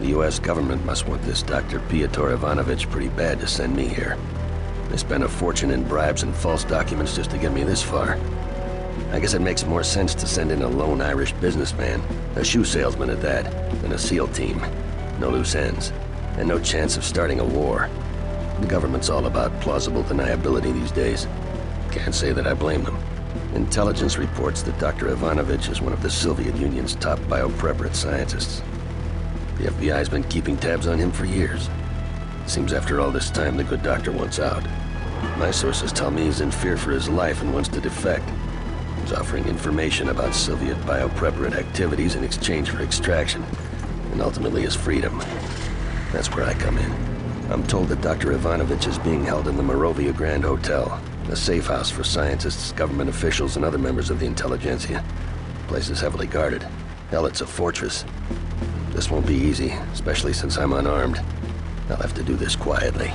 The U.S. government must want this Dr. Pyotr Ivanovich pretty bad to send me here. They spent a fortune in bribes and false documents just to get me this far. I guess it makes more sense to send in a lone Irish businessman, a shoe salesman at that, than a SEAL team. No loose ends, and no chance of starting a war. The government's all about plausible deniability these days. Can't say that I blame them. Intelligence reports that Dr. Ivanovich is one of the Soviet Union's top biopreparate scientists. The FBI's been keeping tabs on him for years. Seems after all this time, the good doctor wants out. My sources tell me he's in fear for his life and wants to defect. He's offering information about Soviet biopreparate activities in exchange for extraction, and ultimately his freedom. That's where I come in. I'm told that Dr. Ivanovich is being held in the Morovia Grand Hotel, a safe house for scientists, government officials, and other members of the intelligentsia. The place is heavily guarded. Hell, it's a fortress. This won't be easy, especially since I'm unarmed. I'll have to do this quietly,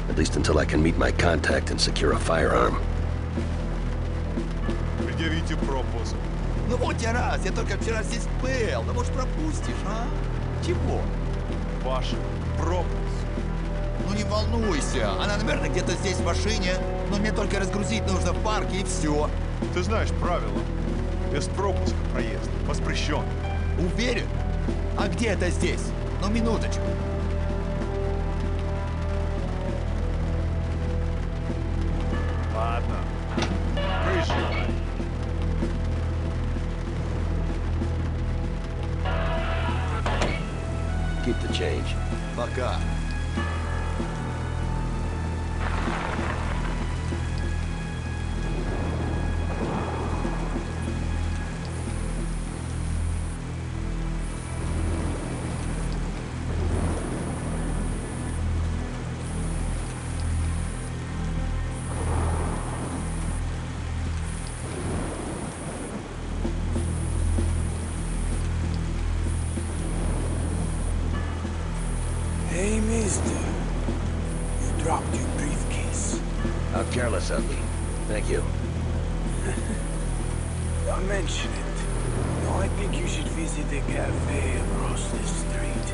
at least until I can meet my contact and secure a firearm. Предъявите пропуск. Ну вот я раз, я только вчера здесь был. Да может пропустишь, а? Чего? Ваш пропуск. Ну не волнуйся, она, наверное, где-то здесь в машине. Но мне только разгрузить нужно в парке и все. Ты знаешь правила. Без пропуска проезд воспрещен. Уверен? А где это здесь? Ну минуточку. Ладно. Выезжай. Keep the change. Пока. Hey, mister. You dropped your briefcase. How careless of me. Thank you. Don't mention it. No, I think you should visit the cafe across the street.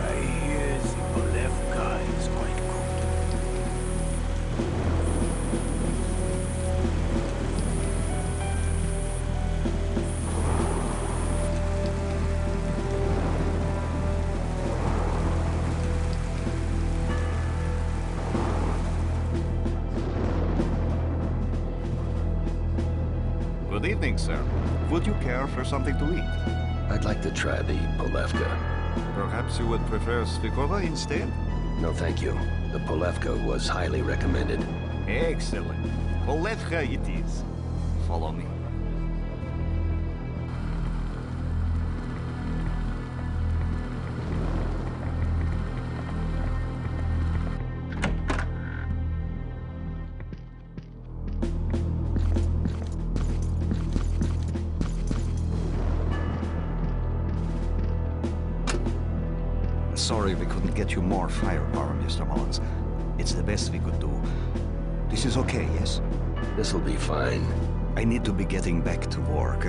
I hear the Polevka is quite good. Good evening, sir. Would you care for something to eat? I'd like to try the Polevka. Perhaps you would prefer Svikova instead? No, thank you. The Polevka was highly recommended. Excellent. Polevka it is. Follow me. Sorry we couldn't get you more firepower, Mr. Mullins. It's the best we could do. This is okay, yes? This'll be fine. I need to be getting back to work.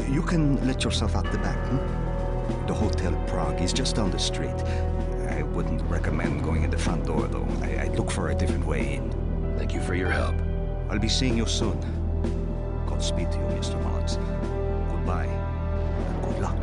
You can let yourself out the back, The Hotel Prague is just down the street. I wouldn't recommend going in the front door, though. I'd look for a different way in. Thank you for your help. I'll be seeing you soon. Godspeed to you, Mr. Mullins. Goodbye, and good luck.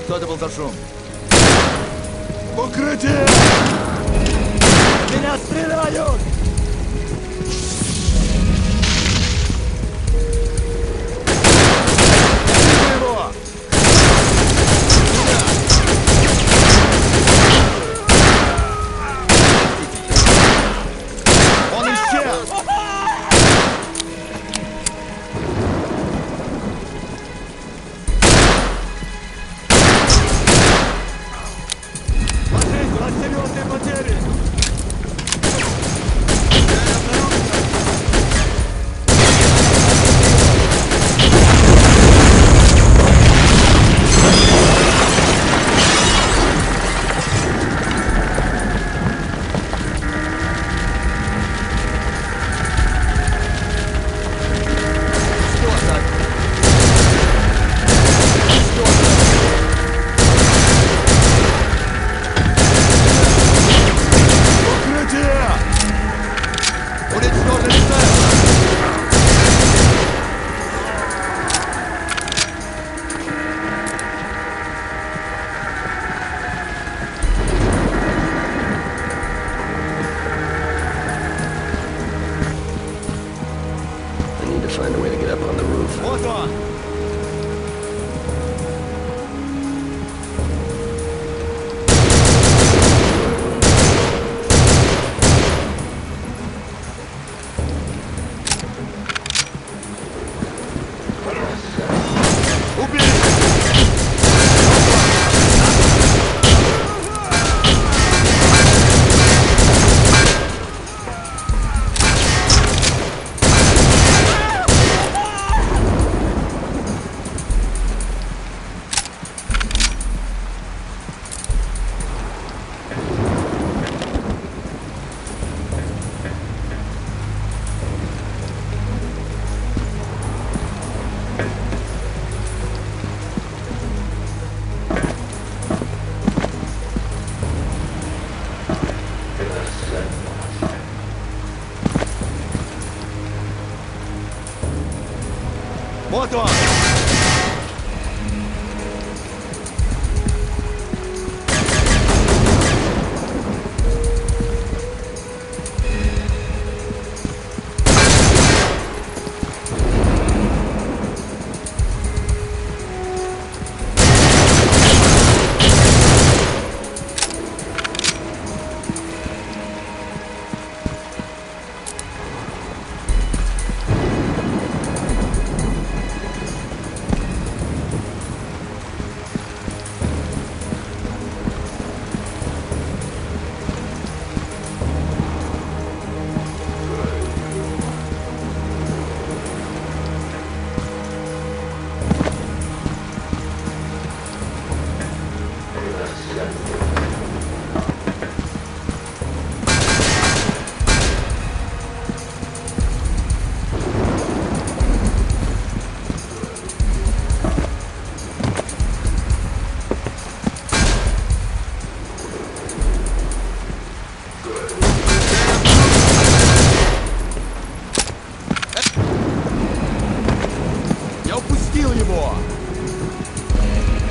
Что это был за шум? Укрытие! Меня стреляют! Его! Он исчез! to find a way to get up on the roof. Вот он! Вот он!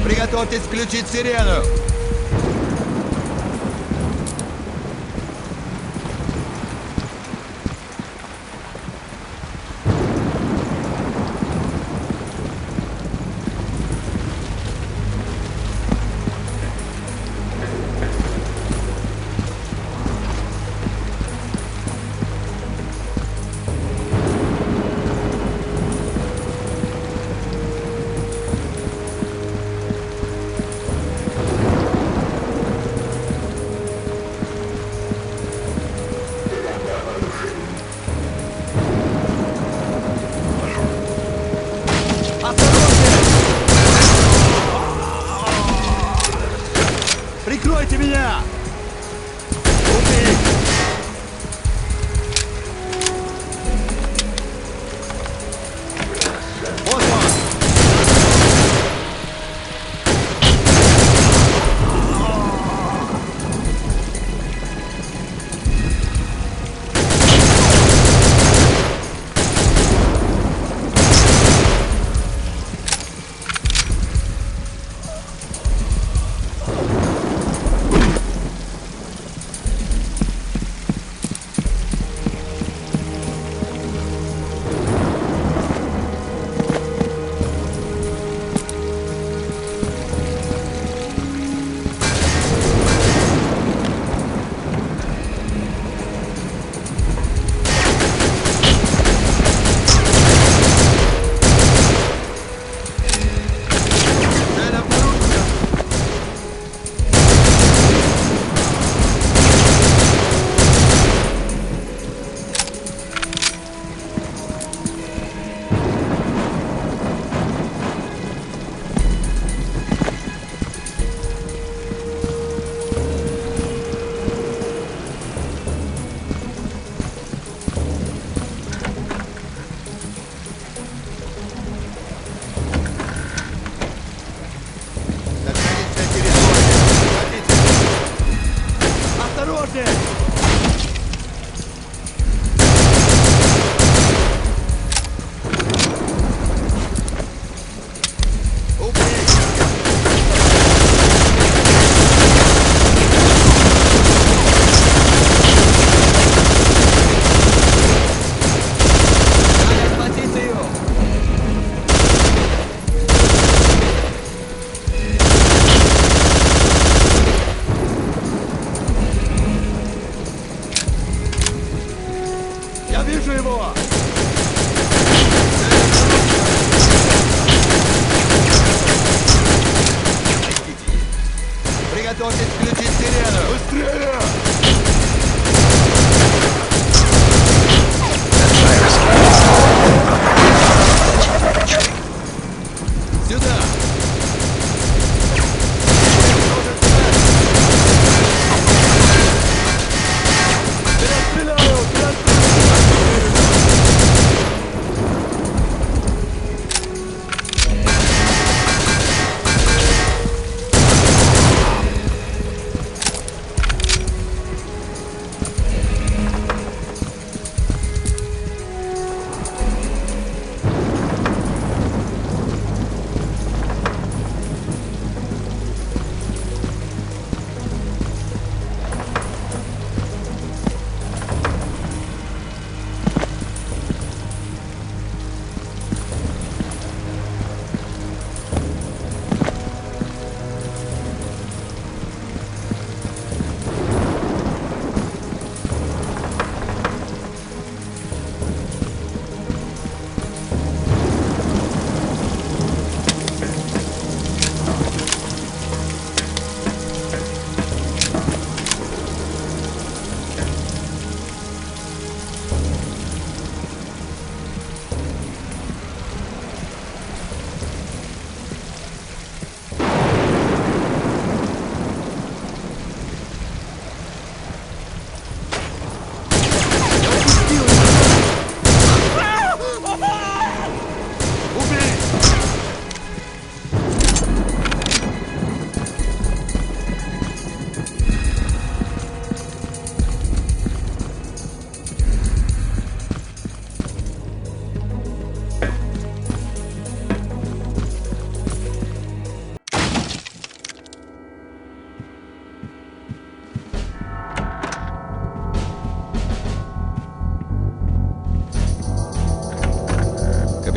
Приготовьтесь включить сирену!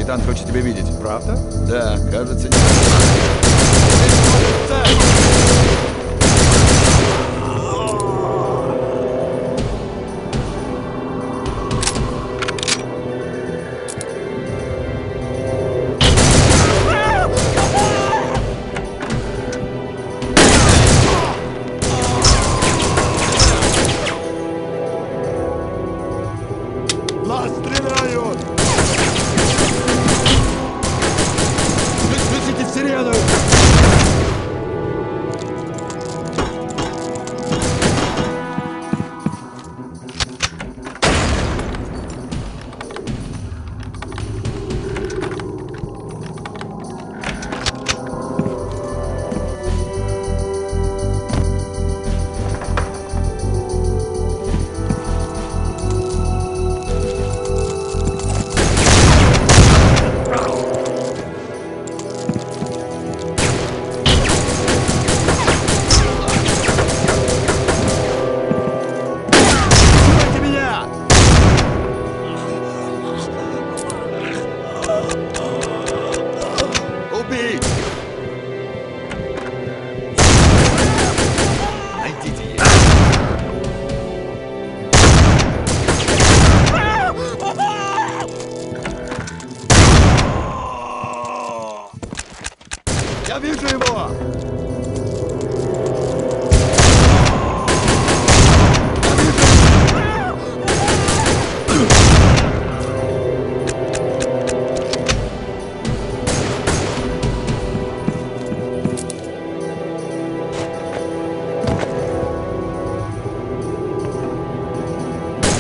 Капитан хочет тебя видеть. Правда? Да, кажется, не... Нас стреляют! Включите сирену! Я вижу его!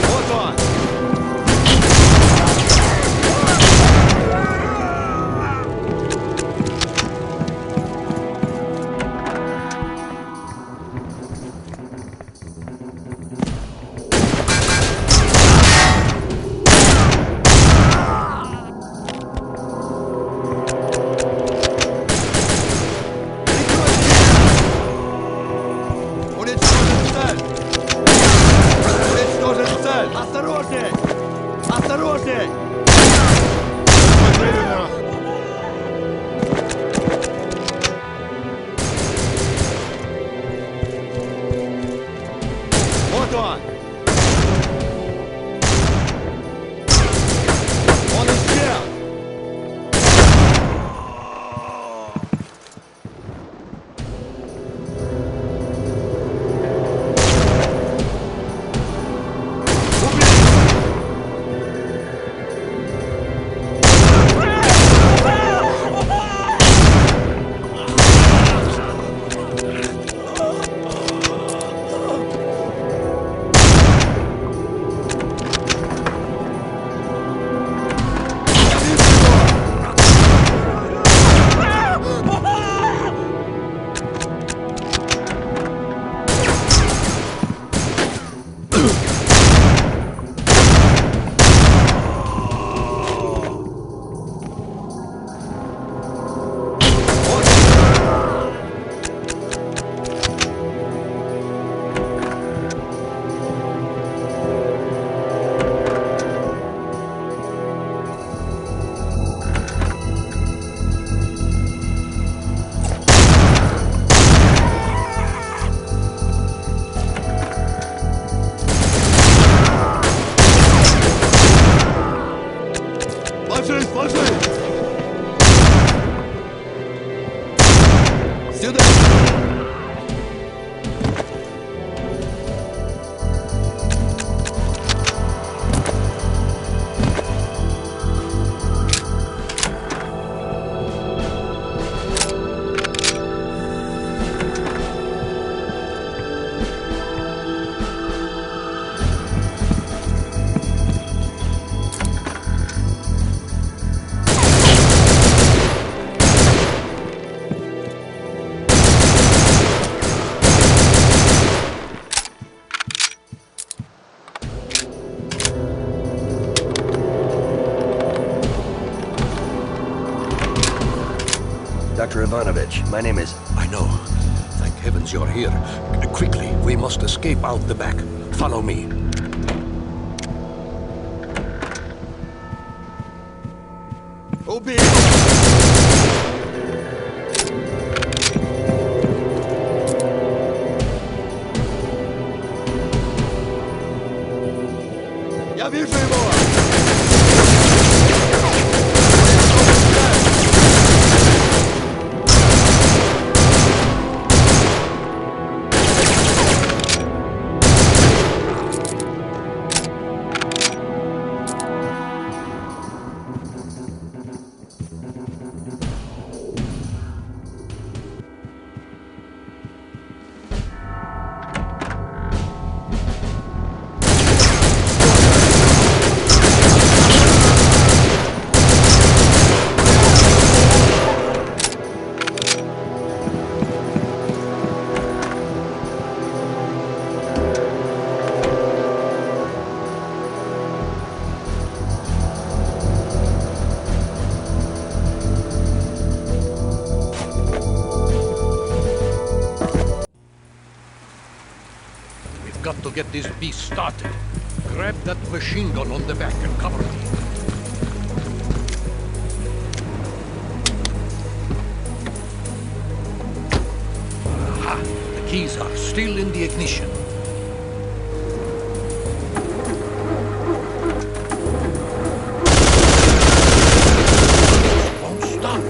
Вот он! Уничтожить цель! Уничтожить цель! Осторожней! Осторожней! Потеряно! Вот он! Он исчез! Ложись, ложись! Сюда! Dr. Ivanovich, my name is... I know. Thank heavens you're here. Quickly, we must escape out the back. Follow me. Убей! Я вижу его! Got to get this beast started. Grab that machine gun on the back and cover me. Aha! The keys are still in the ignition. Won't start.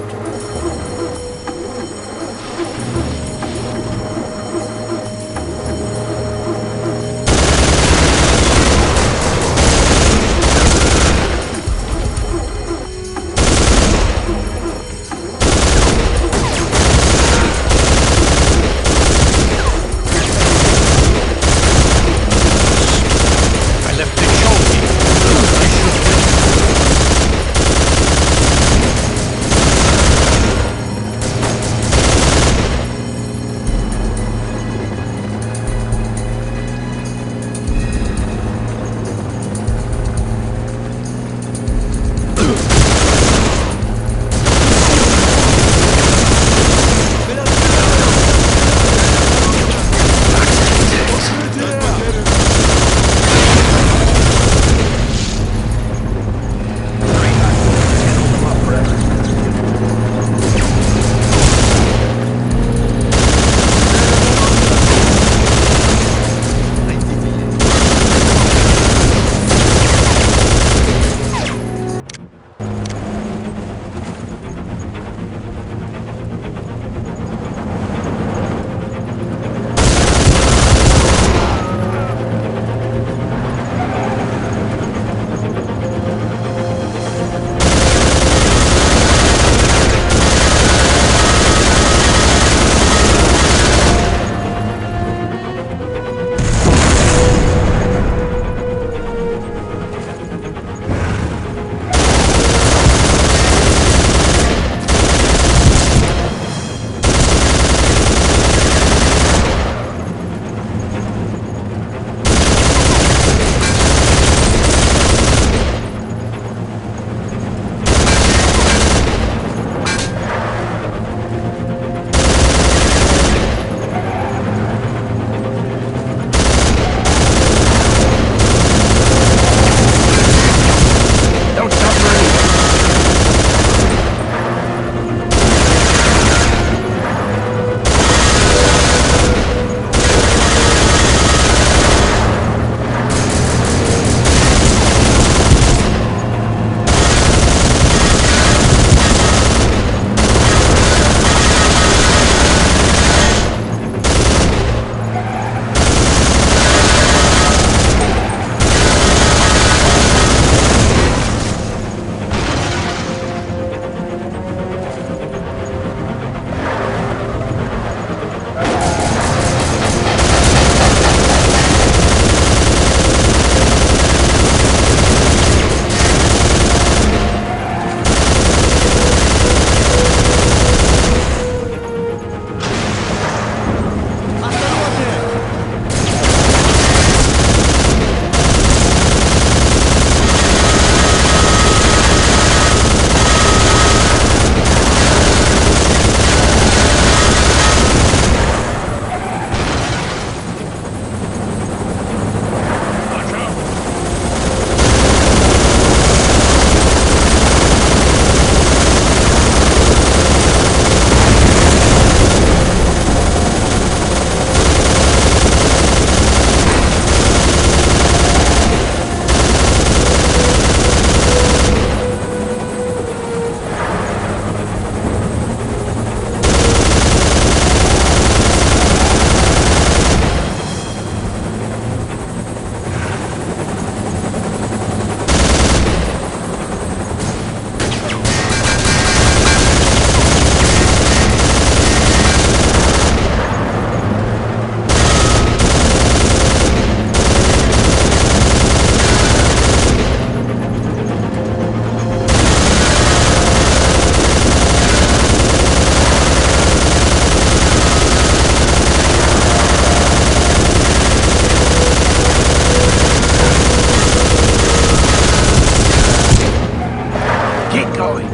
Keep going.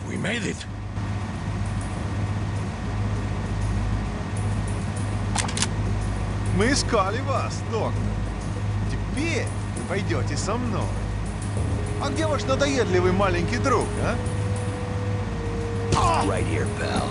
We made it. Мы искали вас, доктор. Теперь вы пойдете со мной. А где ваш надоедливый маленький друг, а? Right here, pal.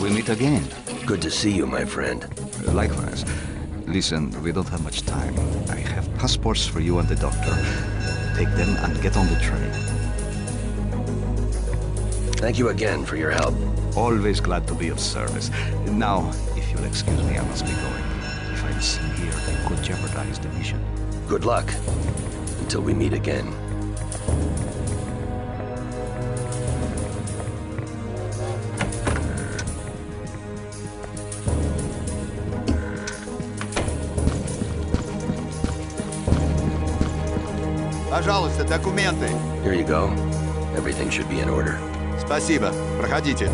We meet again. Good to see you, my friend. Likewise. Listen, we don't have much time. I have passports for you and the doctor. Take them and get on the train. Thank you again for your help. Always glad to be of service. Now, if you'll excuse me, I must be going. If I'm seen here, it could jeopardize the mission. Good luck. Until we meet again. Пожалуйста, документы. Here you go. Everything should be in order. Спасибо. Проходите.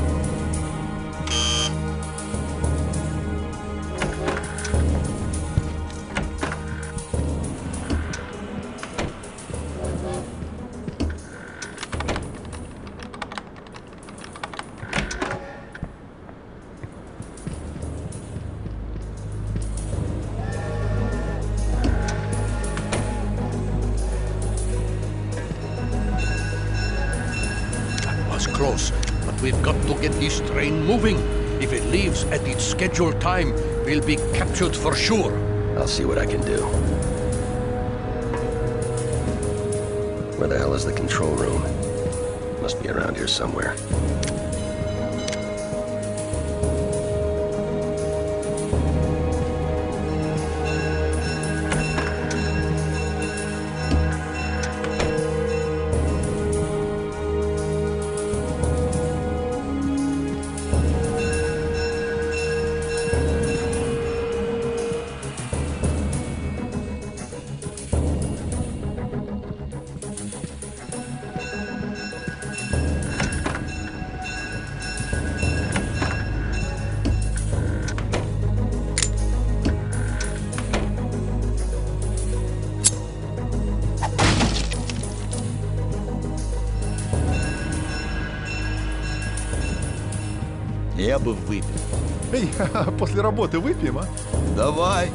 Close, but we've got to get this train moving. If it leaves at its scheduled time, we'll be captured for sure. I'll see what I can do. Where the hell is the control room? Must be around here somewhere. Я бы выпил. Эй, после работы выпьем, а? Давай.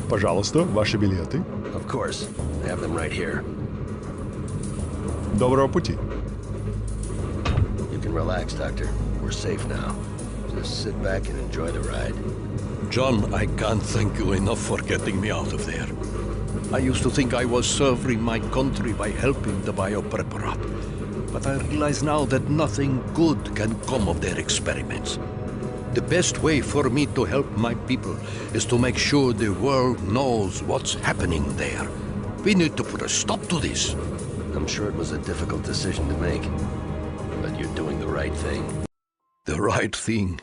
Пожалуйста, ваши билеты. Of course. I have them right here. Доброго пути. You can relax, Doctor. We're safe now. Just sit back and enjoy the ride. John, I can't thank you enough for getting me out of there. I used to think I was serving my country by helping the biopreparat. But I realize now that nothing good can come of their experiments. The best way for me to help my people is to make sure the world knows what's happening there. We need to put a stop to this. I'm sure it was a difficult decision to make. But you're doing the right thing. The right thing.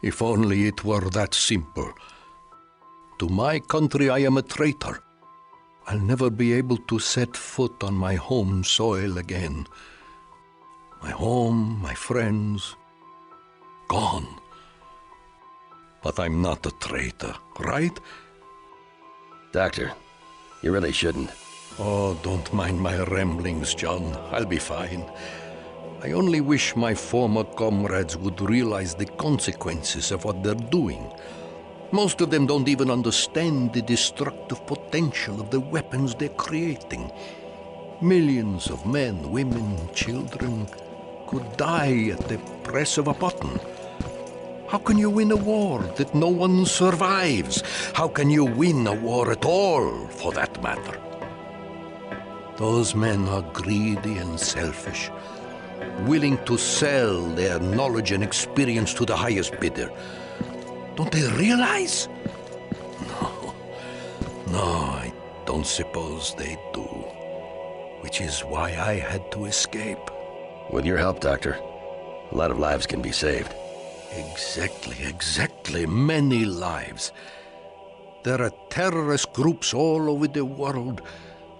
If only it were that simple. To my country I am a traitor. I'll never be able to set foot on my home soil again. My home, my friends, gone. But I'm not a traitor, right? Doctor, you really shouldn't. Oh, don't mind my ramblings, John. I'll be fine. I only wish my former comrades would realize the consequences of what they're doing. Most of them don't even understand the destructive potential of the weapons they're creating. Millions of men, women, children could die at the press of a button. How can you win a war that no one survives? How can you win a war at all, for that matter? Those men are greedy and selfish, willing to sell their knowledge and experience to the highest bidder. Don't they realize? No, I don't suppose they do. Which is why I had to escape. With your help, Doctor, a lot of lives can be saved. Exactly. Many lives. There are terrorist groups all over the world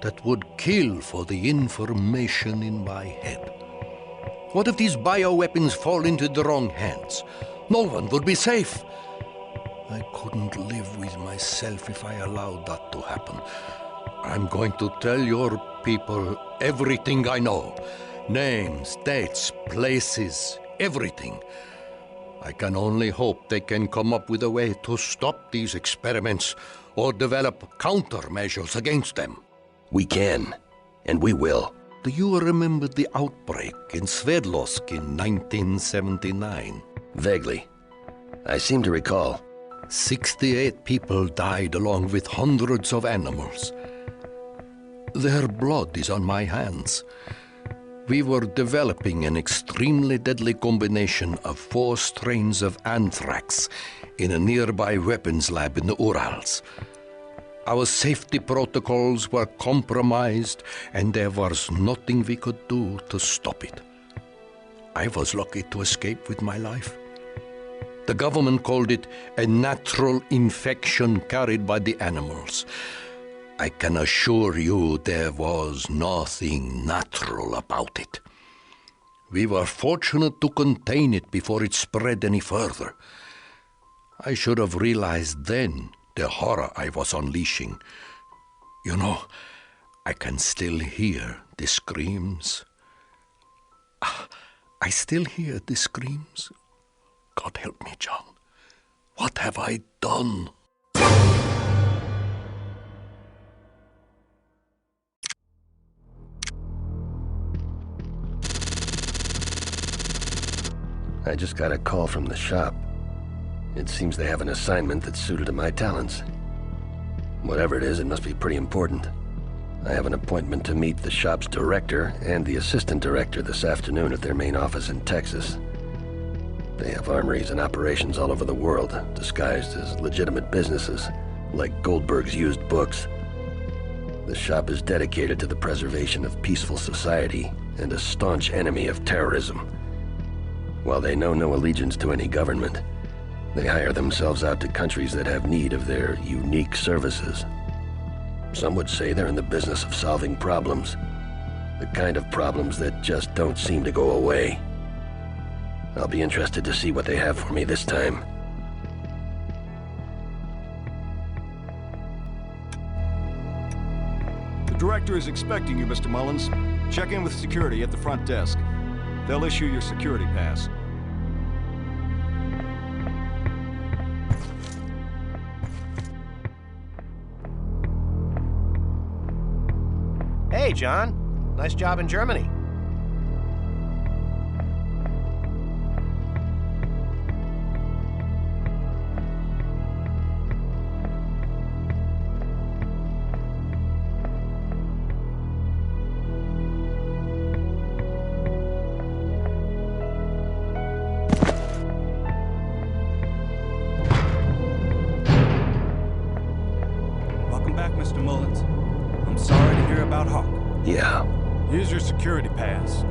that would kill for the information in my head. What if these bioweapons fall into the wrong hands? No one would be safe. I couldn't live with myself if I allowed that to happen. I'm going to tell your people everything I know. Names, dates, places, everything. I can only hope they can come up with a way to stop these experiments or develop countermeasures against them. We can, and we will. Do you remember the outbreak in Sverdlovsk in 1979? Vaguely. I seem to recall. 68 people died along with hundreds of animals. Their blood is on my hands. We were developing an extremely deadly combination of 4 strains of anthrax in a nearby weapons lab in the Urals. Our safety protocols were compromised, and there was nothing we could do to stop it. I was lucky to escape with my life. The government called it a natural infection carried by the animals. I can assure you there was nothing natural about it. We were fortunate to contain it before it spread any further. I should have realized then the horror I was unleashing. You know, I can still hear the screams. I still hear the screams. God help me, John. What have I done? I just got a call from the shop. It seems they have an assignment that's suited to my talents. Whatever it is, it must be pretty important. I have an appointment to meet the shop's director and the assistant director this afternoon at their main office in Texas. They have armories and operations all over the world, disguised as legitimate businesses, like Goldberg's used books. The shop is dedicated to the preservation of peaceful society and a staunch enemy of terrorism. While they know no allegiance to any government, they hire themselves out to countries that have need of their unique services. Some would say they're in the business of solving problems, the kind of problems that just don't seem to go away. I'll be interested to see what they have for me this time. The director is expecting you, Mr. Mullins. Check in with security at the front desk. They'll issue your security pass. Hey, John. Nice job in Germany. Welcome back, Mr. Mullins. I'm sorry to hear about Hawk. Yeah. Here's your security pass.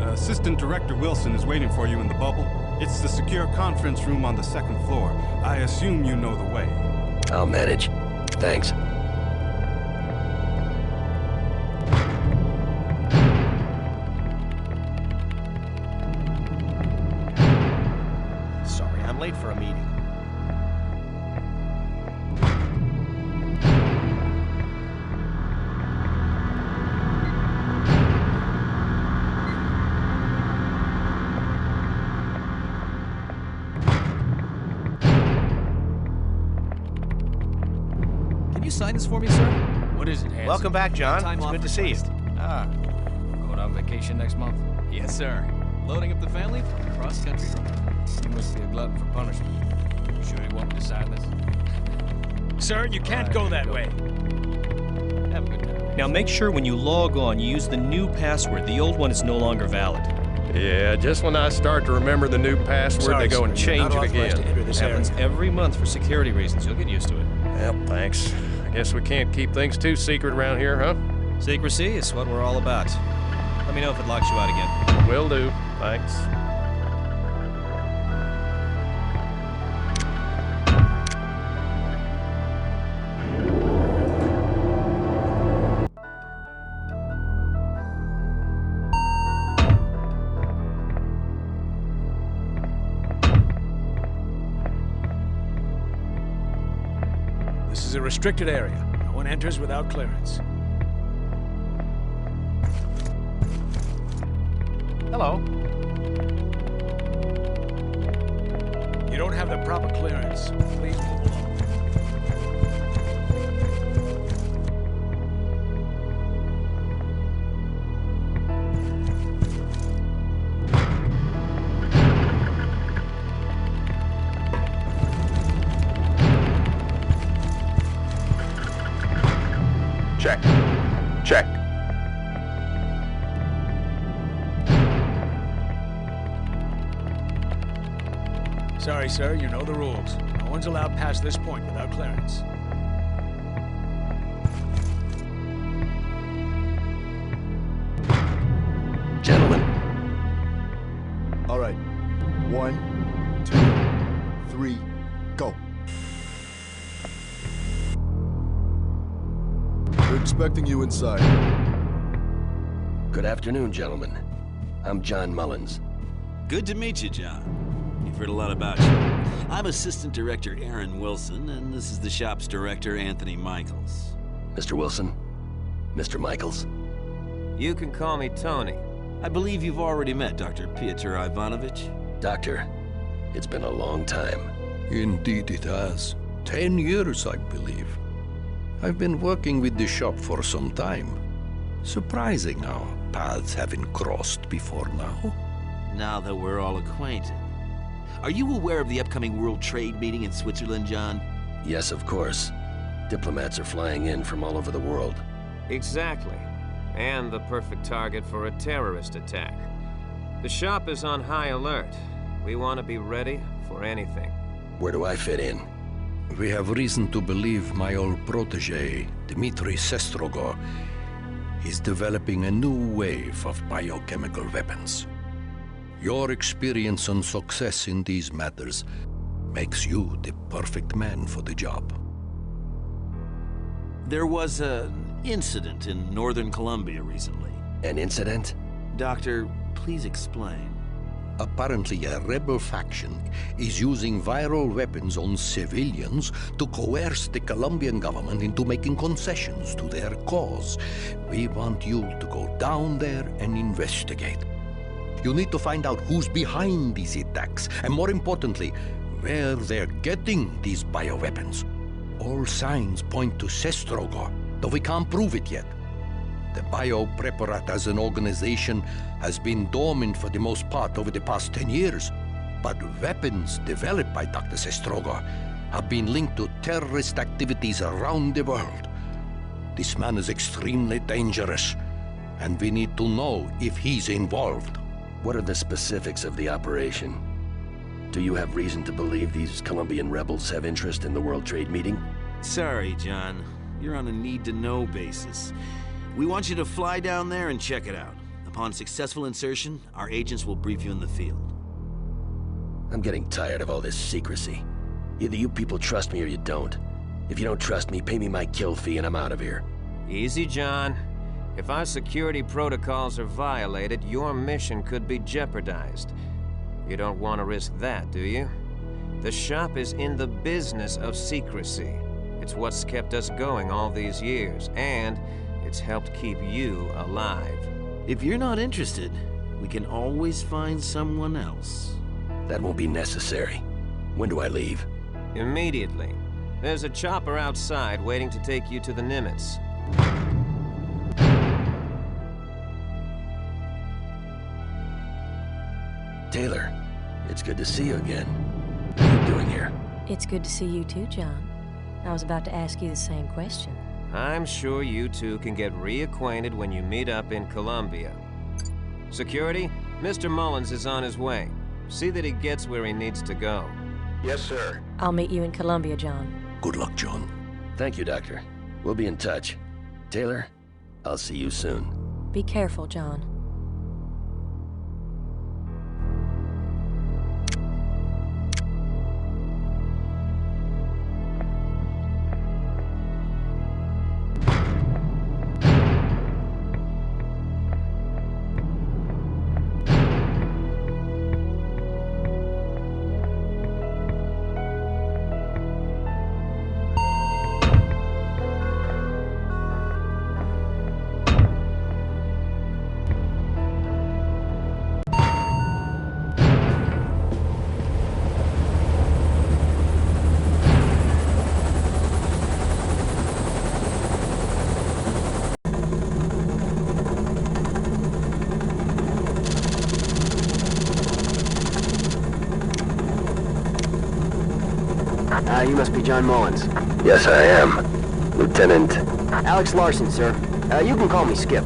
Assistant Director Wilson is waiting for you in the bubble. It's the secure conference room on the 2nd floor. I assume you know the way. I'll manage. Thanks. Sorry, I'm late for a meeting. Can you sign this for me, sir? What is it, Hanson? Welcome back, John. Time It's off good to see you. request. Ah, going on vacation next month? Yes, sir. Loading up the family for a cross-country run. You must be a glutton for punishment. You sure you want me to sign this? Sir, you can't go that way. Have a good time. Now make sure when you log on, you use the new password. The old one is no longer valid. Yeah, just when I start to remember the new password, Sorry, they go and sir, you're change not it authorized again. to enter this happens every month for security reasons. You'll get used to it. Well, thanks. I guess we can't keep things too secret around here, huh? Secrecy is what we're all about. Let me know if it locks you out again. Will do. Thanks. This is a restricted area. No one enters without clearance. Hello. You don't have the proper clearance. Please move along. Check. Check. Sorry, sir, you know the rules. No one's allowed past this point without clearance. Gentlemen. All right. 1, 2, 3, go. We're expecting you inside. Good afternoon, gentlemen. I'm John Mullins. Good to meet you, John. We've heard a lot about you. I'm Assistant Director Aaron Wilson, and this is the shop's director, Anthony Michaels. Mr. Wilson? Mr. Michaels? You can call me Tony. I believe you've already met Dr. Piotr Ivanovich. Doctor, it's been a long time. Indeed it has. 10 years, I believe. I've been working with the shop for some time. Surprising our paths haven't crossed before now. Now that we're all acquainted. Are you aware of the upcoming World Trade meeting in Switzerland, John? Yes, of course. Diplomats are flying in from all over the world. Exactly. And the perfect target for a terrorist attack. The shop is on high alert. We want to be ready for anything. Where do I fit in? We have reason to believe my old protege, Dmitry Sestrogor, is developing a new wave of biochemical weapons. Your experience and success in these matters makes you the perfect man for the job. There was an incident in northern Colombia recently. An incident? Doctor, please explain. Apparently, a rebel faction is using viral weapons on civilians to coerce the Colombian government into making concessions to their cause. We want you to go down there and investigate. You need to find out who's behind these attacks, and more importantly, where they're getting these bioweapons. All signs point to Sestrogor, though we can't prove it yet. The biopreparat as an organization has been dormant for the most part over the past 10 years. But weapons developed by Dr. Sestroga have been linked to terrorist activities around the world. This man is extremely dangerous, and we need to know if he's involved. What are the specifics of the operation? Do you have reason to believe these Colombian rebels have interest in the World Trade Meeting? Sorry, John. You're on a need-to-know basis. We want you to fly down there and check it out. Upon successful insertion, our agents will brief you in the field. I'm getting tired of all this secrecy. Either you people trust me or you don't. If you don't trust me, pay me my kill fee and I'm out of here. Easy, John. If our security protocols are violated, your mission could be jeopardized. You don't want to risk that, do you? The shop is in the business of secrecy. It's what's kept us going all these years, and it's helped keep you alive. If you're not interested, we can always find someone else. That won't be necessary. When do I leave? Immediately. There's a chopper outside waiting to take you to the Nimitz. Taylor, it's good to see you again. What are you doing here? It's good to see you too, John. I was about to ask you the same question. I'm sure you two can get reacquainted when you meet up in Colombia. Security, Mr. Mullins is on his way. See that he gets where he needs to go. Yes, sir. I'll meet you in Colombia, John. Good luck, John. Thank you, Doctor. We'll be in touch. Taylor, I'll see you soon. Be careful, John. You must be John Mullins. Yes, I am. Lieutenant... Alex Larson, sir. You can call me Skip.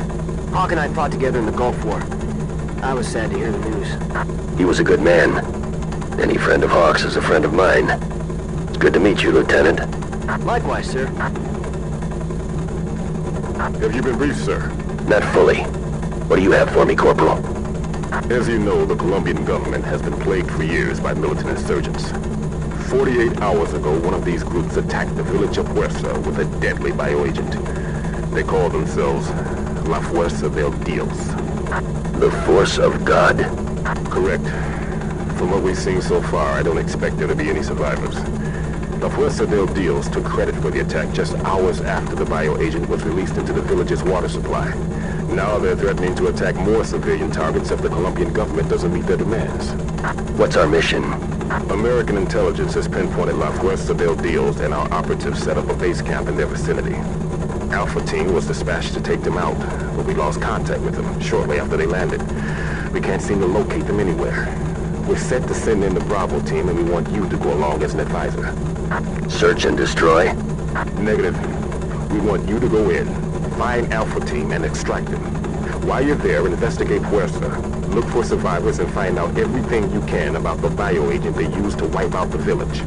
Hawk and I fought together in the Gulf War. I was sad to hear the news. He was a good man. Any friend of Hawk's is a friend of mine. It's good to meet you, Lieutenant. Likewise, sir. Have you been briefed, sir? Not fully. What do you have for me, Corporal? As you know, the Colombian government has been plagued for years by militant insurgents. 48 hours ago, one of these groups attacked the village of Fuerza with a deadly bioagent. They call themselves La Fuerza del Dios. The Force of God? Correct. From what we've seen so far, I don't expect there to be any survivors. La Fuerza del Dios took credit for the attack just hours after the bioagent was released into the village's water supply. Now they're threatening to attack more civilian targets if the Colombian government doesn't meet their demands. What's our mission? American intelligence has pinpointed La Fuerza del Dios, and our operatives set up a base camp in their vicinity. Alpha Team was dispatched to take them out, but we lost contact with them shortly after they landed. We can't seem to locate them anywhere. We're set to send in the Bravo Team, and we want you to go along as an advisor. Search and destroy? Negative. We want you to go in, find Alpha Team, and extract them. While you're there, investigate Fuerza. Look for survivors and find out everything you can about the bioagent they used to wipe out the village.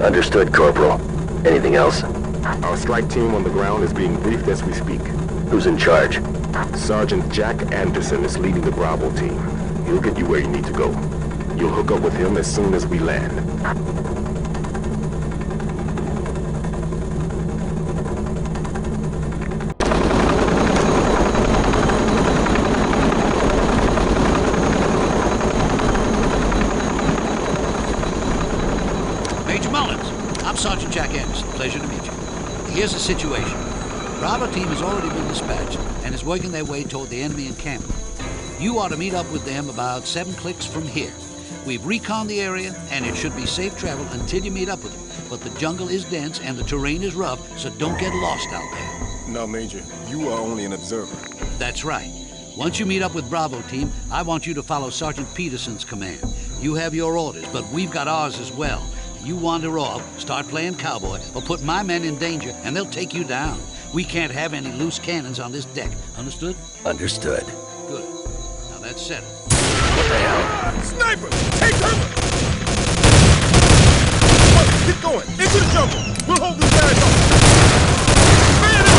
Understood, Corporal. Anything else? Our strike team on the ground is being briefed as we speak. Who's in charge? Sergeant Jack Anderson is leading the Bravo team. He'll get you where you need to go. You'll hook up with him as soon as we land. Sergeant Jack Anderson. Pleasure to meet you. Here's the situation. Bravo team has already been dispatched and is working their way toward the enemy encampment. You ought to meet up with them about 7 clicks from here. We've reconned the area, and it should be safe travel until you meet up with them. But the jungle is dense and the terrain is rough, so don't get lost out there. No, Major. You are only an observer. That's right. Once you meet up with Bravo Team, I want you to follow Sergeant Peterson's command. You have your orders, but we've got ours as well. You wander off, start playing cowboy, or put my men in danger, and they'll take you down. We can't have any loose cannons on this deck. Understood? Understood. Good. Now that's settled. What the hell? Sniper! Take cover! Keep going! Into the jungle! We'll hold this guy off! Man it!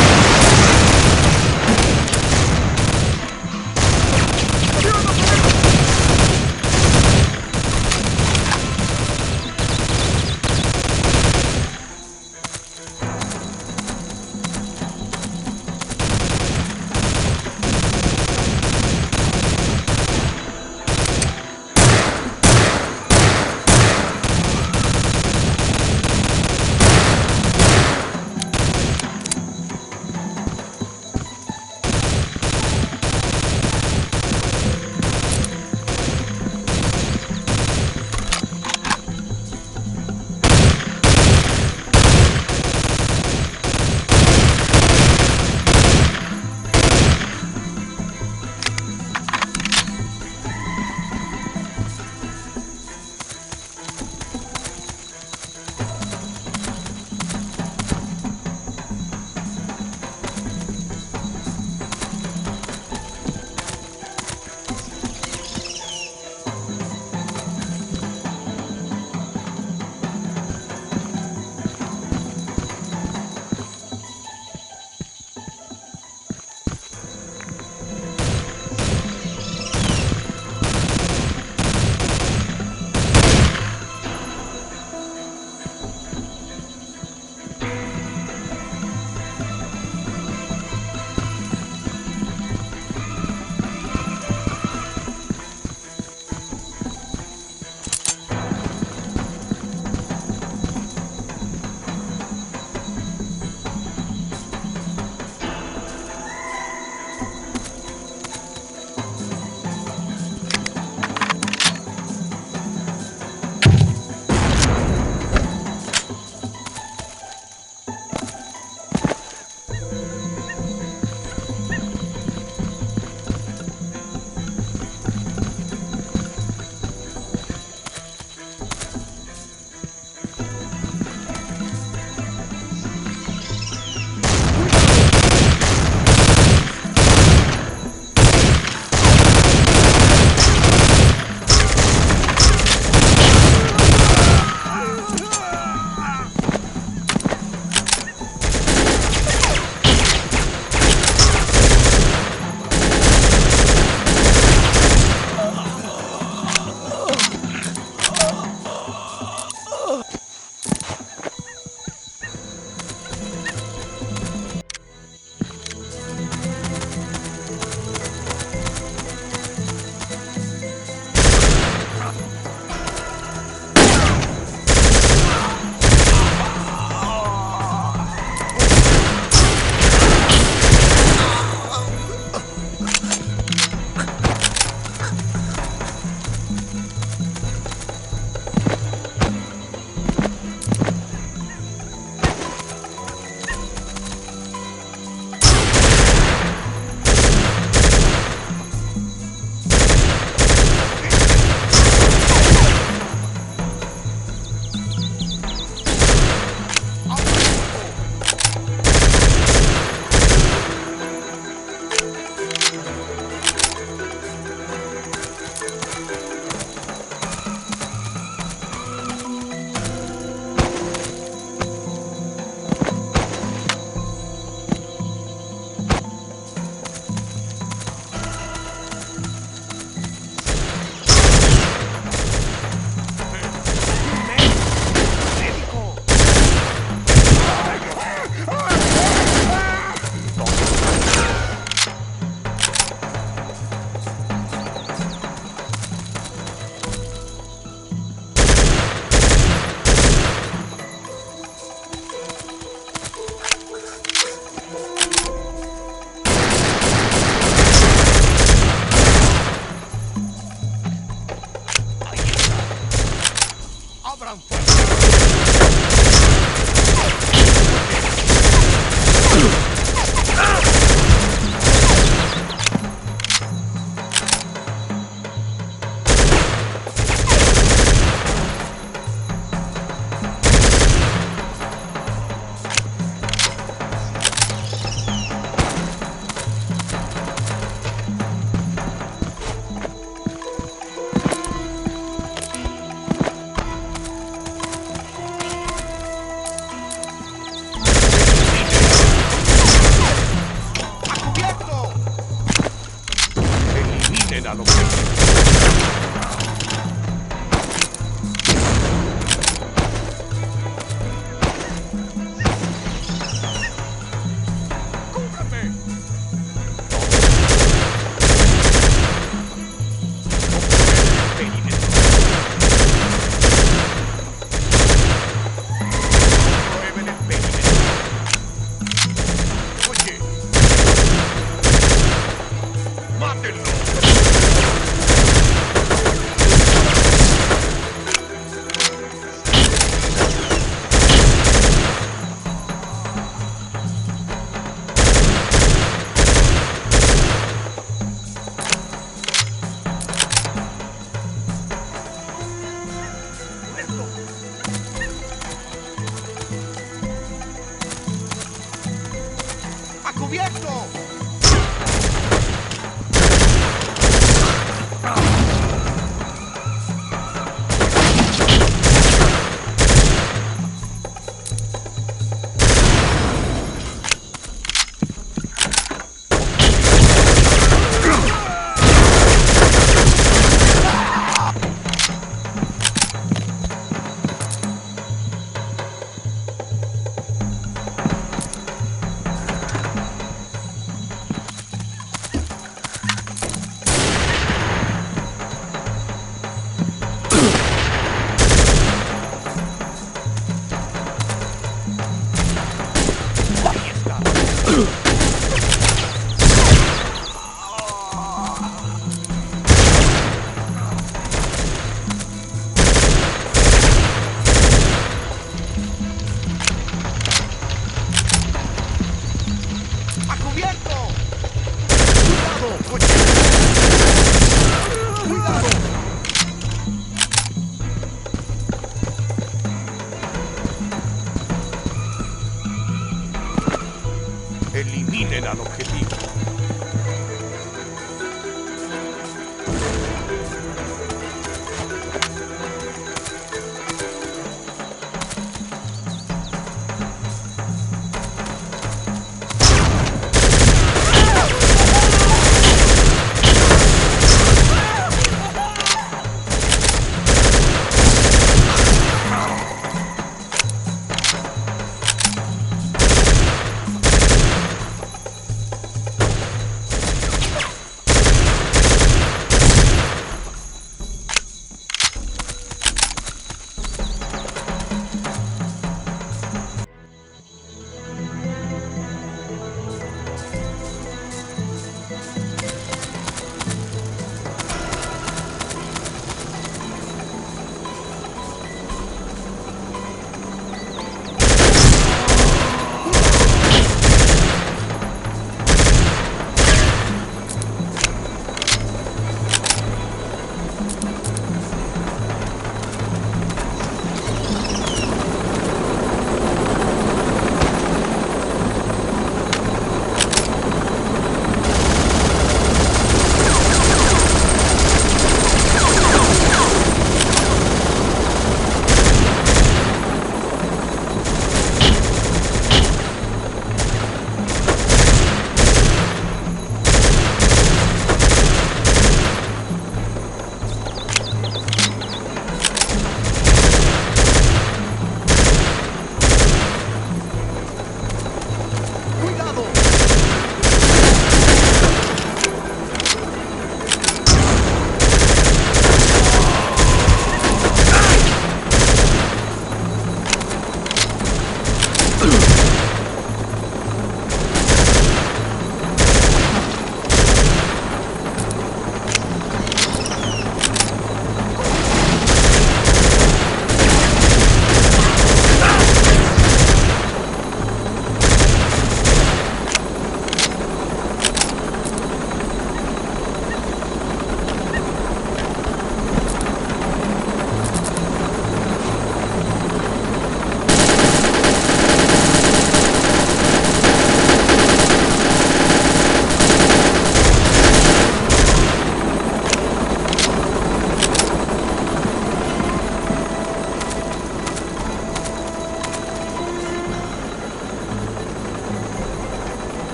Eliminen al objetivo.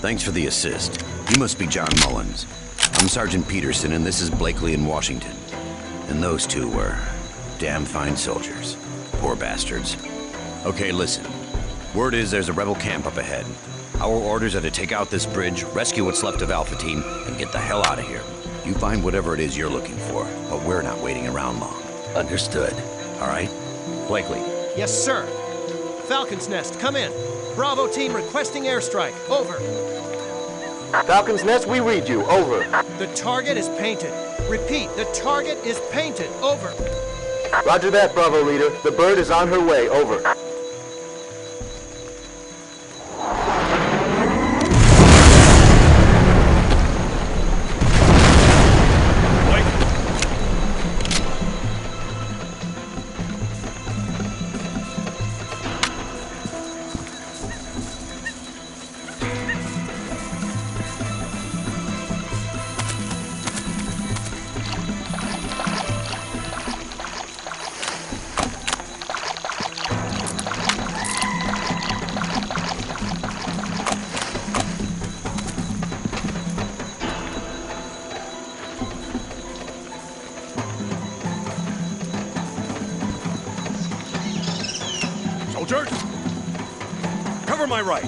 Thanks for the assist. You must be John Mullins. I'm Sergeant Peterson, and this is Blakely in Washington. And those two were damn fine soldiers. Poor bastards. Okay, listen. Word is there's a rebel camp up ahead. Our orders are to take out this bridge, rescue what's left of Alpha Team, and get the hell out of here. You find whatever it is you're looking for, but we're not waiting around long. Understood. All right? Blakely. Yes, sir. Falcon's Nest, come in. Bravo team requesting airstrike. Over. Falcon's Nest, we read you. Over. The target is painted. Repeat, the target is painted. Over. Roger that, Bravo leader. The bird is on her way. Over. Soldiers! Cover my right!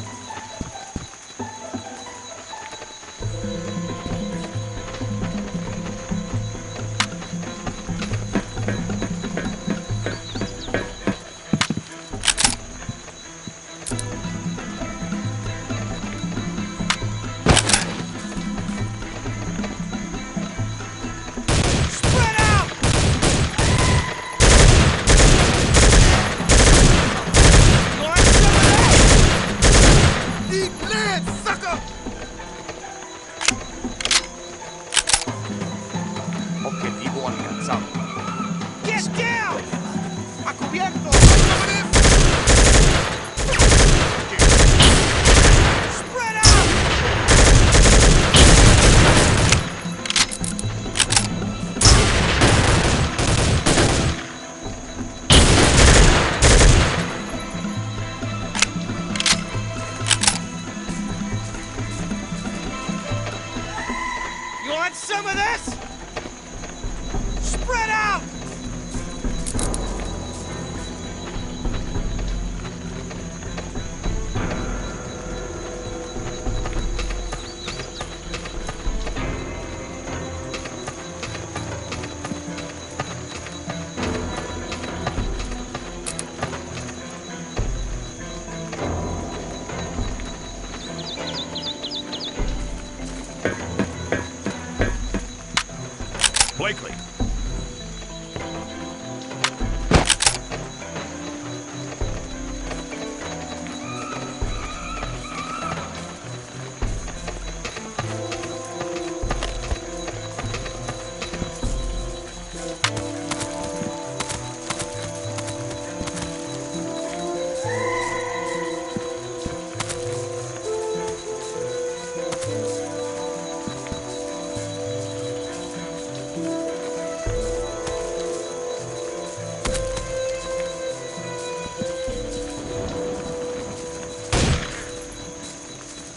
Some of this? Spread out! Blakely.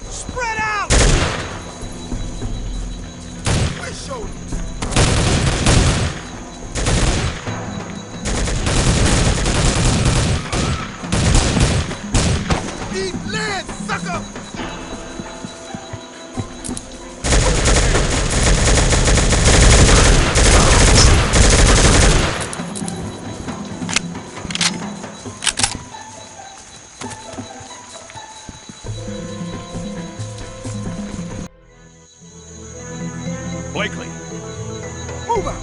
Spread out! Where's Shody? Eat lead, sucker! Blakely. Move out!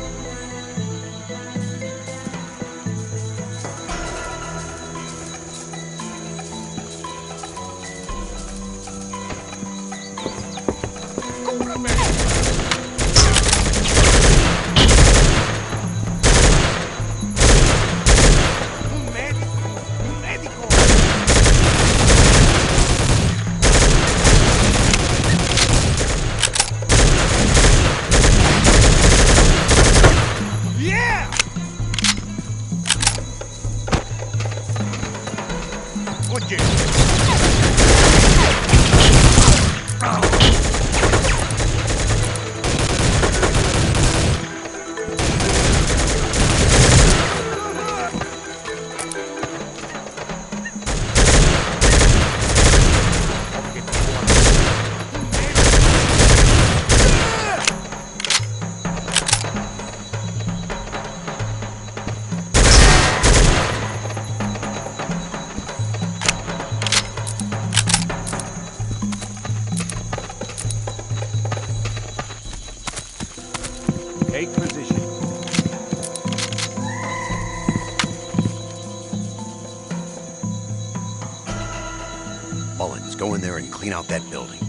go in there and clean out that building.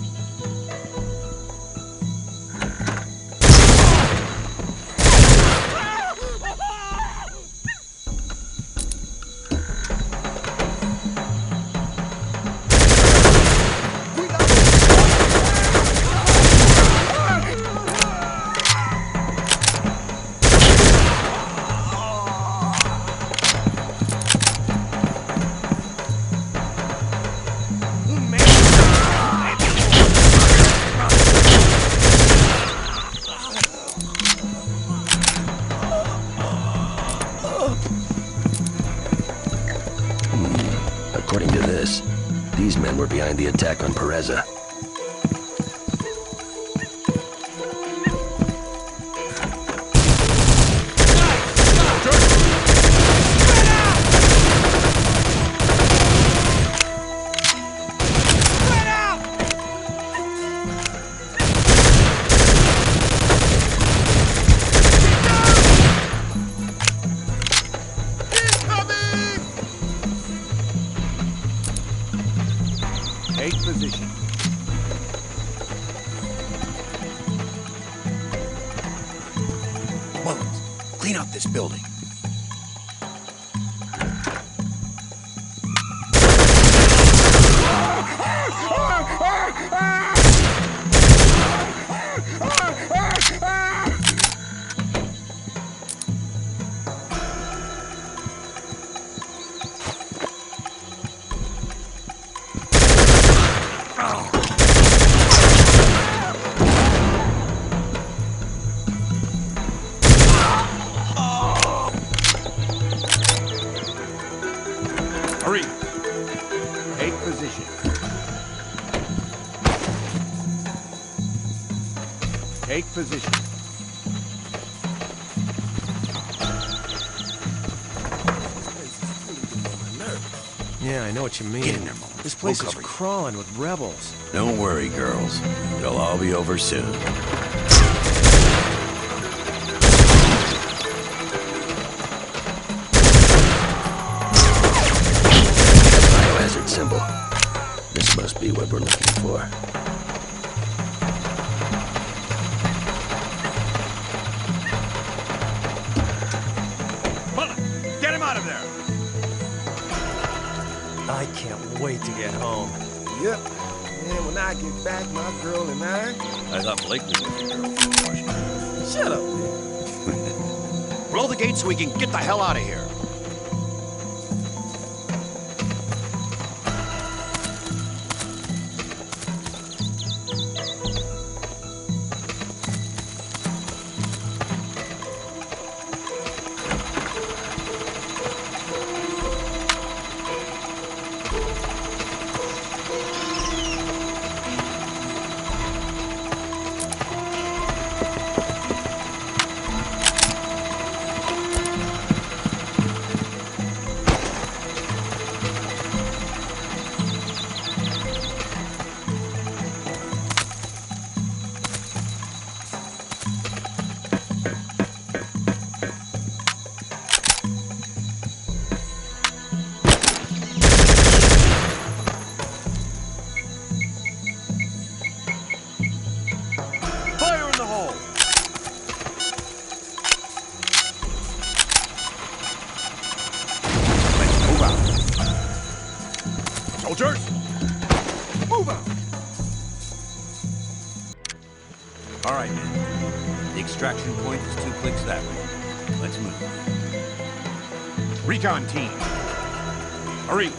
According to this, these men were behind the attack on Pereza. Take position. Mullins, clean out this building. Hurry. Take position. Take position. Yeah, I know what you mean. Get in there, Mullins. This place We'll is cover you. crawling with rebels. Don't worry, girls. It'll all be over soon. Biohazard symbol. This must be what we're looking for. Get him out of there! I can't wait to get home. Yep. And when I get back, my girl and I thought Blakely was your girl from Washington. Shut up, man. Blow the gate so we can get the hell out of here. Soldiers! Move out! All right, men. The extraction point is 2 clicks that way. Let's move. Recon team. Hurry!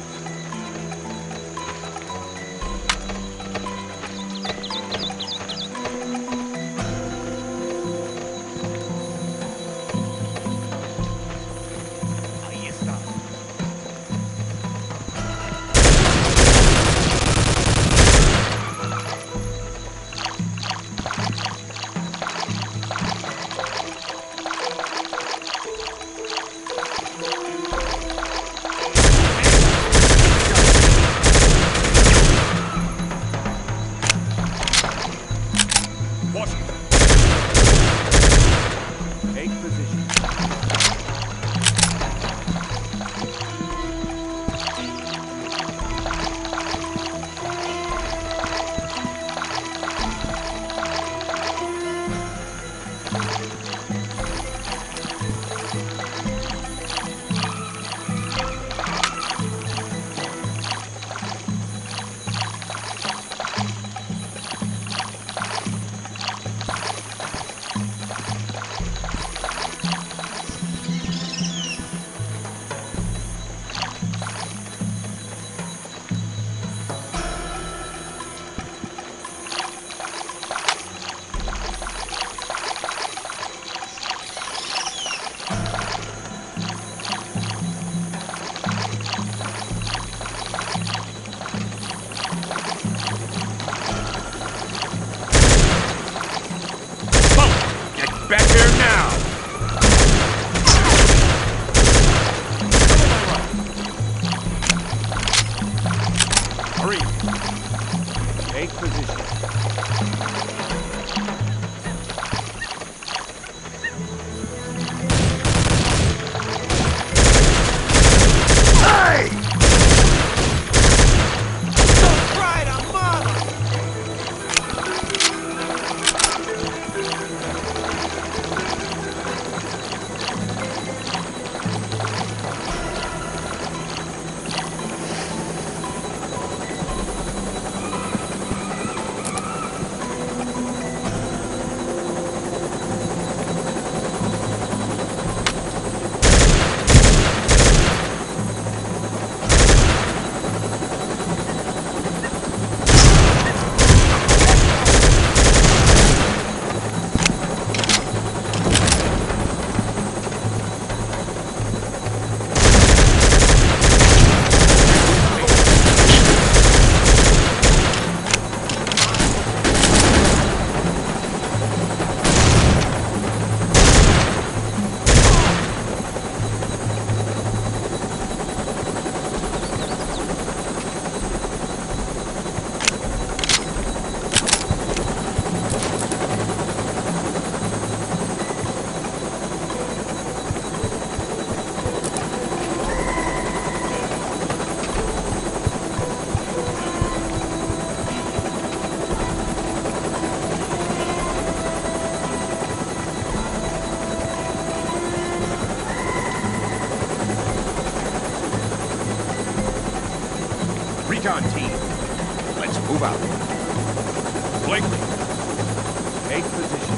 Recon team, let's move out. Blakely, take position.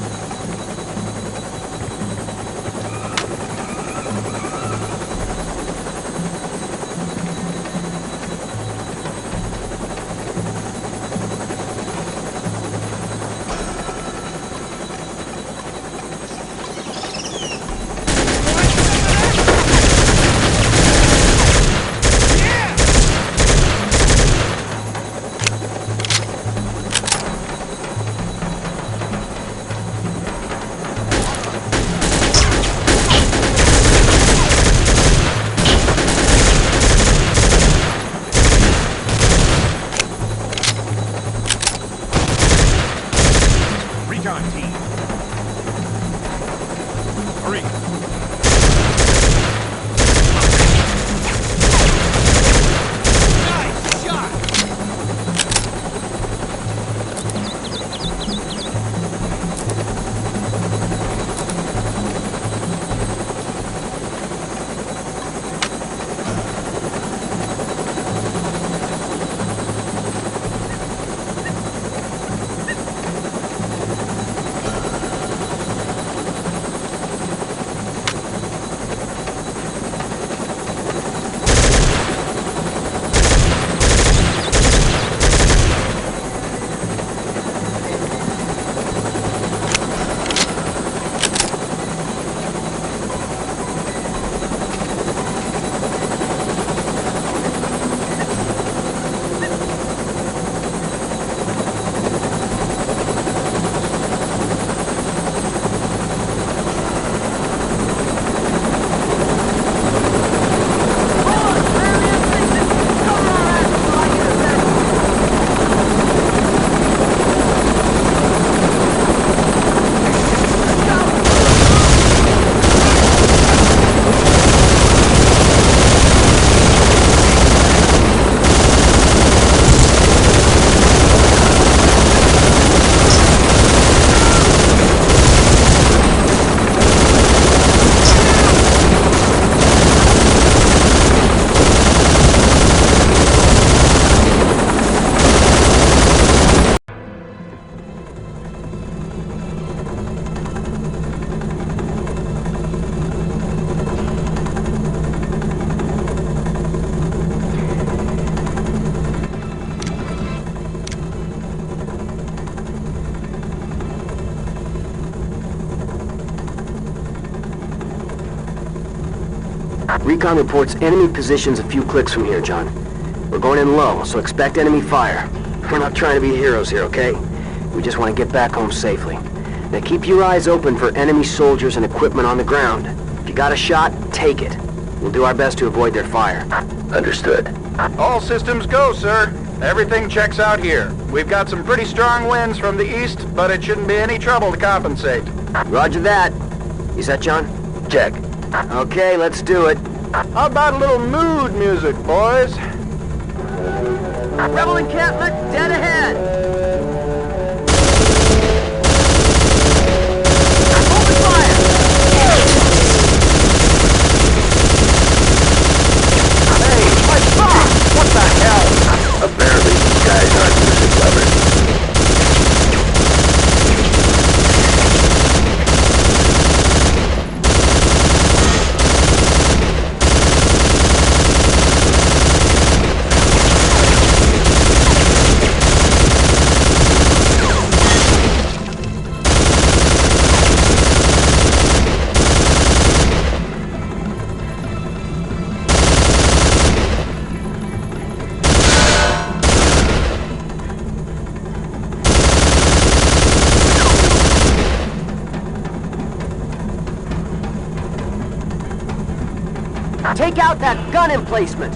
Recon reports enemy positions a few clicks from here, John. We're going in low, so expect enemy fire. We're not trying to be heroes here, okay? We just want to get back home safely. Now keep your eyes open for enemy soldiers and equipment on the ground. If you got a shot, take it. We'll do our best to avoid their fire. Understood. All systems go, sir. Everything checks out here. We've got some pretty strong winds from the east, but it shouldn't be any trouble to compensate. Roger that. Is that John? Check. Okay, let's do it. How about a little mood music, boys? Rebel encampment dead ahead! Open fire! Hey, my fuck! What the hell? Apparently these guys aren't music lovers. Take out that gun emplacement!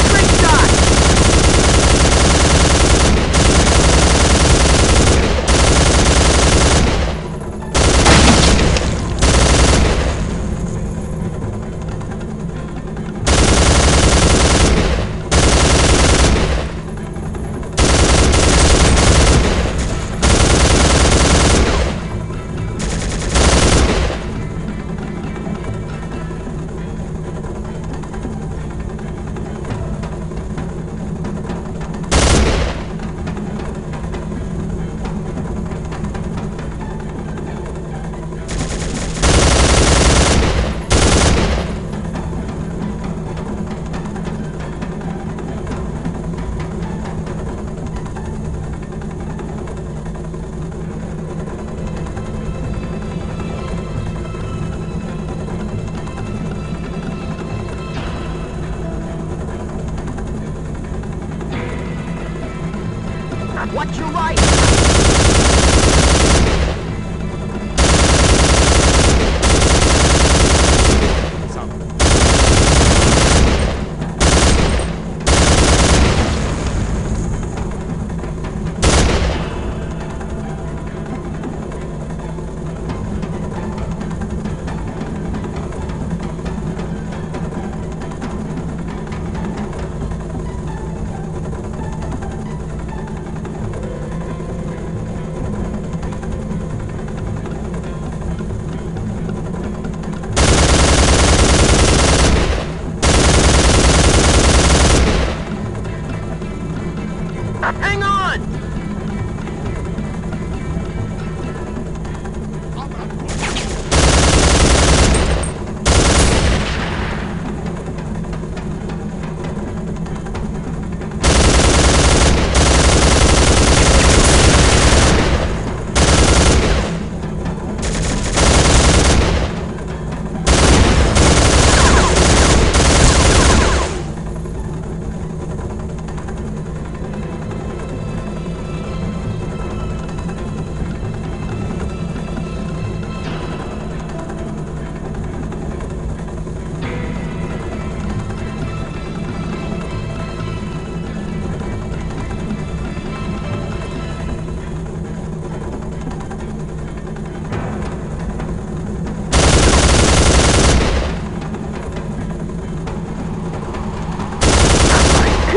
Great shot!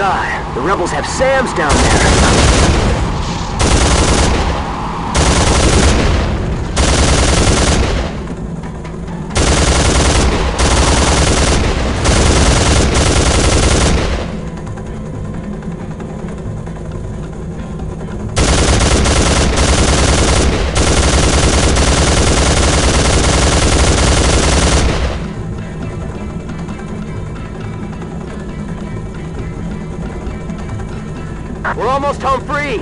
God, the rebels have SAMs down there. We're almost home free!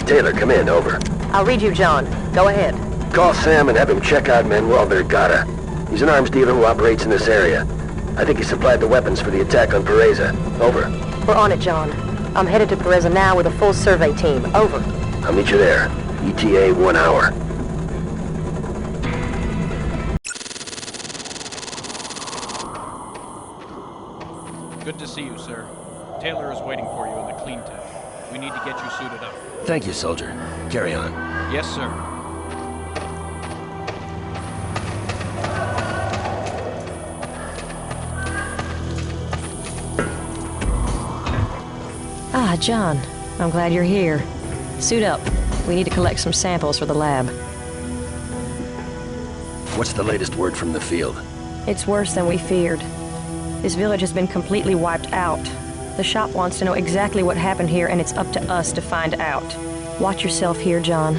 Taylor, come in, over. I'll read you, John. Go ahead. Call Sam and have him check out Manuel Vergara. He's an arms dealer who operates in this area. I think he supplied the weapons for the attack on Pereza. Over. We're on it, John. I'm headed to Pereza now with a full survey team. Over. I'll meet you there. ETA 1 hour. Good to see you, sir. Taylor is waiting for you in the clean tent. We need to get you suited up. Thank you, soldier. Carry on. Yes, sir. Ah, John. I'm glad you're here. Suit up. We need to collect some samples for the lab. What's the latest word from the field? It's worse than we feared. This village has been completely wiped out. The shop wants to know exactly what happened here, and it's up to us to find out. Watch yourself here, John.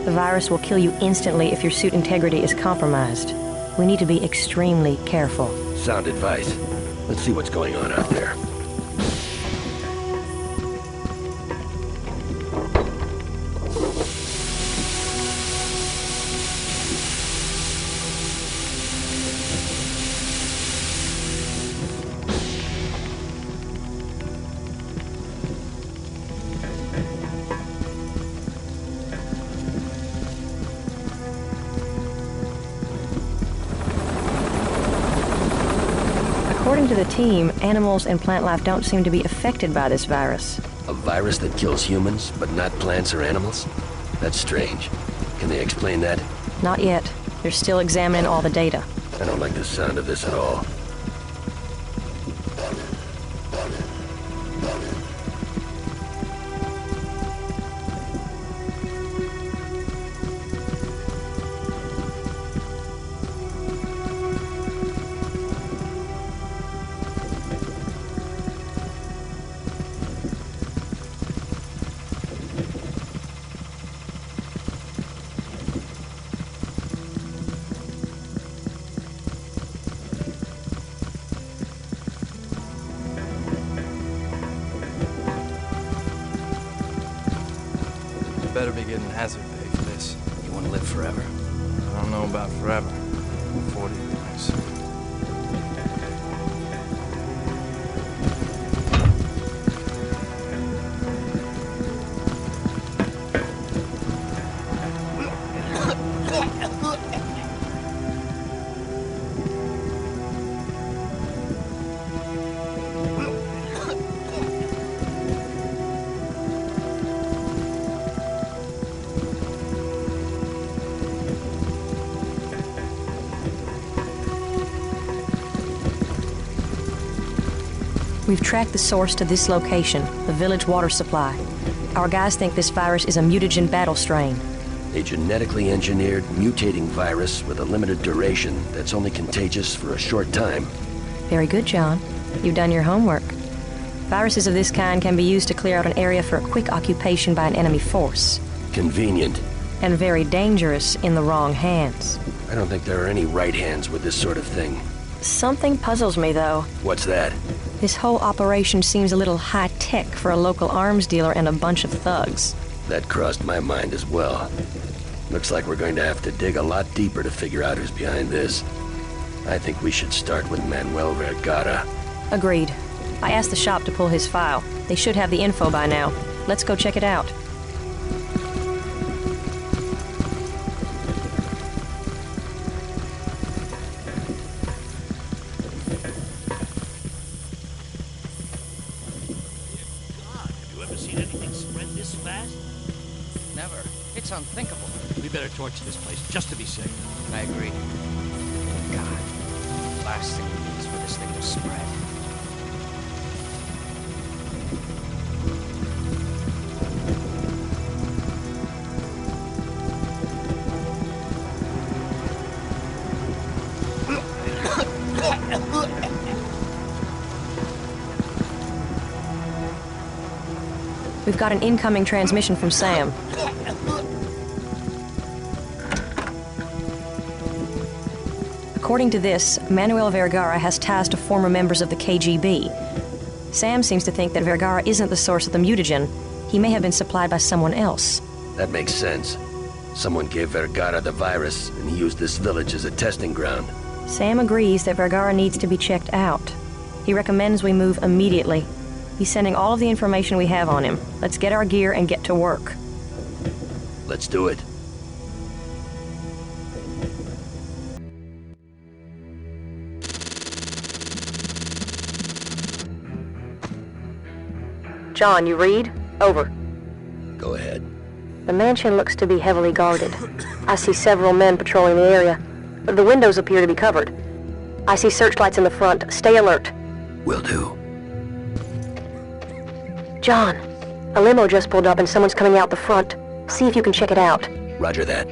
The virus will kill you instantly if your suit integrity is compromised. We need to be extremely careful. Sound advice. Let's see what's going on out there. According to the team, animals and plant life don't seem to be affected by this virus. A virus that kills humans, but not plants or animals? That's strange. Can they explain that? Not yet. They're still examining all the data. I don't like the sound of this at all. Better be getting hazard pay for this. You want to live forever? I don't know about forever. 40 years. We've tracked the source to this location, the village water supply. Our guys think this virus is a mutagen battle strain. A genetically engineered, mutating virus with a limited duration that's only contagious for a short time. Very good, John. You've done your homework. Viruses of this kind can be used to clear out an area for a quick occupation by an enemy force. Convenient. And very dangerous in the wrong hands. I don't think there are any right hands with this sort of thing. Something puzzles me, though. What's that? This whole operation seems a little high-tech for a local arms dealer and a bunch of thugs. That crossed my mind as well. Looks like we're going to have to dig a lot deeper to figure out who's behind this. I think we should start with Manuel Vergara. Agreed. I asked the shop to pull his file. They should have the info by now. Let's go check it out. That's unthinkable. We better torch this place, just to be safe. I agree. God, last thing we need is for this thing to spread. We've got an incoming transmission from Sam. According to this, Manuel Vergara has ties to former members of the KGB. Sam seems to think that Vergara isn't the source of the mutagen. He may have been supplied by someone else. That makes sense. Someone gave Vergara the virus, and he used this village as a testing ground. Sam agrees that Vergara needs to be checked out. He recommends we move immediately. He's sending all of the information we have on him. Let's get our gear and get to work. Let's do it. John, you read? Over. Go ahead. The mansion looks to be heavily guarded. I see several men patrolling the area, but the windows appear to be covered. I see searchlights in the front. Stay alert. Will do. John, a limo just pulled up and someone's coming out the front. See if you can check it out. Roger that.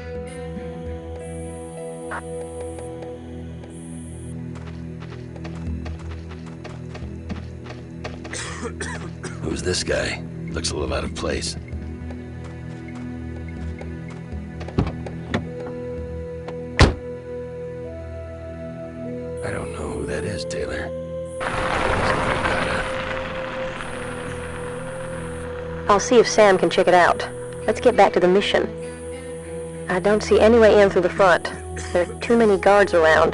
Who's this guy? Looks a little out of place. I don't know who that is, Taylor. I'll see if Sam can check it out. Let's get back to the mission. I don't see any way in through the front. There are too many guards around.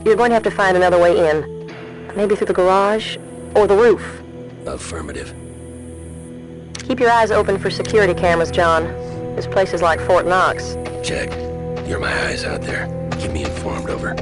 You're going to have to find another way in. Maybe through the garage or the roof. Affirmative. Keep your eyes open for security cameras, John. This place is like Fort Knox. Check. You're my eyes out there. Keep me informed, over.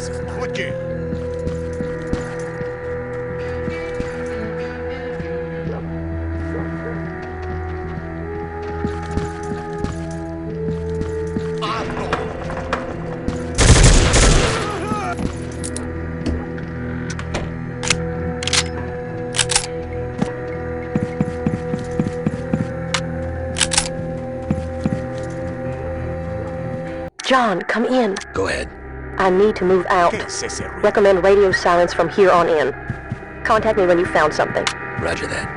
Click in. John, come in. Go ahead. I need to move out. Recommend radio silence from here on in. Contact me when you found something. Roger that.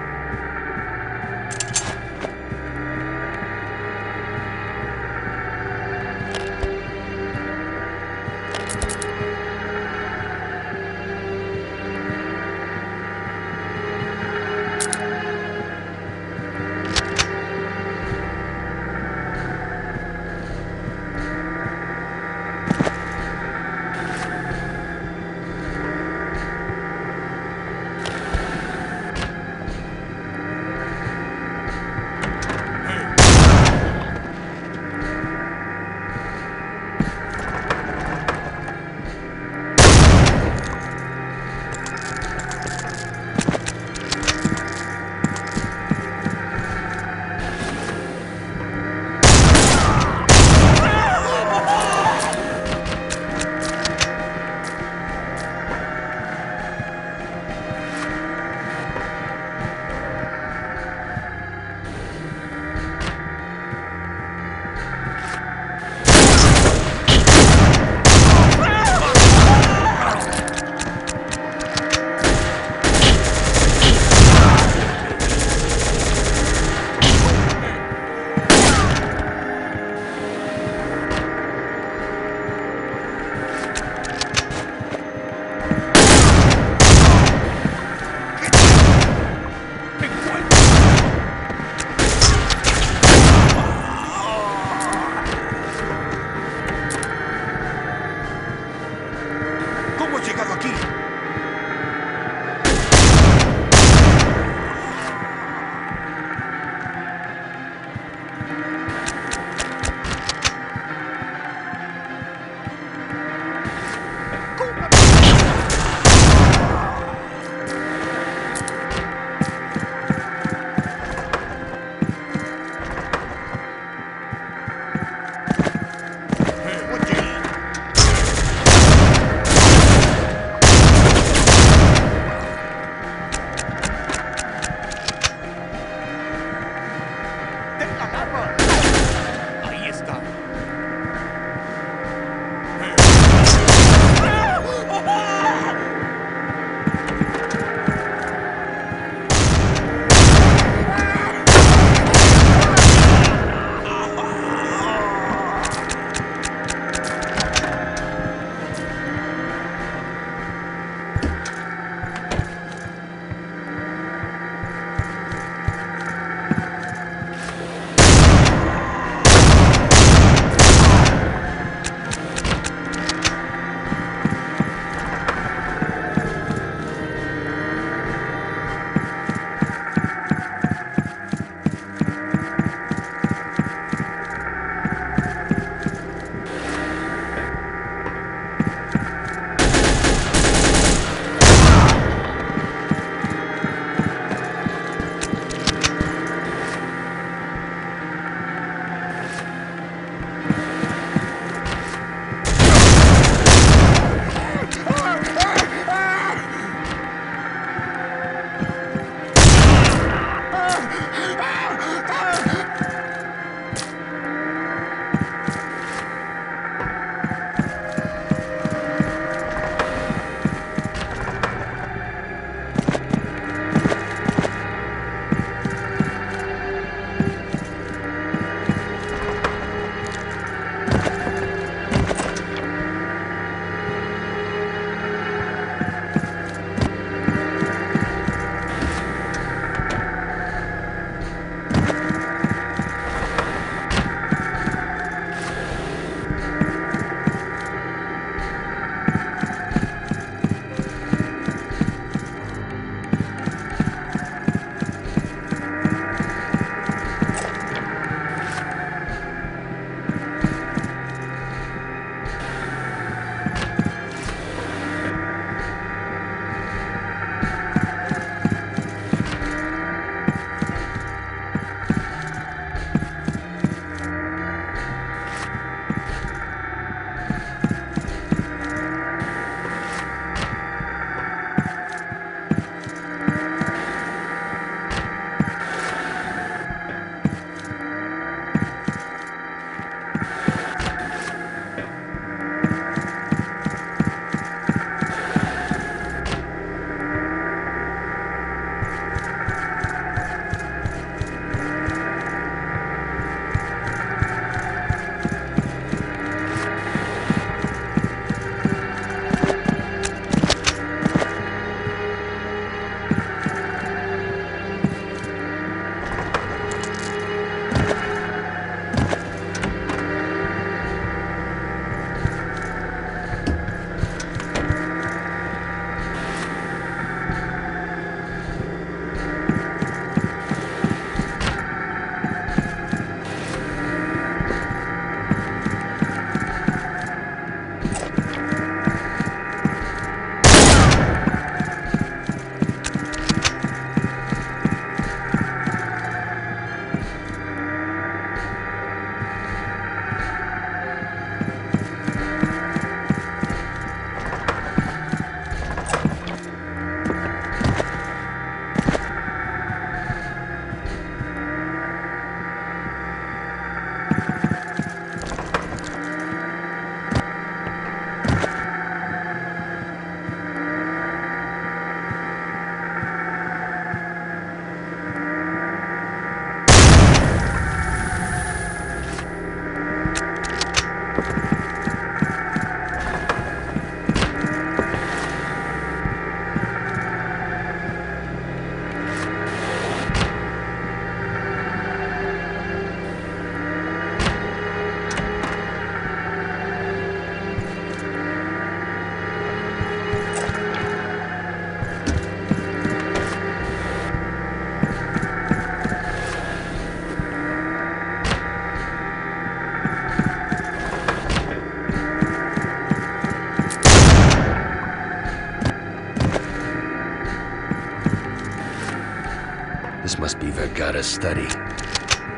out a study.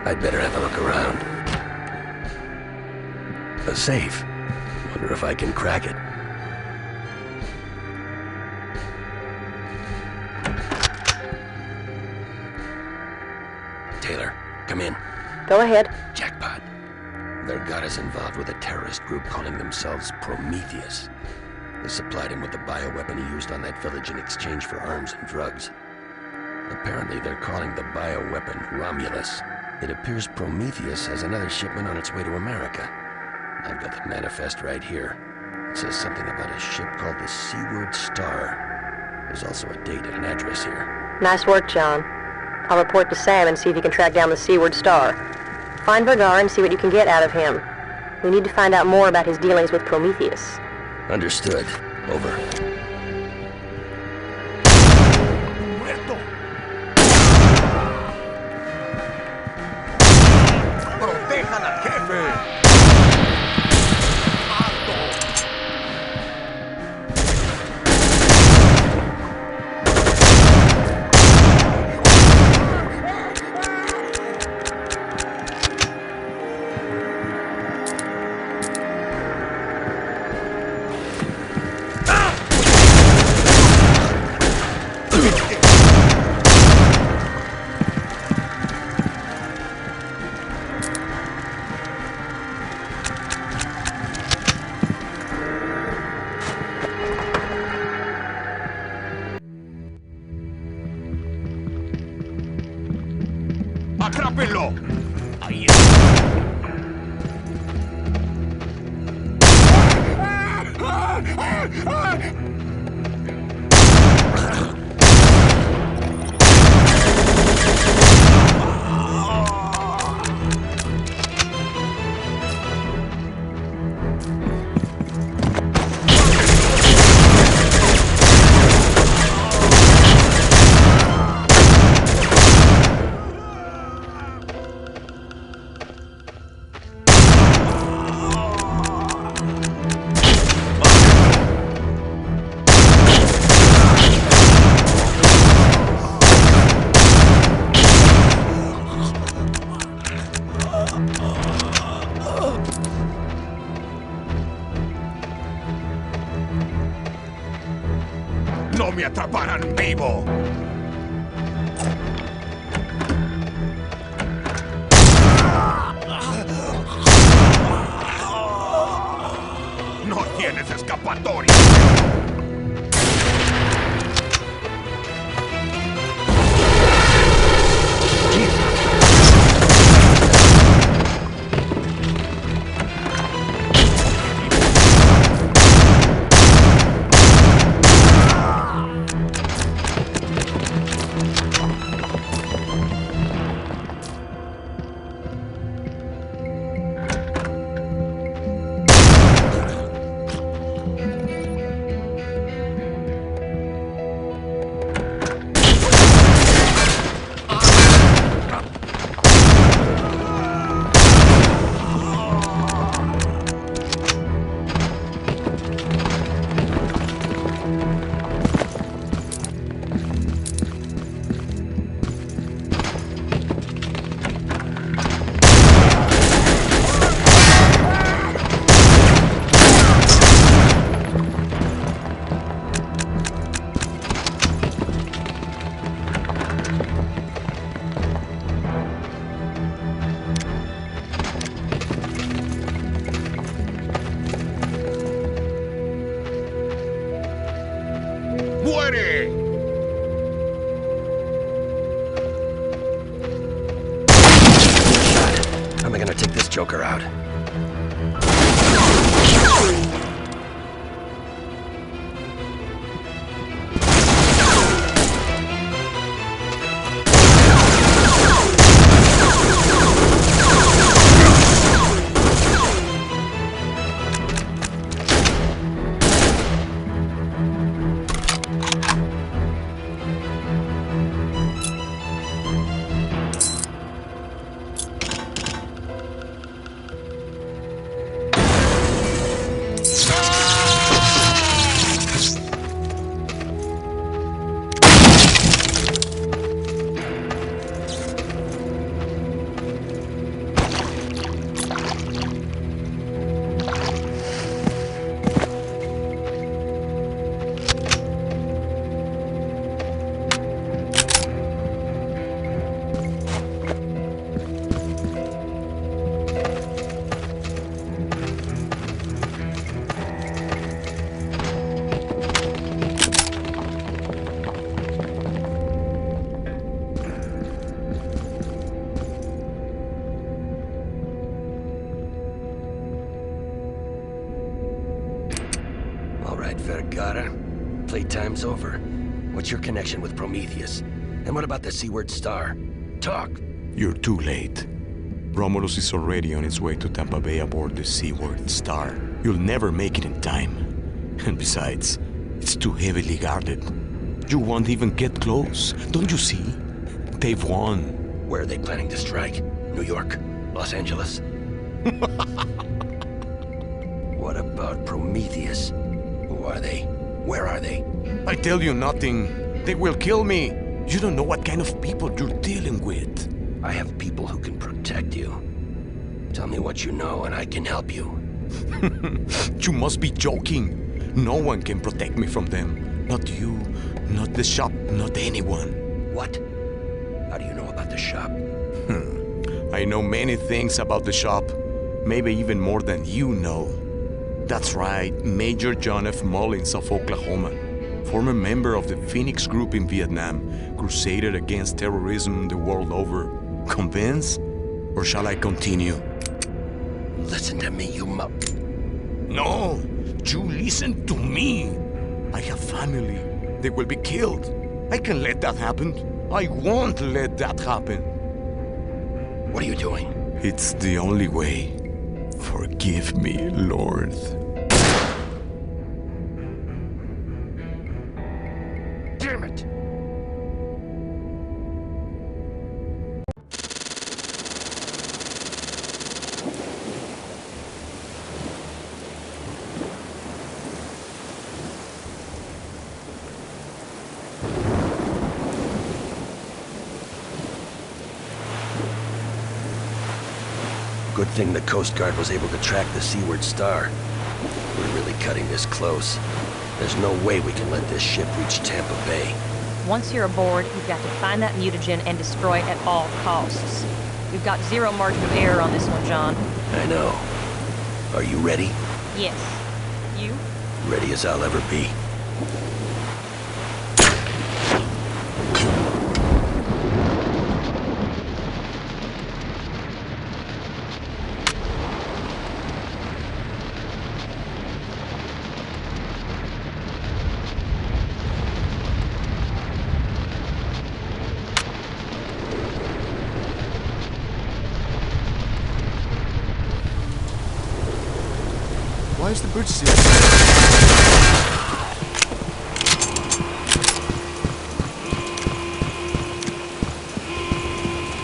I'd better have a look around. A safe. Wonder if I can crack it. Taylor, come in. Go ahead. Jackpot. Their god is involved with a terrorist group calling themselves Prometheus. They supplied him with the bioweapon he used on that village in exchange for arms and drugs. Apparently they're calling the bioweapon Romulus. It appears Prometheus has another shipment on its way to America. I've got the manifest right here. It says something about a ship called the Seaward Star. There's also a date and an address here. Nice work, John. I'll report to Sam and see if he can track down the Seaward Star. Find Vergara and see what you can get out of him. We need to find out more about his dealings with Prometheus. Understood. Over. ¡Protejan al jefe! ¡Atrápenlo! Ahí ¡No me atraparán vivo! ¡No tienes escapatoria! ¡Muere! How am I gonna take this joker out? right, Vergara. Playtime's over. What's your connection with Prometheus? And what about the Seaward Star? Talk! You're too late. Romulus is already on its way to Tampa Bay aboard the Seaward Star. You'll never make it in time. And besides, it's too heavily guarded. You won't even get close. Don't you see? They've won. Where are they planning to strike? New York? Los Angeles? What about Prometheus? Who are they? Where are they? I tell you nothing. They will kill me. You don't know what kind of people you're dealing with. I have people who can protect you. Tell me what you know and I can help you. You must be joking. No one can protect me from them. Not you, not the shop, not anyone. What? How do you know about the shop? I know many things about the shop. Maybe even more than you know. That's right, Major John F. Mullins of Oklahoma. Former member of the Phoenix group in Vietnam. Crusaded against terrorism the world over. Convinced? Or shall I continue? Listen to me, you mup. No! You listen to me! I have family. They will be killed. I can let that happen. I won't let that happen. What are you doing? It's the only way. Forgive me, Lord. Damn it! Good thing the Coast Guard was able to track the Seaward Star. We're really cutting this close. There's no way we can let this ship reach Tampa Bay. Once you're aboard, you've got to find that mutagen and destroy it at all costs. We've got zero margin of error on this one, John. I know. Are you ready? Yes. You? Ready as I'll ever be. Why is the bridge sealed?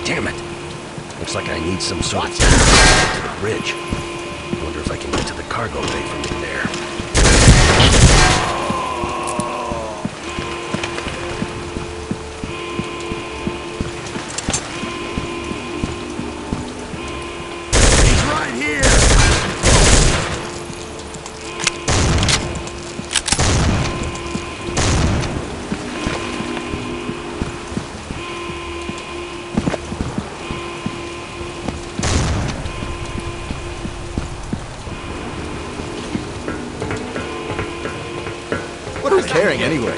Damn it! Looks like I need some sort of path to the bridge. I wonder if I can get to the cargo bay from in there. He's right here! What are we carrying anyway?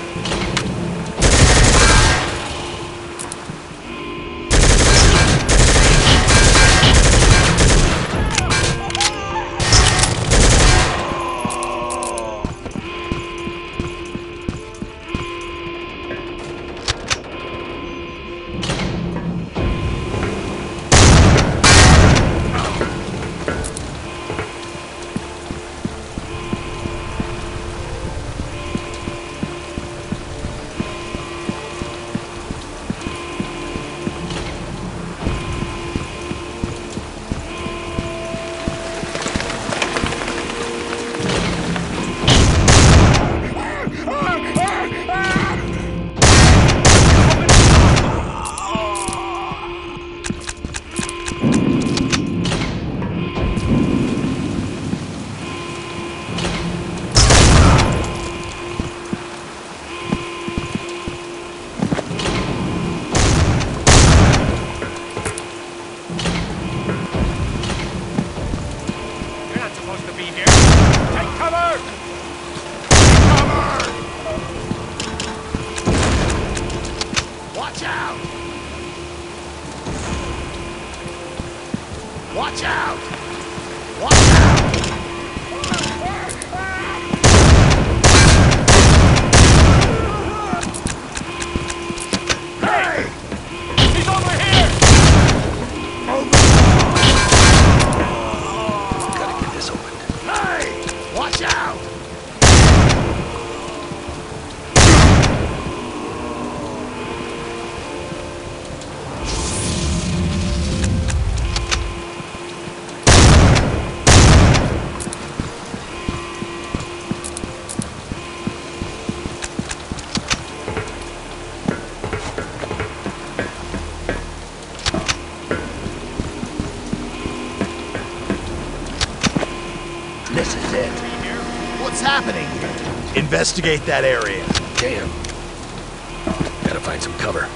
Watch out! Watch out! This is it. What's happening here? Investigate that area. Damn. Gotta find some cover.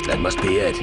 That must be it.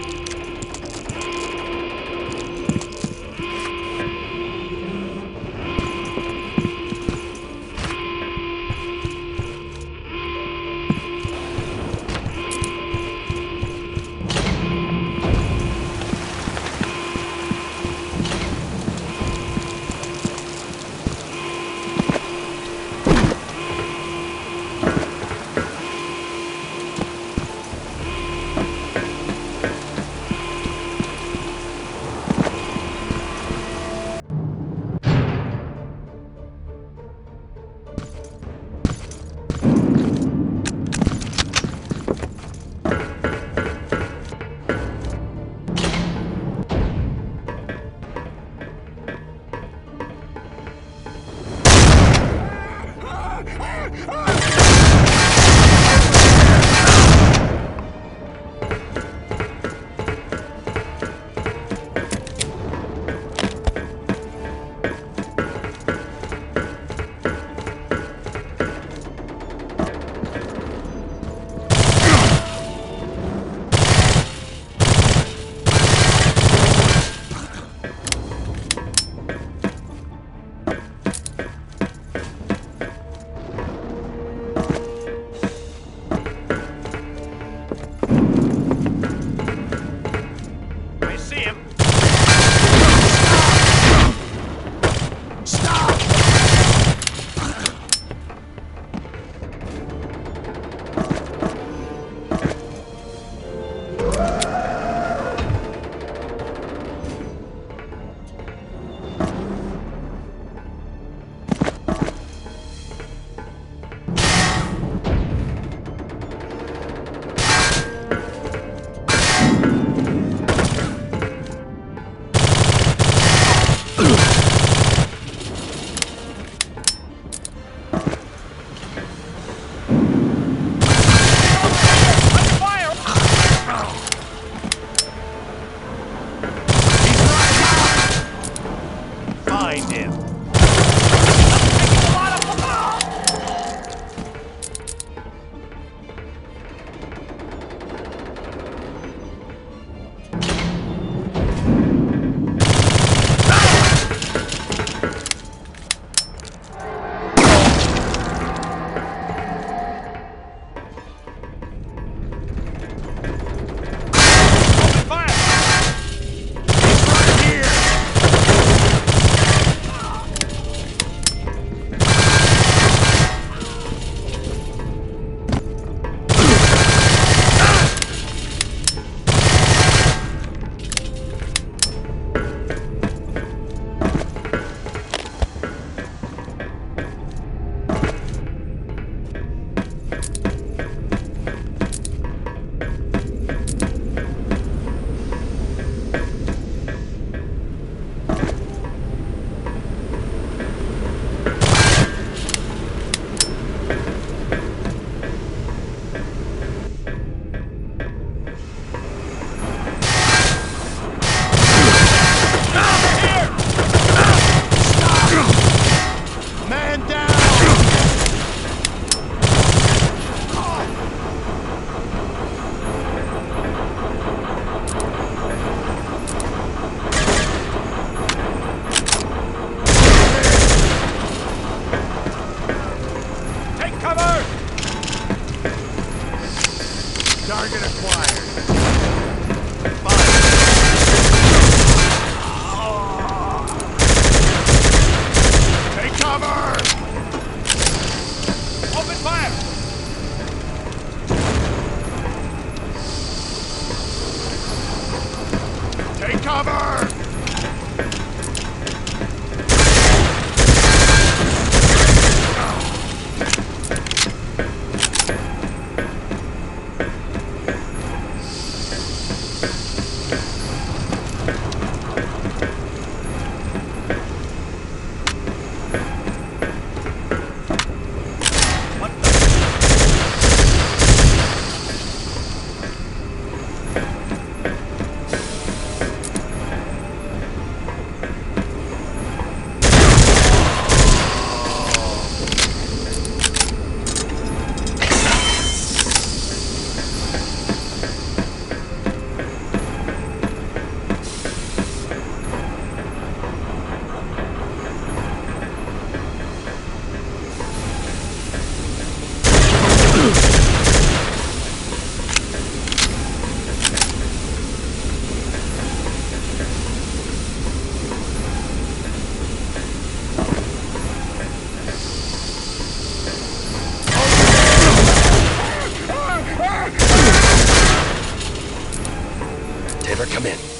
Find him.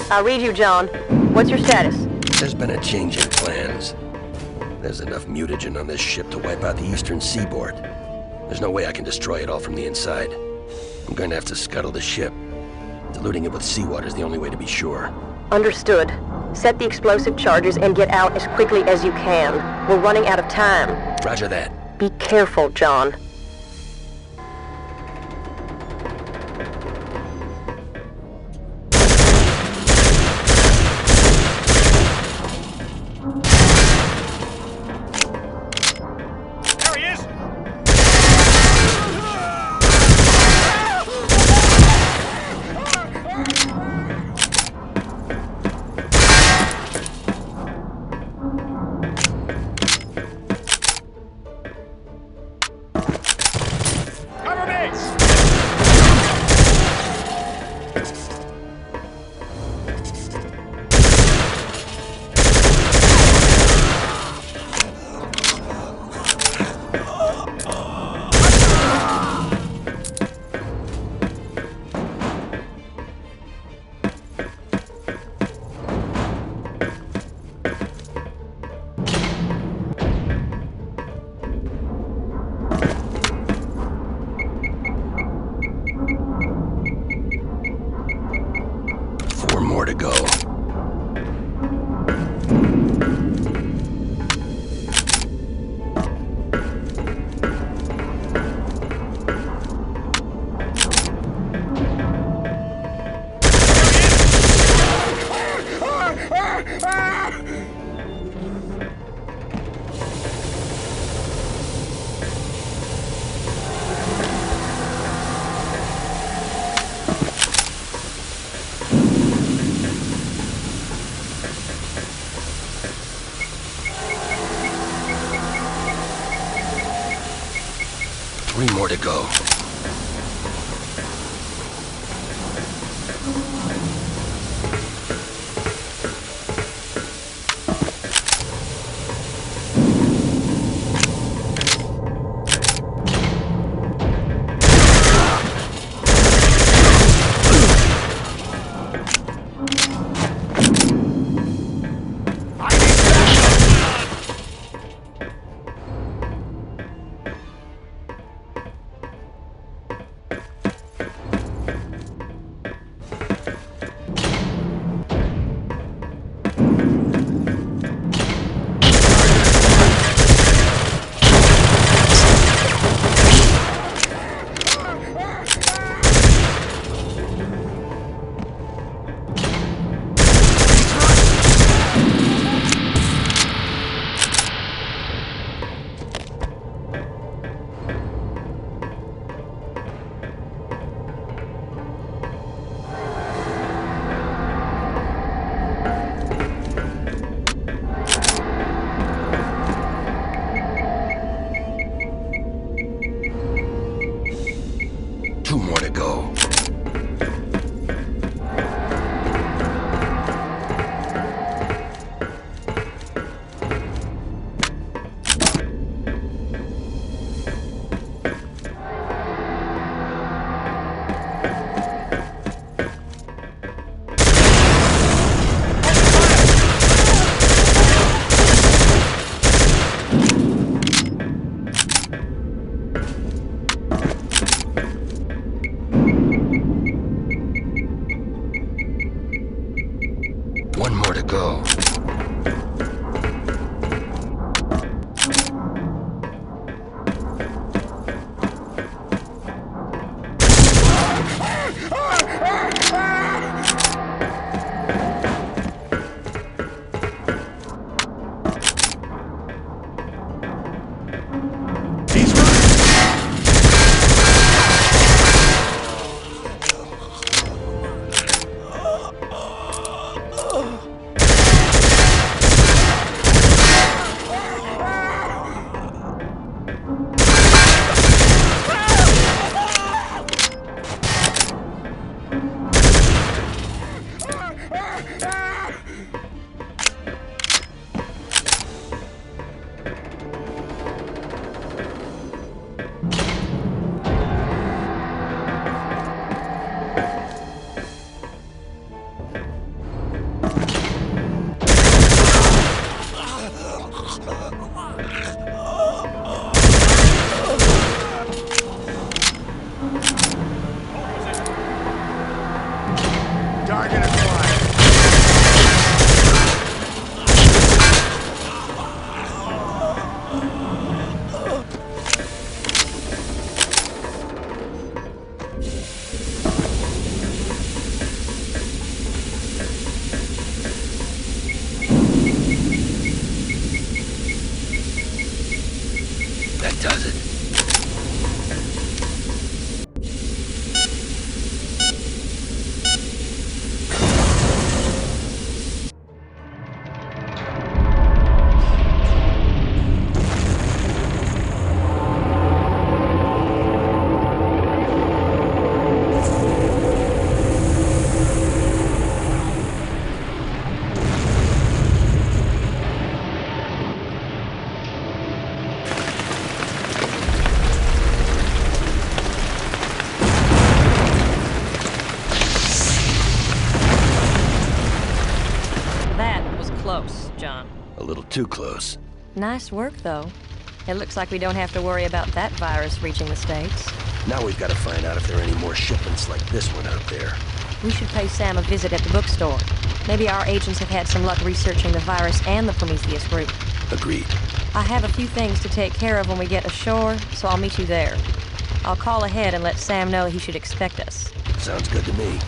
I read you, John. What's your status? There's been a change in plans. There's enough mutagen on this ship to wipe out the eastern seaboard. There's no way I can destroy it all from the inside. I'm going to have to scuttle the ship. Diluting it with seawater is the only way to be sure. Understood. Set the explosive charges and get out as quickly as you can. We're running out of time. Roger that. Be careful, John. More to go. Three more to go. Two more to go. One more to go. close, John. A little too close. Nice work, though. It looks like we don't have to worry about that virus reaching the States. Now we've got to find out if there are any more shipments like this one out there. We should pay Sam a visit at the bookstore. Maybe our agents have had some luck researching the virus and the Prometheus group. Agreed. I have a few things to take care of when we get ashore, so I'll meet you there. I'll call ahead and let Sam know he should expect us. Sounds good to me.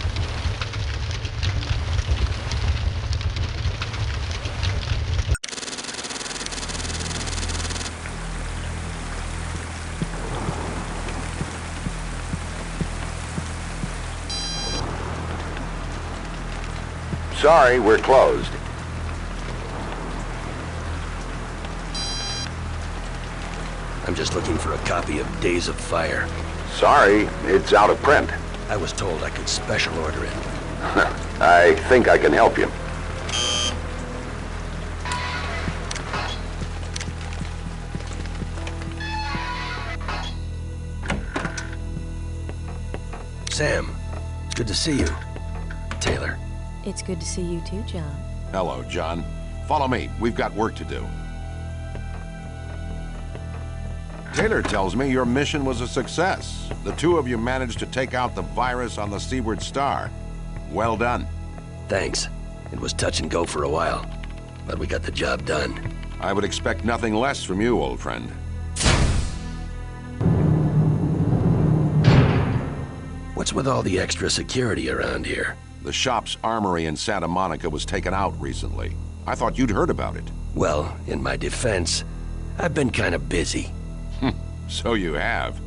Sorry, we're closed. I'm just looking for a copy of Days of Fire. Sorry, it's out of print. I was told I could special order it. I think I can help you. Sam, it's good to see you. Taylor. It's good to see you too, John. Hello, John. Follow me. We've got work to do. Taylor tells me your mission was a success. The two of you managed to take out the virus on the Seaward Star. Well done. Thanks. It was touch and go for a while, but we got the job done. I would expect nothing less from you, old friend. What's with all the extra security around here? The shop's armory in Santa Monica was taken out recently. I thought you'd heard about it. Well, in my defense, I've been kind of busy. So you have.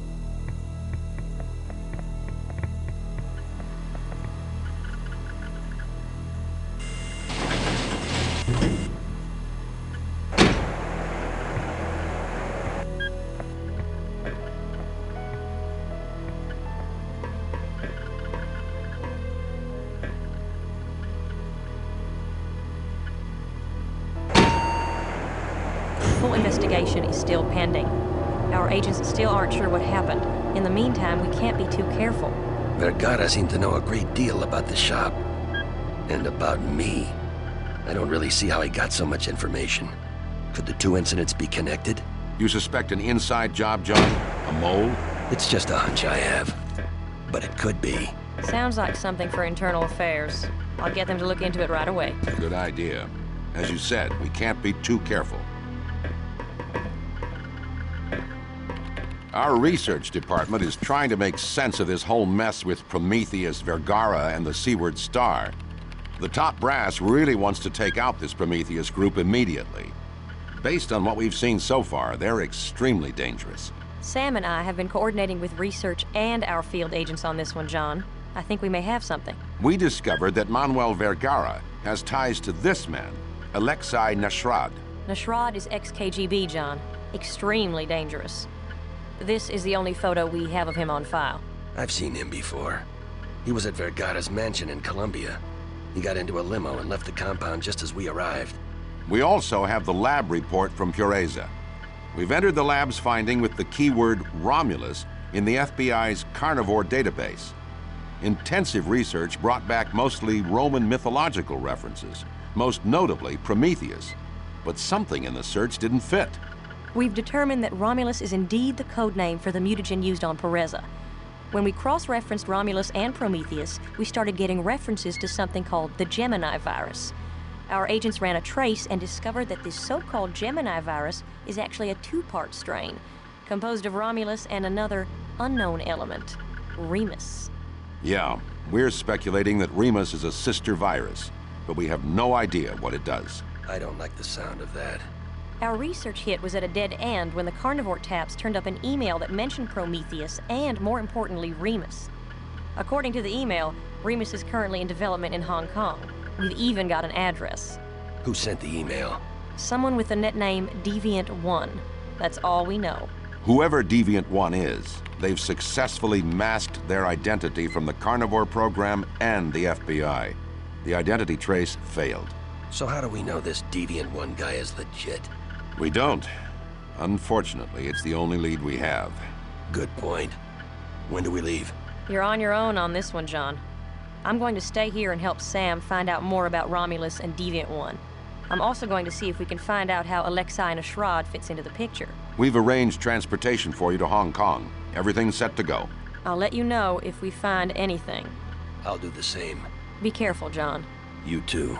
Full investigation is still pending. Our agents still aren't sure what happened. In the meantime, we can't be too careful. Vergara seemed to know a great deal about the shop. And about me. I don't really see how he got so much information. Could the two incidents be connected? You suspect an inside job, John? A mole? It's just a hunch I have. But it could be. Sounds like something for internal affairs. I'll get them to look into it right away. Good idea. As you said, we can't be too careful. Our research department is trying to make sense of this whole mess with Prometheus, Vergara, and the Seaward Star. The top brass really wants to take out this Prometheus group immediately. Based on what we've seen so far, they're extremely dangerous. Sam and I have been coordinating with research and our field agents on this one, John. I think we may have something. We discovered that Manuel Vergara has ties to this man, Alexei Nashrad. Nashrad is ex-KGB, John. Extremely dangerous. This is the only photo we have of him on file. I've seen him before. He was at Vergara's mansion in Colombia. He got into a limo and left the compound just as we arrived. We also have the lab report from Pureza. We've entered the lab's finding with the keyword Romulus in the FBI's carnivore database. Intensive research brought back mostly Roman mythological references, most notably Prometheus. But something in the search didn't fit. We've determined that Romulus is indeed the code name for the mutagen used on Pureza. When we cross-referenced Romulus and Prometheus, we started getting references to something called the Gemini virus. Our agents ran a trace and discovered that this so-called Gemini virus is actually a two-part strain, composed of Romulus and another unknown element, Remus. Yeah, we're speculating that Remus is a sister virus, but we have no idea what it does. I don't like the sound of that. Our research hit was at a dead end when the carnivore taps turned up an email that mentioned Prometheus and, more importantly, Remus. According to the email, Remus is currently in development in Hong Kong. We've even got an address. Who sent the email? Someone with the net name Deviant1. That's all we know. Whoever Deviant1 is, they've successfully masked their identity from the carnivore program and the FBI. The identity trace failed. So how do we know this Deviant1 guy is legit? We don't. Unfortunately, it's the only lead we have. Good point. When do we leave? You're on your own on this one, John. I'm going to stay here and help Sam find out more about Romulus and Deviant1. I'm also going to see if we can find out how Alexei in a shroud fits into the picture. We've arranged transportation for you to Hong Kong. Everything's set to go. I'll let you know if we find anything. I'll do the same. Be careful, John. You too.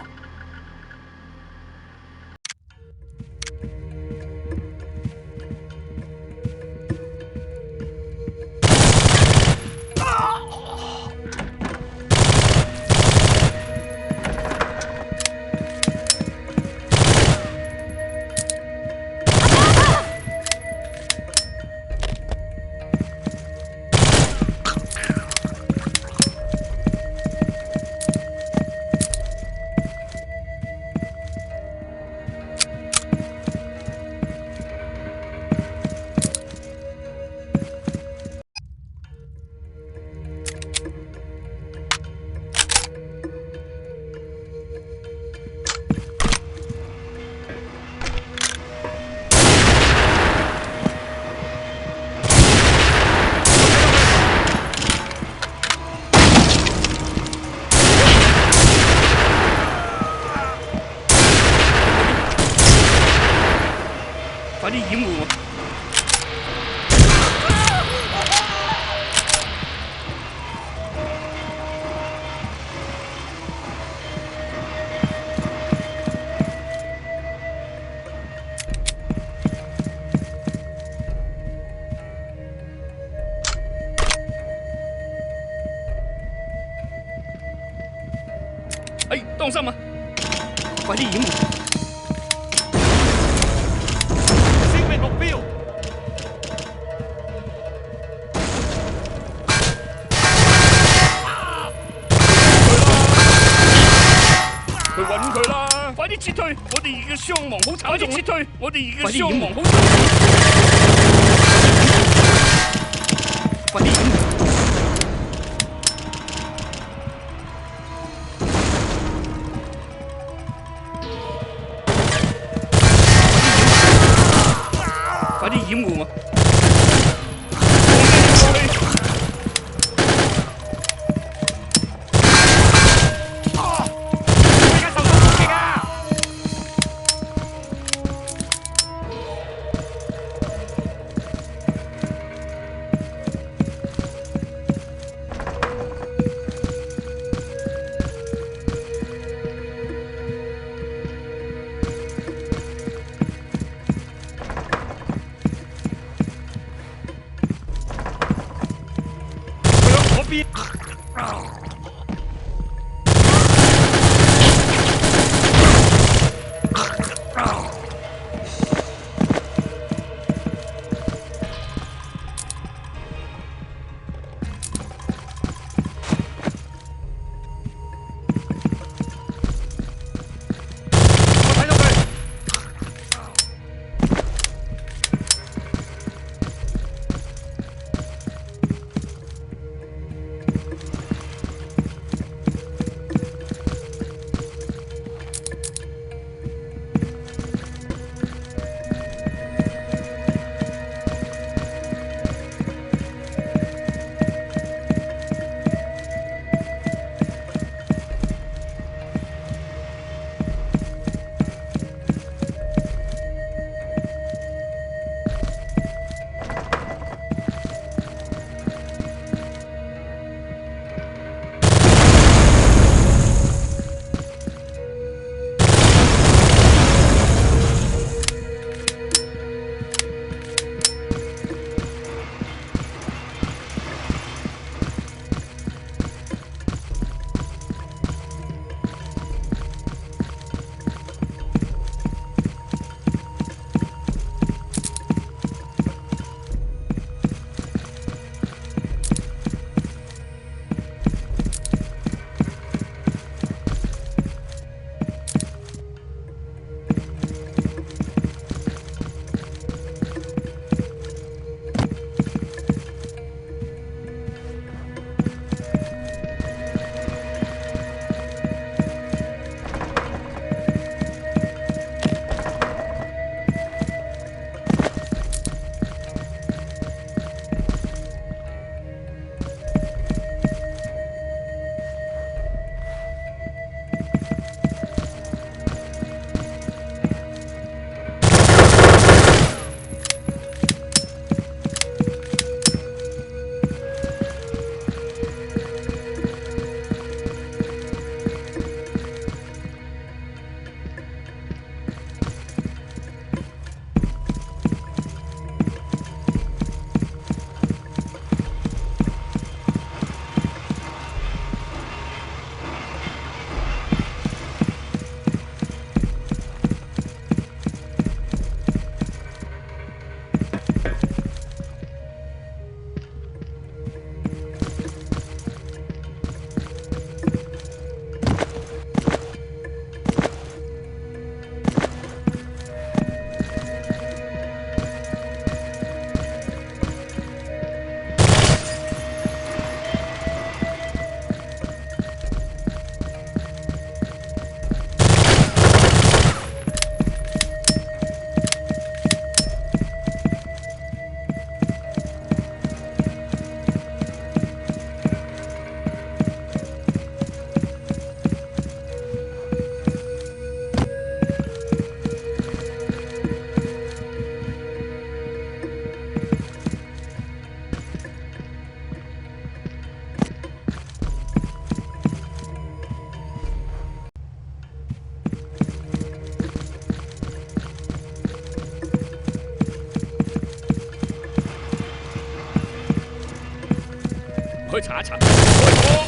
去查一查。開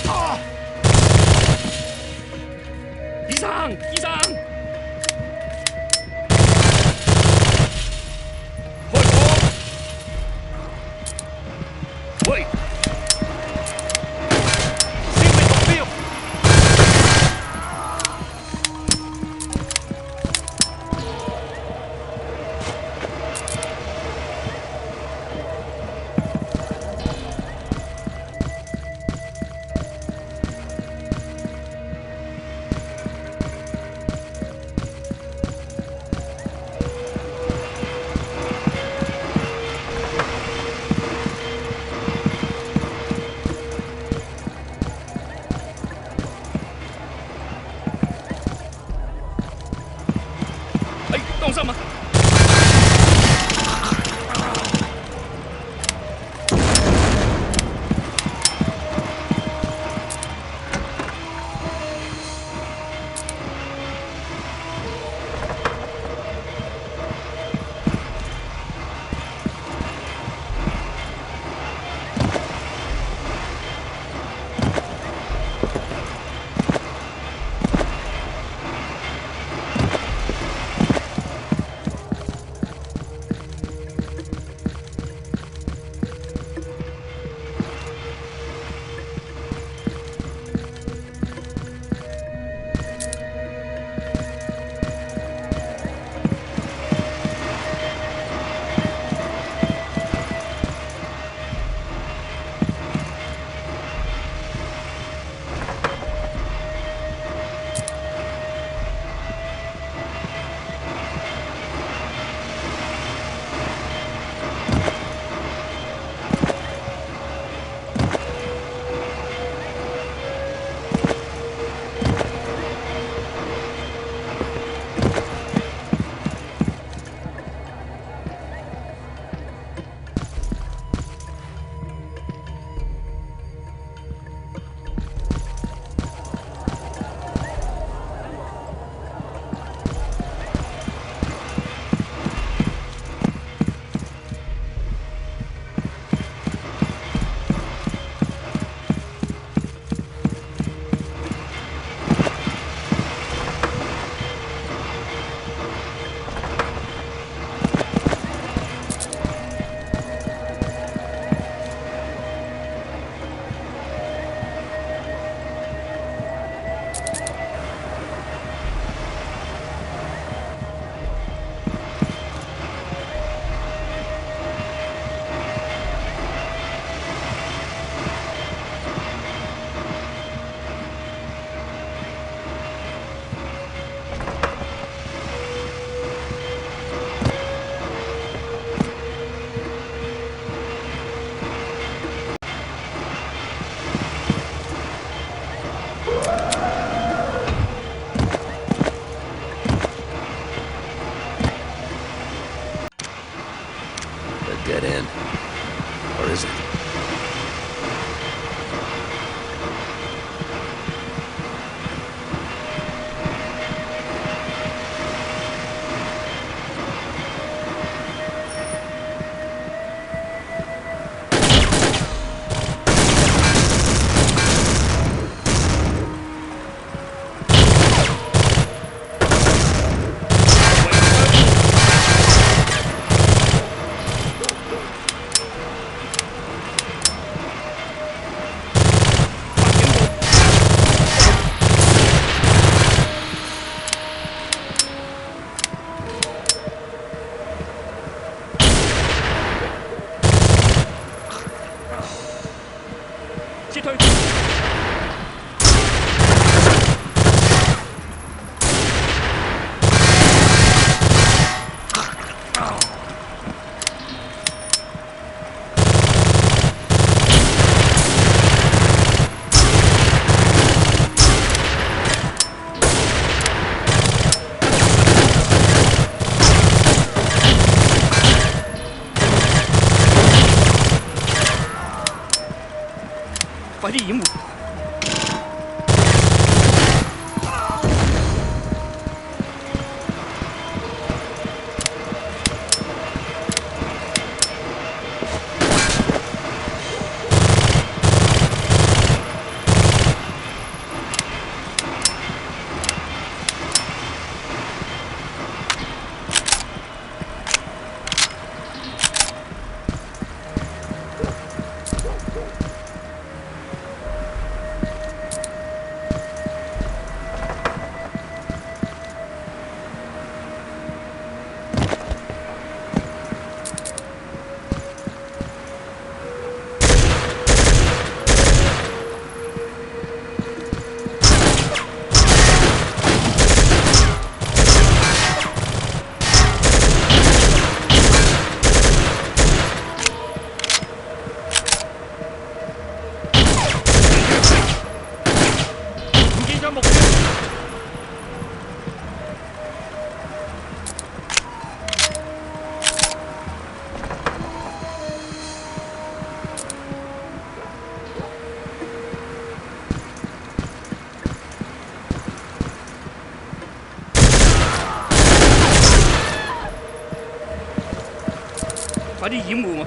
火！醫生，醫生！開火！喂！消滅目標！當心啊！Dead end. Or is it? 快啲掩護我！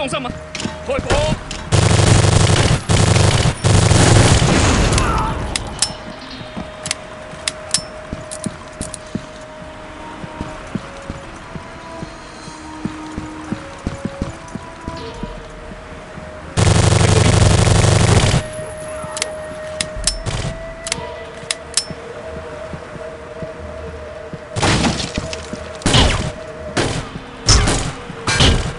放心啊，開火！ Hey,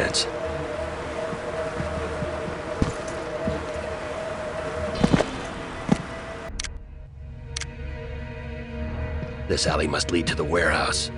sense. This alley must lead to the warehouse.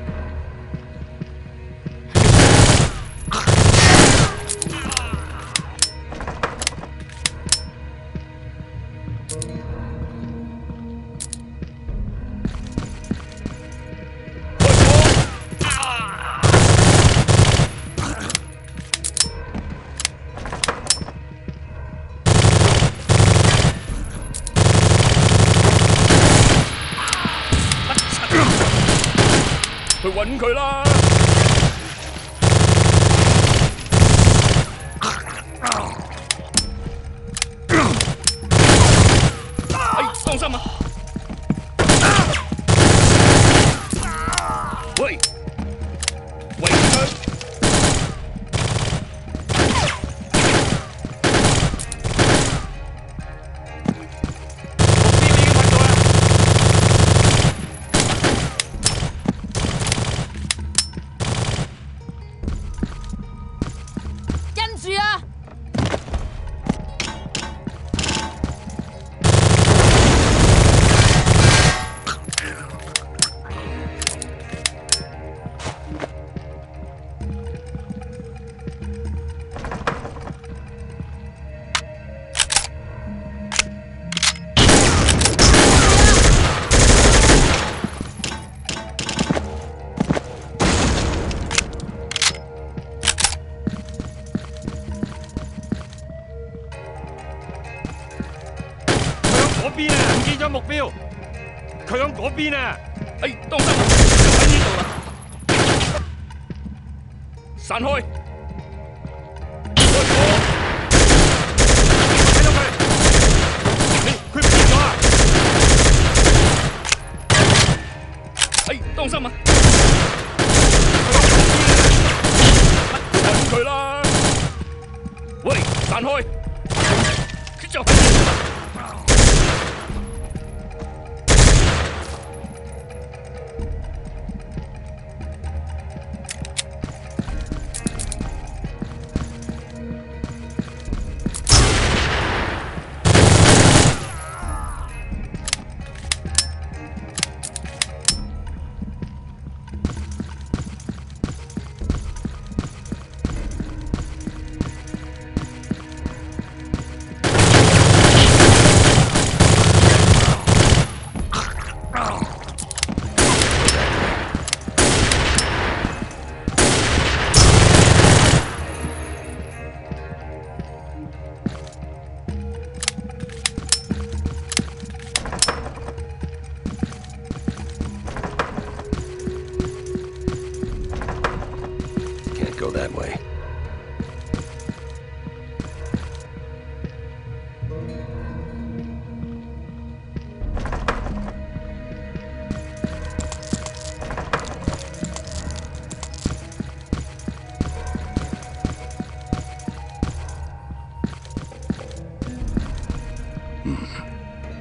That way.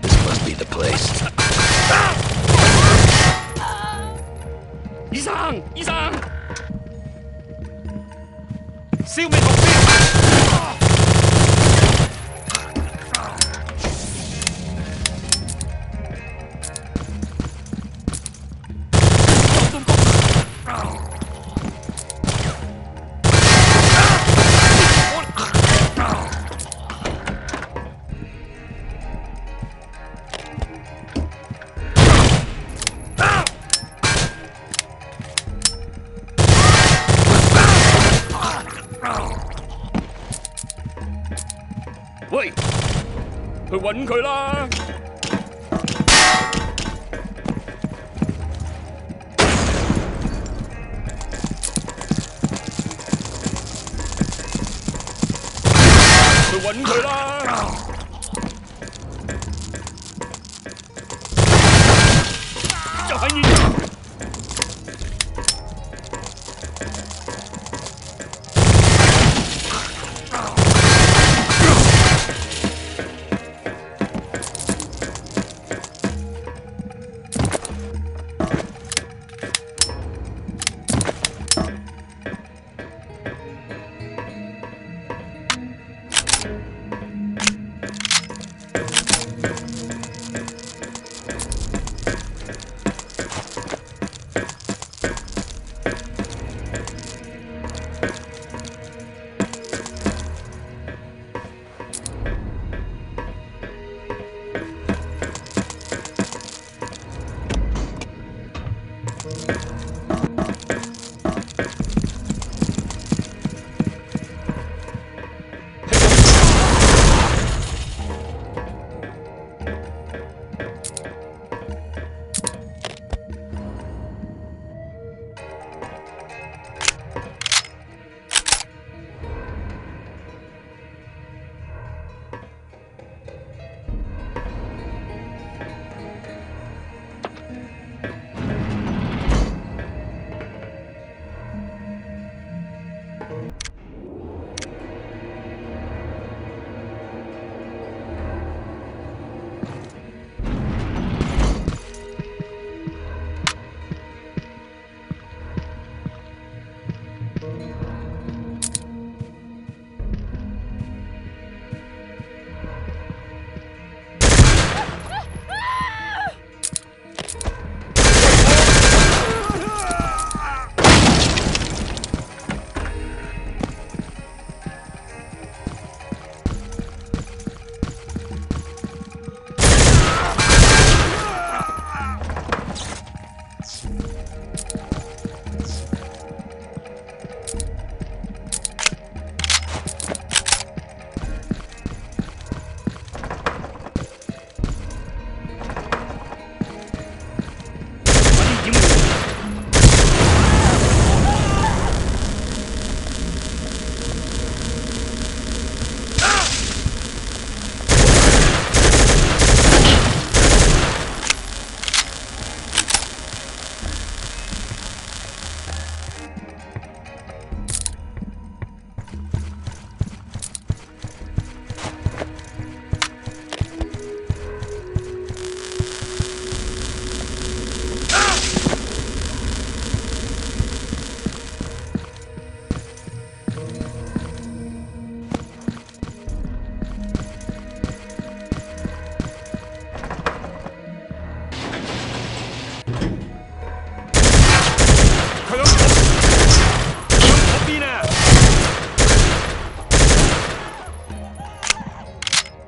This must be the place. 이상! 이상! 消滅目標！喂，去揾佢啦！去揾佢啦！就喺呢度。 This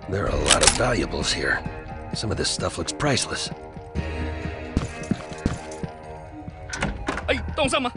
There are a lot of valuables here. Some of this stuff looks priceless. 哎，动上吗？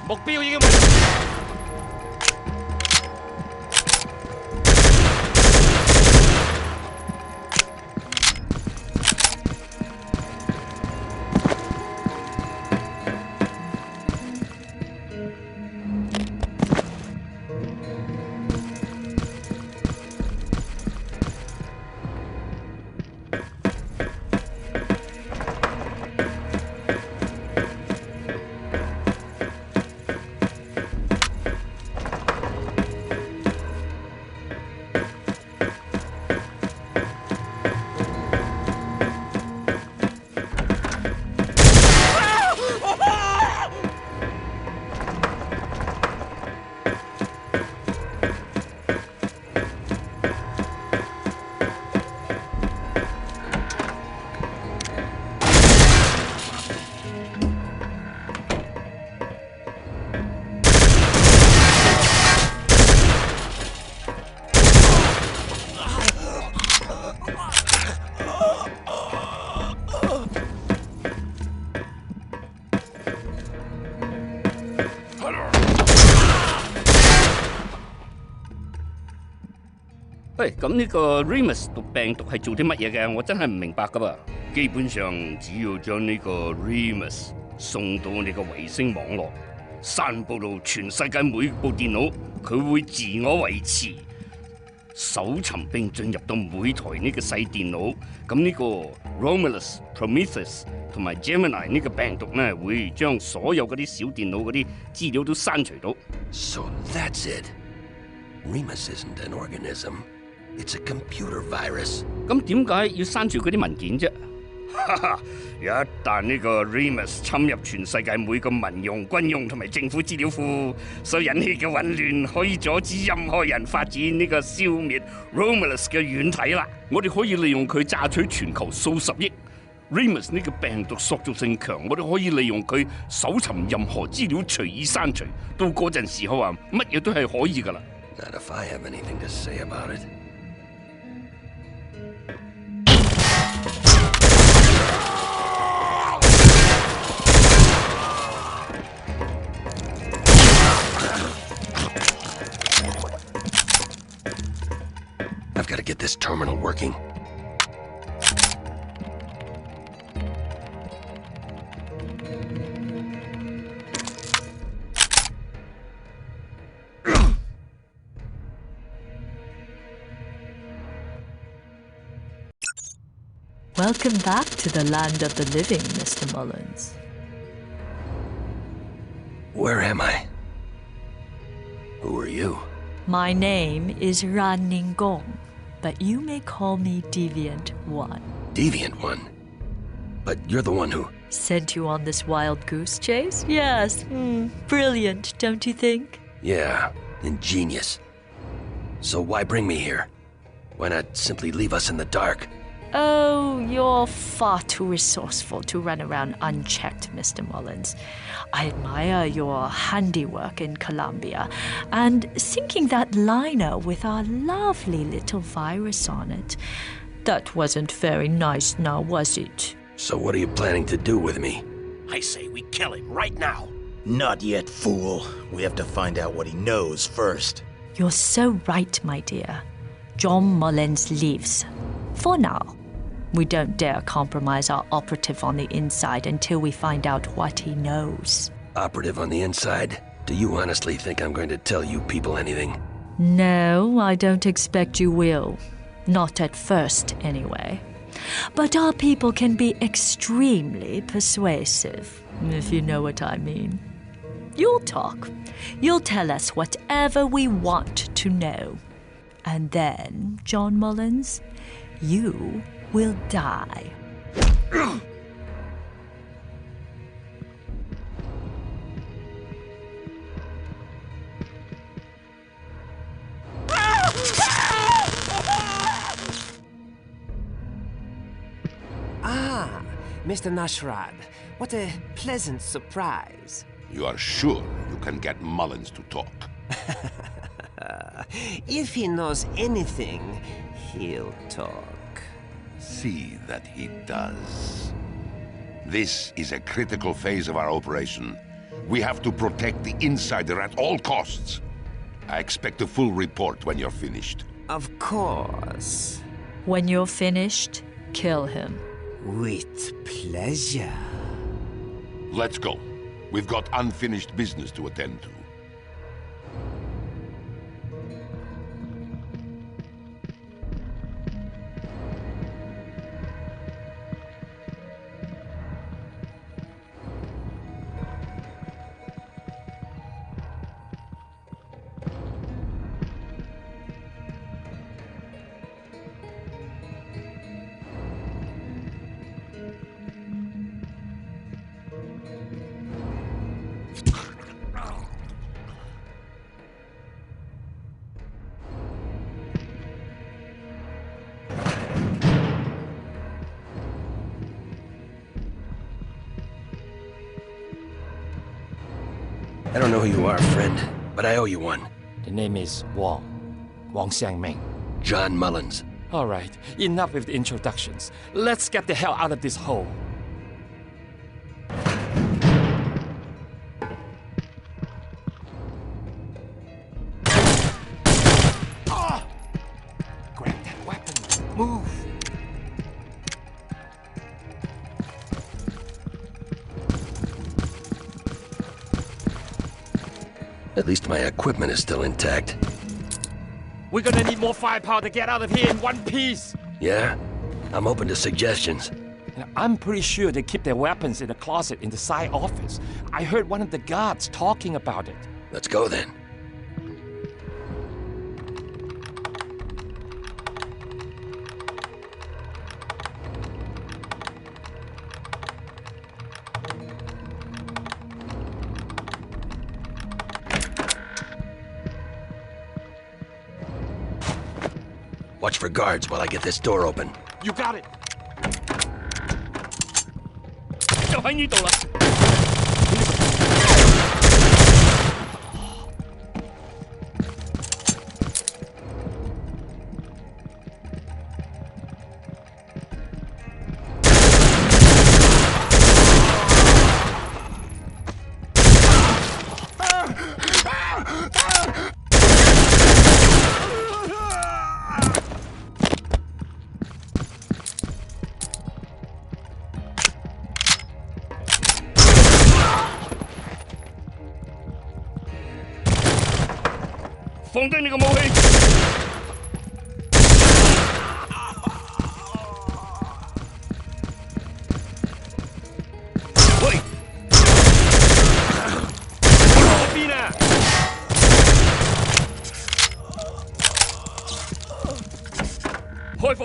目標已經冇。喂，咁呢個 Remus 毒病毒係做啲乜嘢嘅？我真係唔明白噶噃。基本上只要將呢個 Remus 送到你個衛星網絡，散佈到全世界每部電腦，佢會自我維持。搜尋並進入到每台呢個細電腦，咁呢個 Romulus、Prometheus 同埋 Gemini 呢個病毒呢，會將所有嗰啲小電腦嗰啲資料都刪除到。So that's it. Remus isn't an organism. It's a computer virus. 咁點解要刪除嗰啲文件啫？哈哈！一旦呢個 Remus 侵入全世界每個民用、軍用同埋政府資料庫，所引起嘅混亂，可以阻止任何人發展呢個消滅 Romulus 嘅軟體啦。我哋可以利用佢榨取全球數十億 Remus 呢個病毒塑造性強，我哋可以利用佢搜尋任何資料隨意刪除。到嗰陣時候啊，乜嘢都係可以噶啦。Not if I have anything to say about it. I've got to get this terminal working. Welcome back to the land of the living, Mr. Mullins. Where am I? Who are you? My name is Ran Ningong, but you may call me Deviant One. Deviant One? But you're the one who... Sent you on this wild goose chase? Yes. Brilliant, don't you think? Yeah, ingenious. So why bring me here? Why not simply leave us in the dark? Oh, you're far too resourceful to run around unchecked, Mr. Mullins. I admire your handiwork in Colombia, and sinking that liner with our lovely little virus on it. That wasn't very nice now, was it? So what are you planning to do with me? I say we kill him right now. Not yet, fool. We have to find out what he knows first. You're so right, my dear. John Mullins lives. For now. We don't dare compromise our operative on the inside until we find out what he knows. Operative on the inside? Do you honestly think I'm going to tell you people anything? No, I don't expect you will. Not at first, anyway. But our people can be extremely persuasive, if you know what I mean. You'll talk. You'll tell us whatever we want to know. And then, John Mullins, you will die. Ah, Mr. Nashrad, what a pleasant surprise. You are sure you can get Mullins to talk? If he knows anything, he'll talk. See that he does. This is a critical phase of our operation. We have to protect the insider at all costs. I expect a full report when you're finished. Of course. When you're finished, kill him. With pleasure. Let's go. We've got unfinished business to attend to. I don't know who you are, friend, but I owe you one. The name is Wang Xiangming. John Mullins. All right, enough with the introductions. Let's get the hell out of this hole. At least my equipment is still intact. We're gonna need more firepower to get out of here in one piece. Yeah? I'm open to suggestions. I'm pretty sure they keep their weapons in a closet in the side office. I heard one of the guards talking about it. Let's go then. Watch for guards while I get this door open. You got it. 就喺呢度啦。放低你個武器！喂，我落邊啊！開火！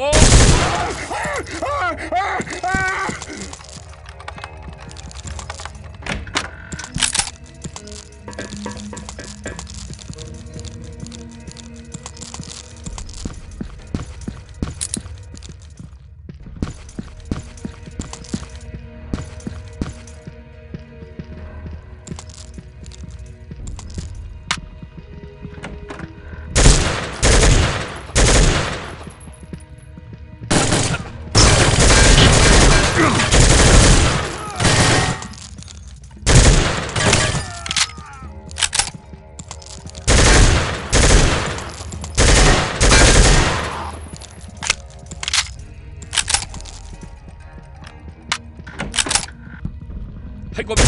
喺嗰邊。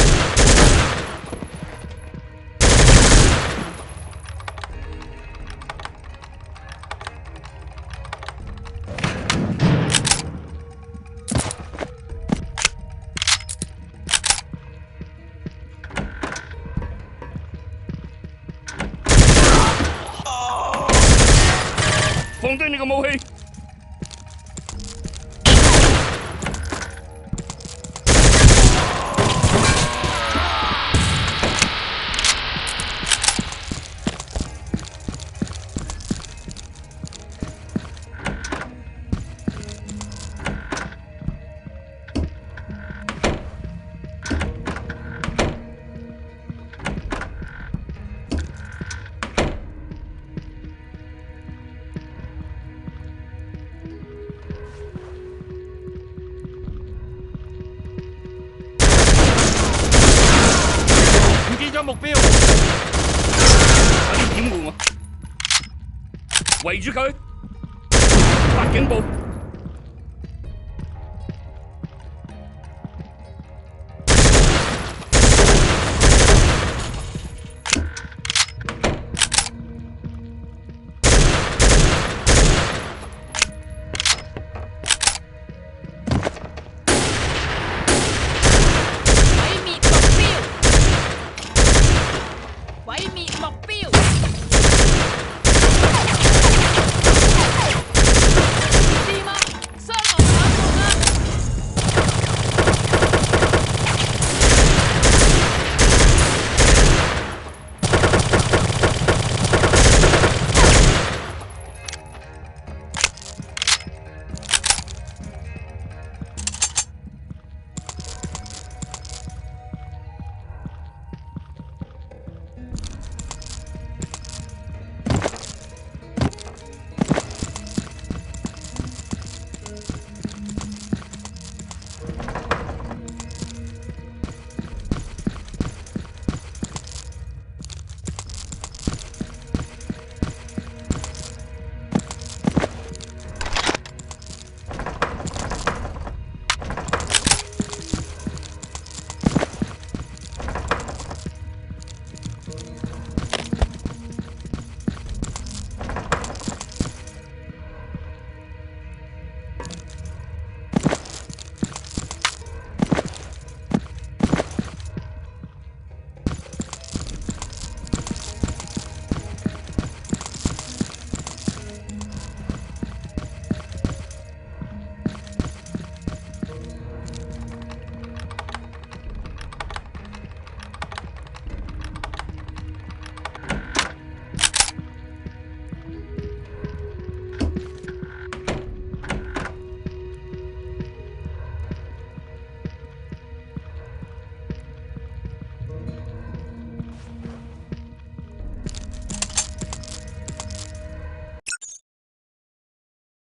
放低你個武器！目標，快啲掩護我，圍住佢，發警報。tiêu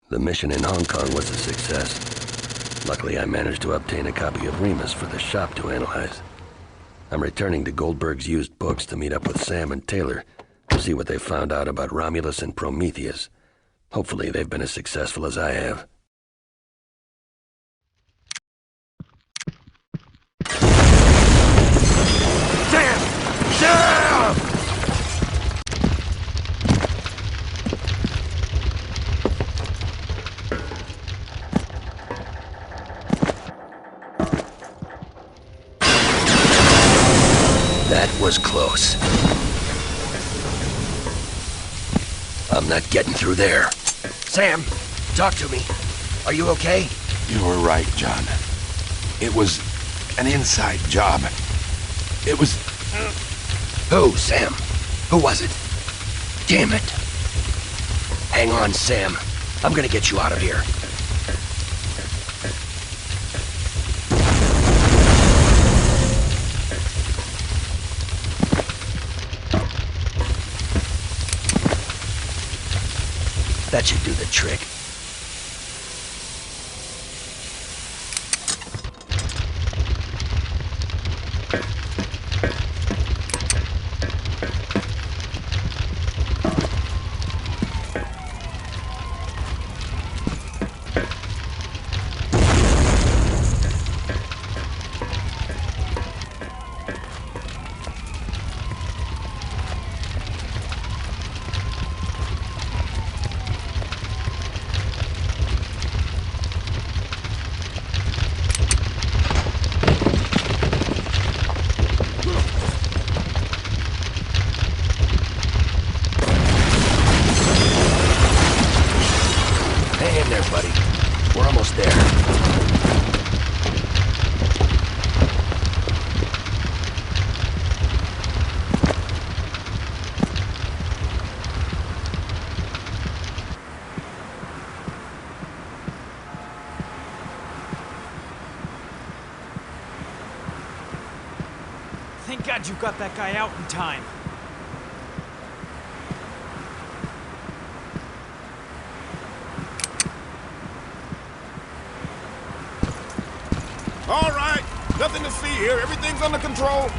The mission in Hong Kong was a success. Luckily, I managed to obtain a copy of Remus for the shop to analyze. I'm returning to Goldberg's used books to meet up with Sam and Taylor to see what they found out about Romulus and Prometheus. Hopefully, they've been as successful as I have. Sam! Sam! That was close. I'm not getting through there. Sam, talk to me. Are you okay? You were right, John. It was an inside job. It was... Who, Sam? Who was it? Damn it. Hang on, Sam. I'm gonna get you out of here. That should do the trick. Thank God you got that guy out in time. All right, nothing to see here. Everything's under control.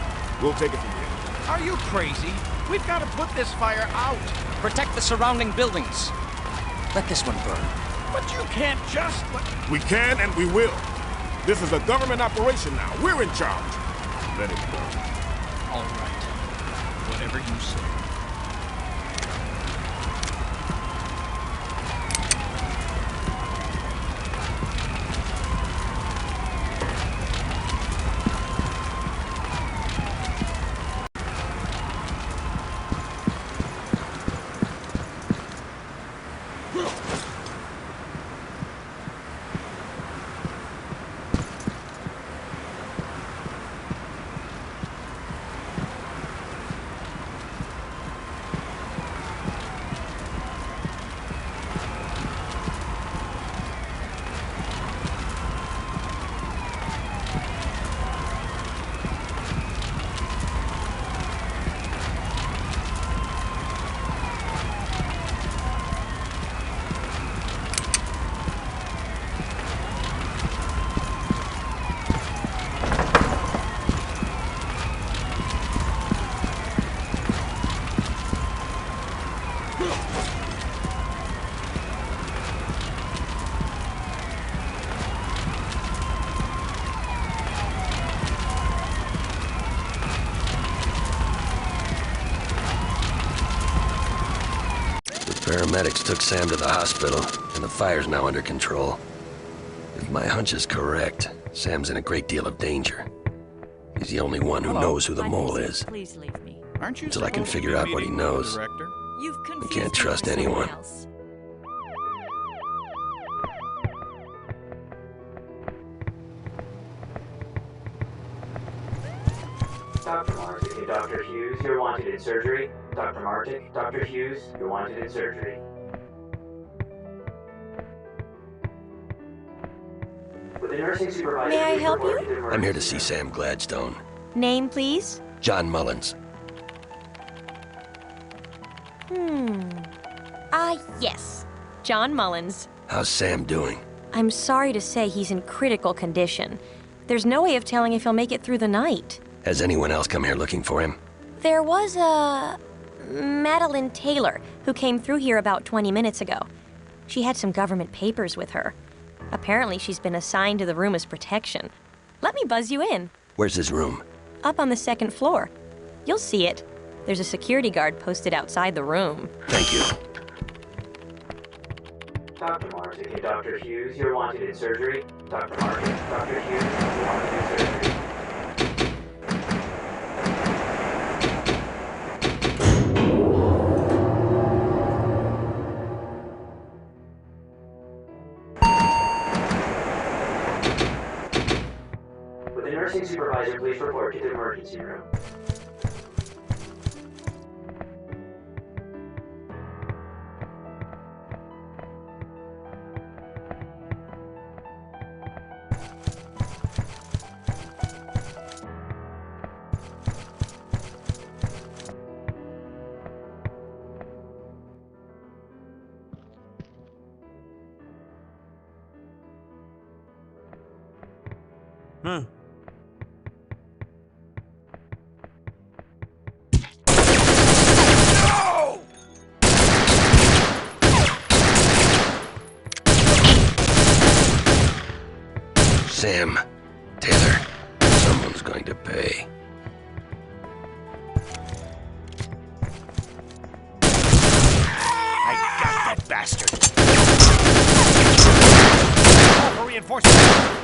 We'll take it from here. Are you crazy? We've got to put this fire out. Protect the surrounding buildings. Let this one burn. But you can't just... We can and we will. This is a government operation now. We're in charge. Let it go. All right. Whatever you say. Paramedics took Sam to the hospital, and the fire's now under control. If my hunch is correct, Sam's in a great deal of danger. He's the only one who knows who the mole is. Please leave me. Aren't you Until I can supposed to figure be out what he meeting with the knows. director? You've I confused can't me trust with someone anyone. else. Dr. Martic, Dr. Hughes, you're wanted in surgery. Dr. Martic, Dr. Hughes, you're wanted in surgery. With the nursing supervisor... May I help you? I'm here to see Sam Gladstone. Name, please? John Mullins. Yes. John Mullins. How's Sam doing? I'm sorry to say he's in critical condition. There's no way of telling if he'll make it through the night. Has anyone else come here looking for him? There was a Madeline Taylor who came through here about 20 minutes ago. She had some government papers with her. Apparently she's been assigned to the room as protection. Let me buzz you in. Where's his room? Up on the 2nd floor. You'll see it. There's a security guard posted outside the room. Thank you. Dr. Martin, Dr. Hughes, you're wanted in surgery. Dr. Martin, Dr. Hughes, you're wanted in surgery. Would the nursing supervisor please report to the emergency room? Huh. Sam, Taylor, someone's going to pay. I got that bastard. Call for reinforcements.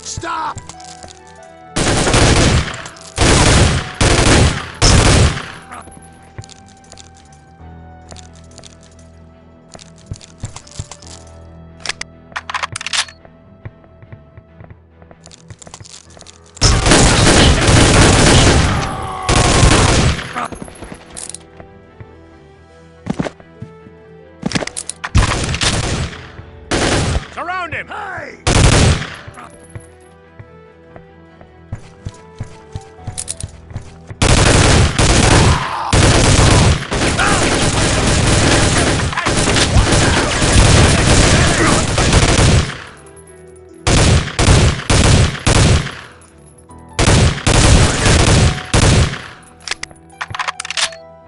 Stop! Surround him! Hey!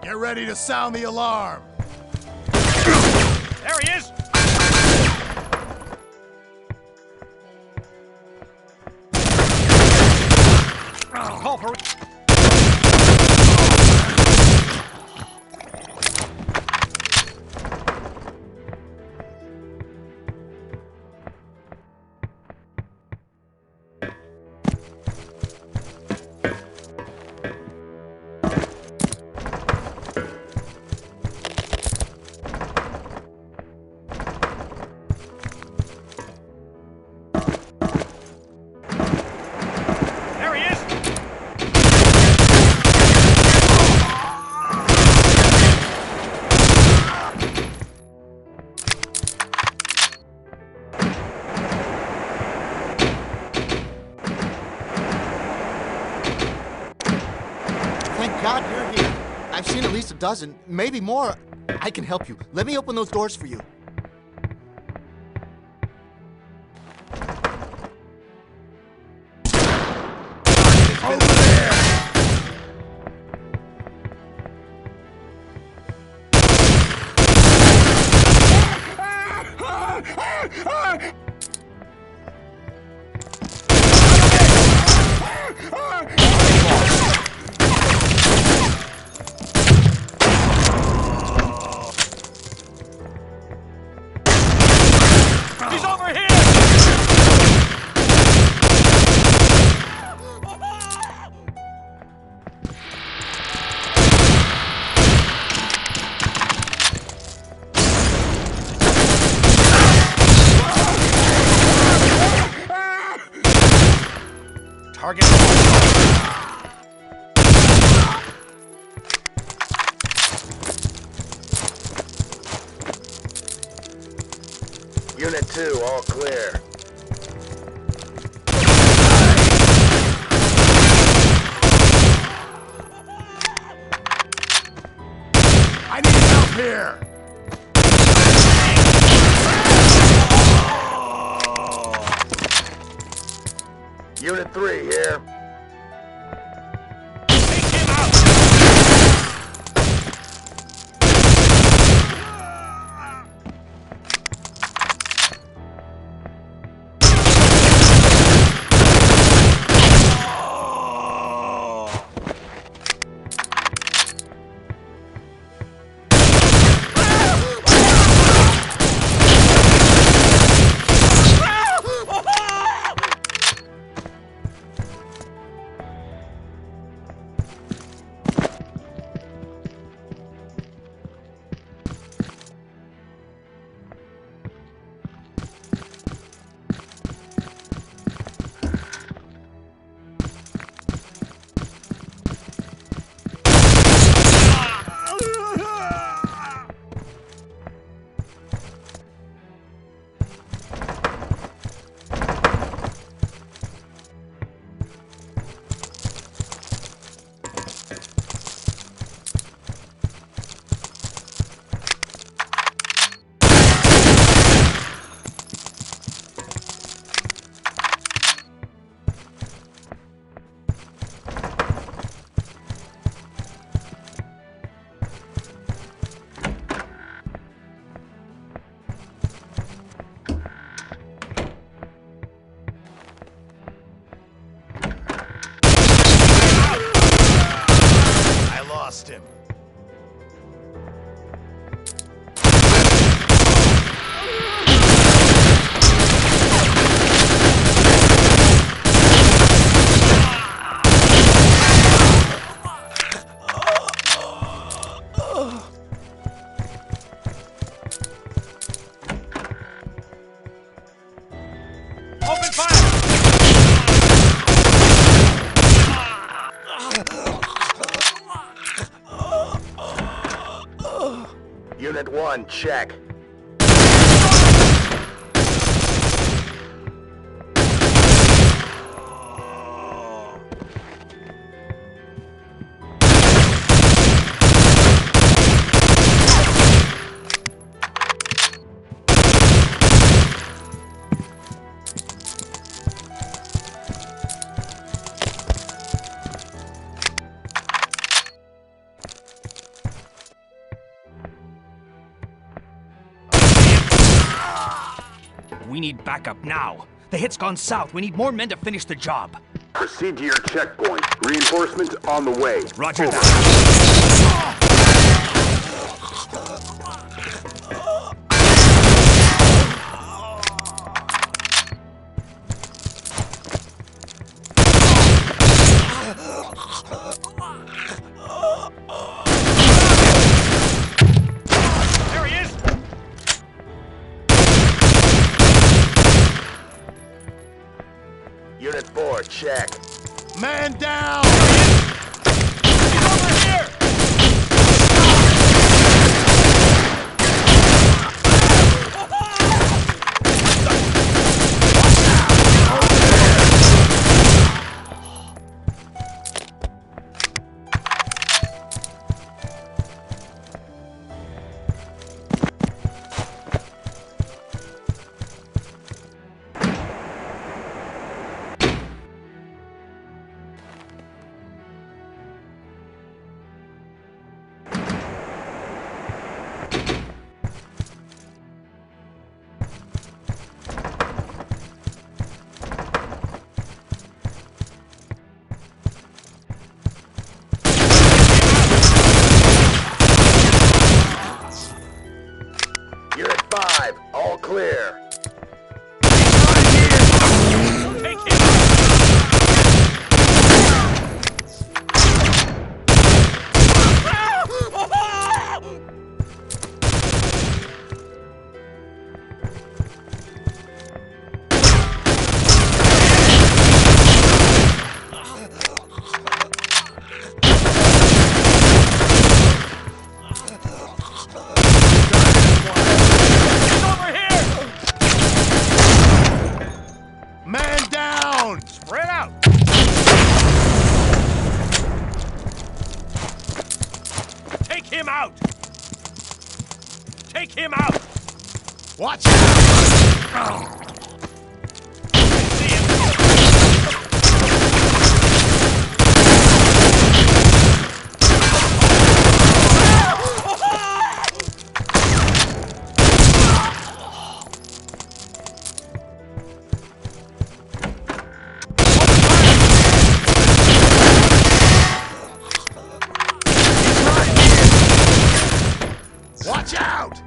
Get ready to sound the alarm. There he is! Call for... seen at least a dozen, maybe more. I can help you. Let me open those doors for you. Over there! He's over here! Target. Unit 2, all clear. I need help here! Unit 3 here. Him. Open fire! Unit 1, check. We need backup now. The hit's gone south. We need more men to finish the job. Proceed to your checkpoint. Reinforcements on the way. Roger Over. that. There he is! Unit 4, check. Man down! He's over here! 5, all clear. Take him out! Watch out! Watch out!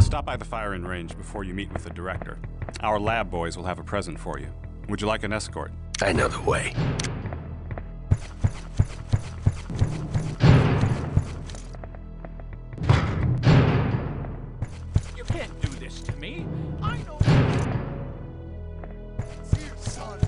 Stop by the firing range before you meet with the director. Our lab boys will have a present for you. Would you like an escort? I know the way. You can't do this to me. I know. See you, son.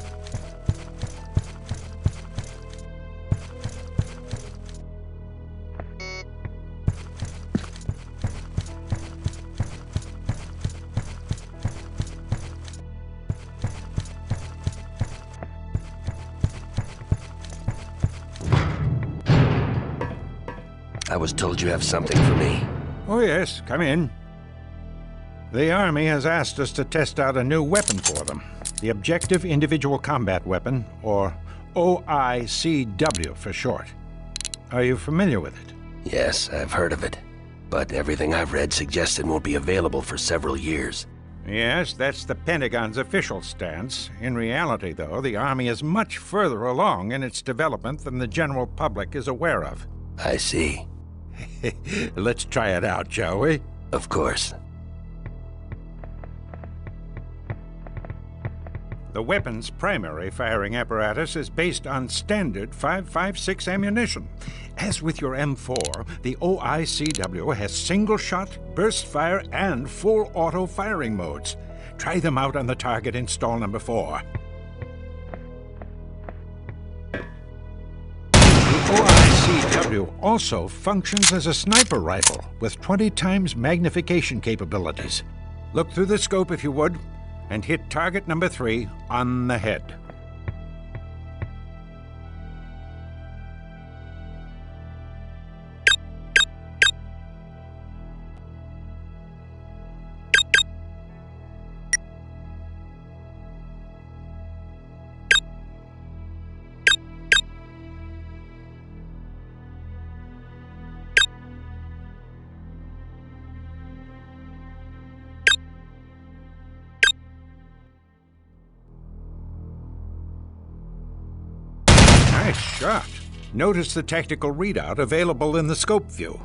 I was told you have something for me. Oh yes, come in. The Army has asked us to test out a new weapon for them. The Objective Individual Combat Weapon, or OICW for short. Are you familiar with it? Yes, I've heard of it. But everything I've read suggests it won't be available for several years. Yes, that's the Pentagon's official stance. In reality, though, the Army is much further along in its development than the general public is aware of. I see. Let's try it out, shall we? Of course. The weapon's primary firing apparatus is based on standard 5.56 ammunition. As with your M4, the OICW has single-shot, burst fire, and full auto firing modes. Try them out on the target in stall number 4. The OICW also functions as a sniper rifle with 20 times magnification capabilities. Look through the scope if you would, and hit target number 3 on the head. Nice shot. Notice the tactical readout available in the scope view.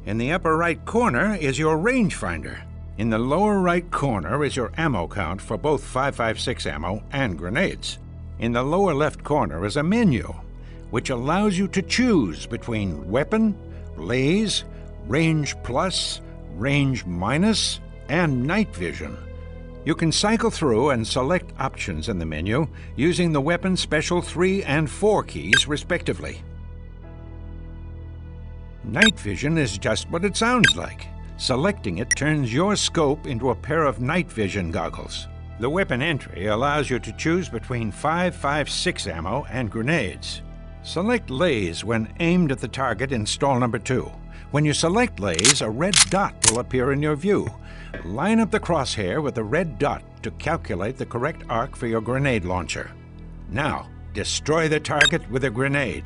In the upper right corner is your rangefinder. In the lower right corner is your ammo count for both 5.56 ammo and grenades. In the lower left corner is a menu, which allows you to choose between weapon, laze, range plus, range minus, and night vision. You can cycle through and select options in the menu using the weapon special 3 and 4 keys respectively. Night vision is just what it sounds like. Selecting it turns your scope into a pair of night vision goggles. The weapon entry allows you to choose between 5.56 ammo and grenades. Select laze when aimed at the target in stall number 2. When you select laze, a red dot will appear in your view. Line up the crosshair with the red dot to calculate the correct arc for your grenade launcher. Now, destroy the target with a grenade.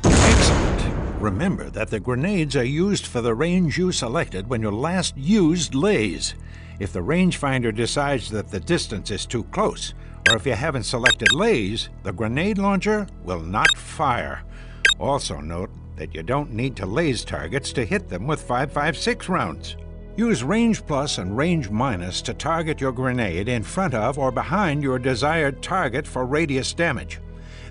Excellent. Remember that the grenades are used for the range you selected when you last used laze. If the rangefinder decides that the distance is too close, or if you haven't selected laze, the grenade launcher will not fire. Also note that you don't need to laze targets to hit them with 5.56 rounds. Use range plus and range minus to target your grenade in front of or behind your desired target for radius damage.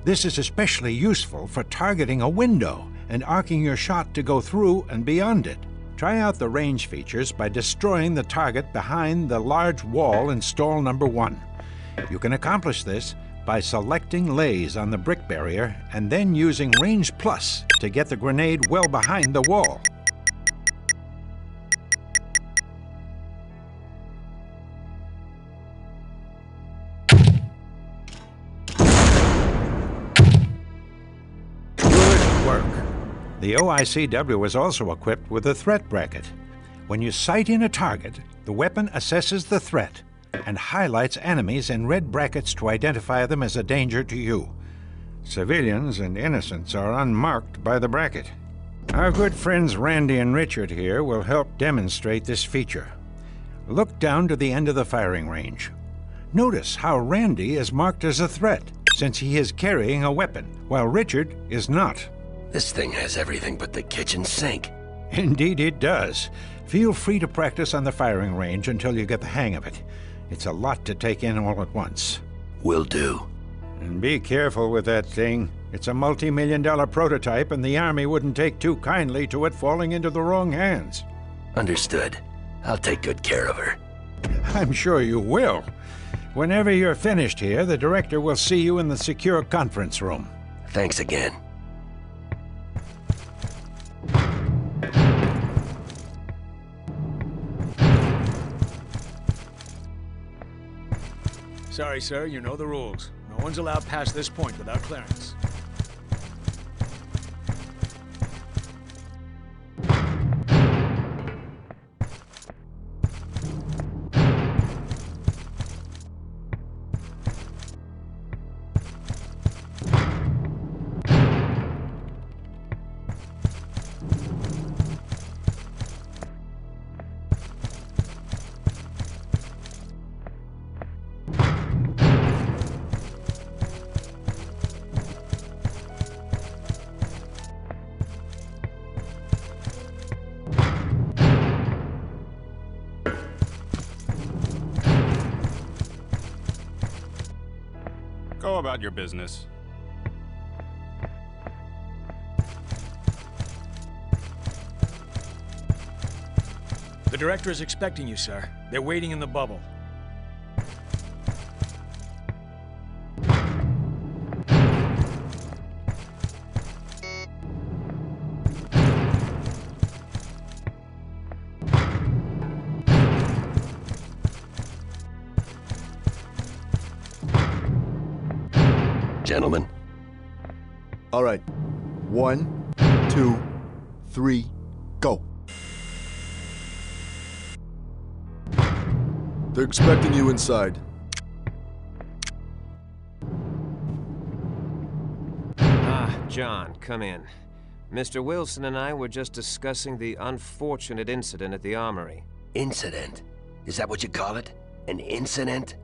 This is especially useful for targeting a window and arcing your shot to go through and beyond it. Try out the range features by destroying the target behind the large wall in stall number 1. You can accomplish this by selecting laze on the brick barrier and then using range plus to get the grenade well behind the wall. Good work. The OICW is also equipped with a threat bracket. When you sight in a target, the weapon assesses the threat and highlights enemies in red brackets to identify them as a danger to you. Civilians and innocents are unmarked by the bracket. Our good friends Randy and Richard here will help demonstrate this feature. Look down to the end of the firing range. Notice how Randy is marked as a threat, since he is carrying a weapon, while Richard is not. This thing has everything but the kitchen sink. Indeed it does. Feel free to practice on the firing range until you get the hang of it. It's a lot to take in all at once. Will do. And be careful with that thing. It's a multi-million-dollar prototype, and the Army wouldn't take too kindly to it falling into the wrong hands. Understood. I'll take good care of her. I'm sure you will. Whenever you're finished here, the director will see you in the secure conference room. Thanks again. Sorry, sir, you know the rules. No one's allowed past this point without clearance. Go about your business. The director is expecting you, sir. They're waiting in the bubble. Gentlemen. All right. 1, 2, 3, go. They're expecting you inside. John, come in. Mr. Wilson and I were just discussing the unfortunate incident at the armory. Incident? Is that what you call it? An incident?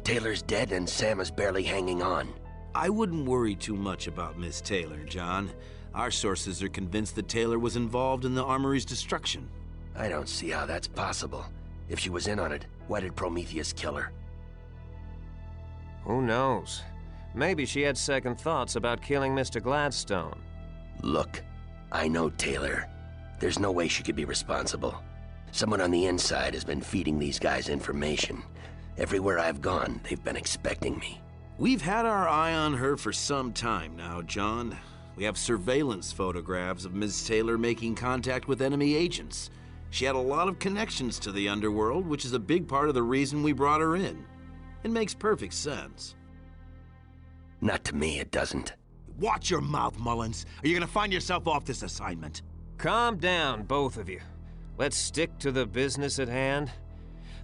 Taylor's dead and Sam is barely hanging on. I wouldn't worry too much about Miss Taylor, John. Our sources are convinced that Taylor was involved in the armory's destruction. I don't see how that's possible. If she was in on it, why did Prometheus kill her? Who knows? Maybe she had second thoughts about killing Mr. Gladstone. Look, I know Taylor. There's no way she could be responsible. Someone on the inside has been feeding these guys information. Everywhere I've gone, they've been expecting me. We've had our eye on her for some time now, John. We have surveillance photographs of Ms. Taylor making contact with enemy agents. She had a lot of connections to the underworld, which is a big part of the reason we brought her in. It makes perfect sense. Not to me, it doesn't. Watch your mouth, Mullins, or you're gonna find yourself off this assignment. Calm down, both of you. Let's stick to the business at hand.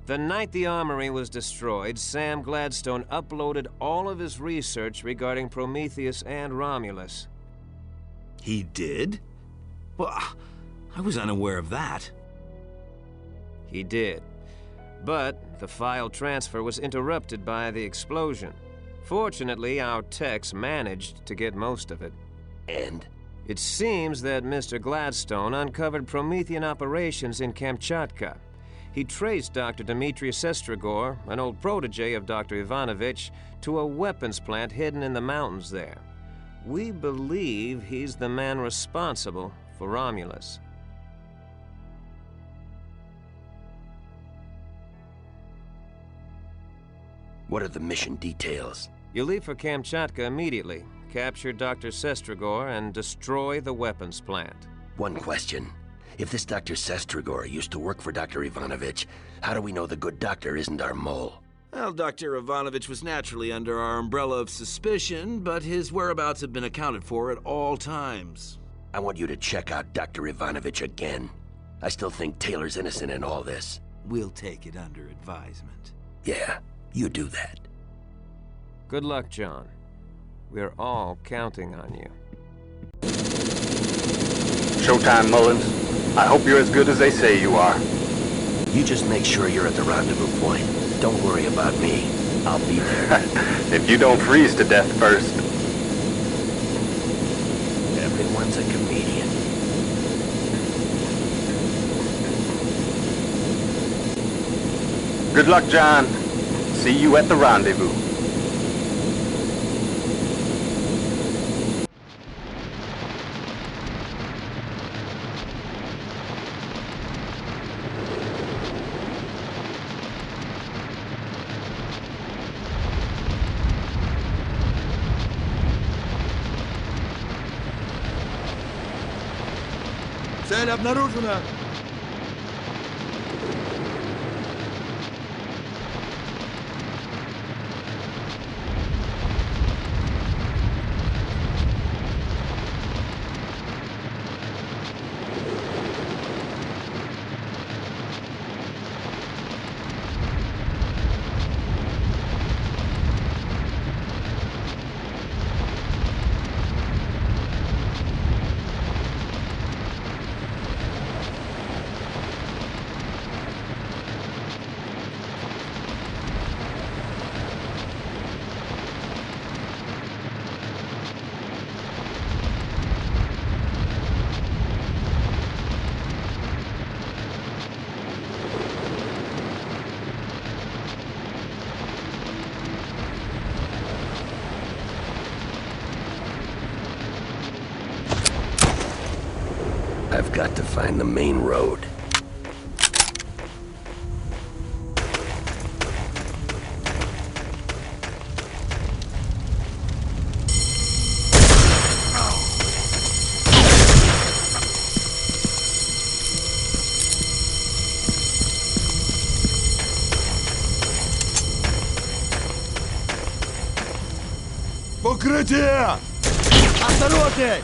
The night the armory was destroyed, Sam Gladstone uploaded all of his research regarding Prometheus and Romulus. He did? Well, I was unaware of that. He did. But the file transfer was interrupted by the explosion. Fortunately, our techs managed to get most of it. And? It seems that Mr. Gladstone uncovered Promethean operations in Kamchatka. He traced Dr. Dmitry Sestrigor, an old protege of Dr. Ivanovich, to a weapons plant hidden in the mountains there. We believe he's the man responsible for Romulus. What are the mission details? You leave for Kamchatka immediately, capture Dr. Sestrigor, and destroy the weapons plant. One question. If this Dr. Sestrigor used to work for Dr. Ivanovich, how do we know the good doctor isn't our mole? Well, Dr. Ivanovich was naturally under our umbrella of suspicion, but his whereabouts have been accounted for at all times. I want you to check out Dr. Ivanovich again. I still think Taylor's innocent in all this. We'll take it under advisement. Yeah, you do that. Good luck, John. We're all counting on you. Showtime, Mullins. I hope you're as good as they say you are. You just make sure you're at the rendezvous point. Don't worry about me. I'll be there. If you don't freeze to death first. Everyone's a comedian. Good luck, John. See you at the rendezvous. Цель обнаружена! I've got to find the main road. укрытие! Осторожней!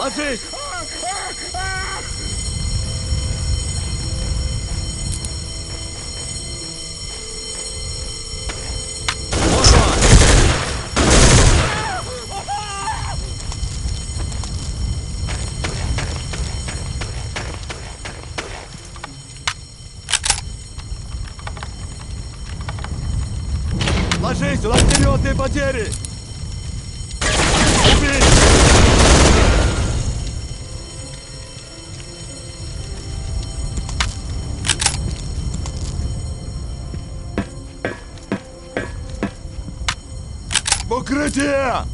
Ложись! Ложись! У нас серьезные потери! Убей! В укрытие!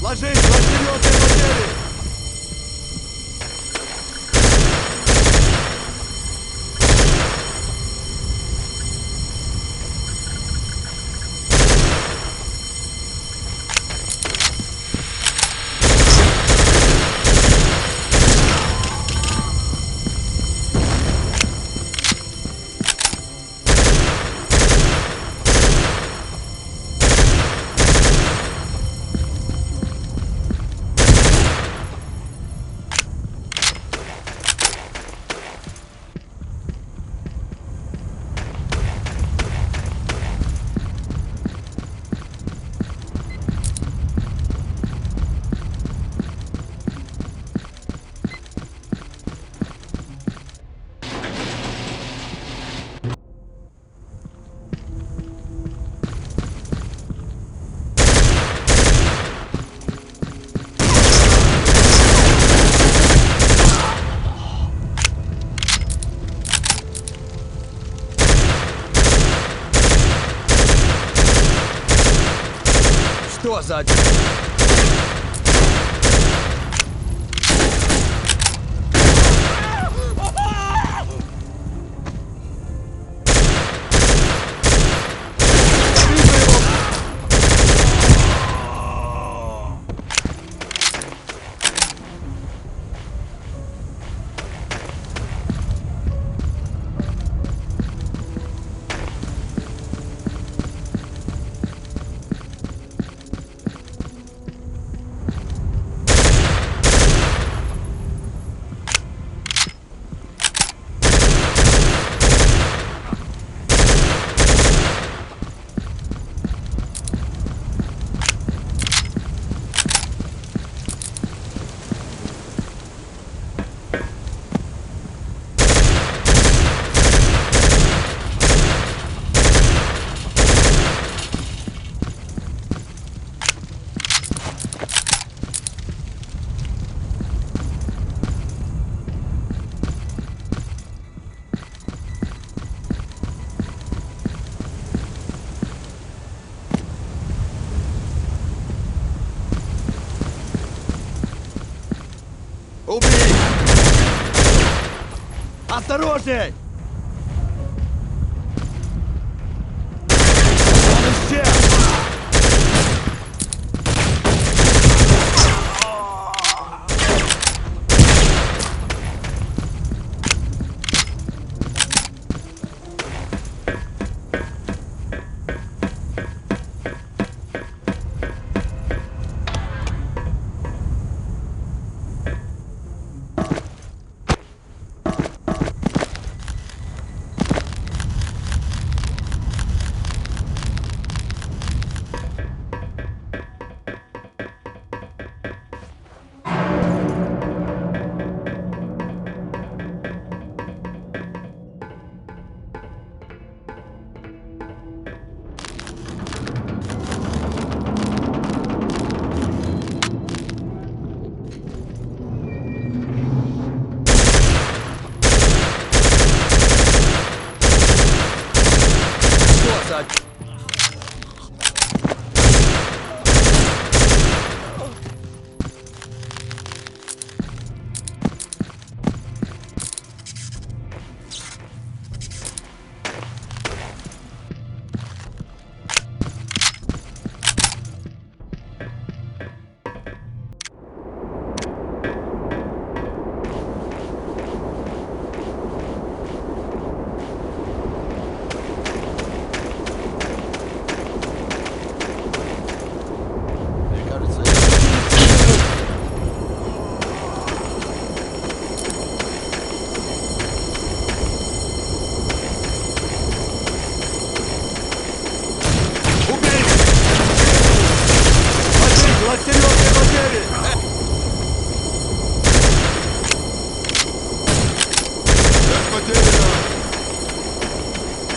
Ложись! У нас серьезные потери! Что за... Убей! Осторожней! Он исчез!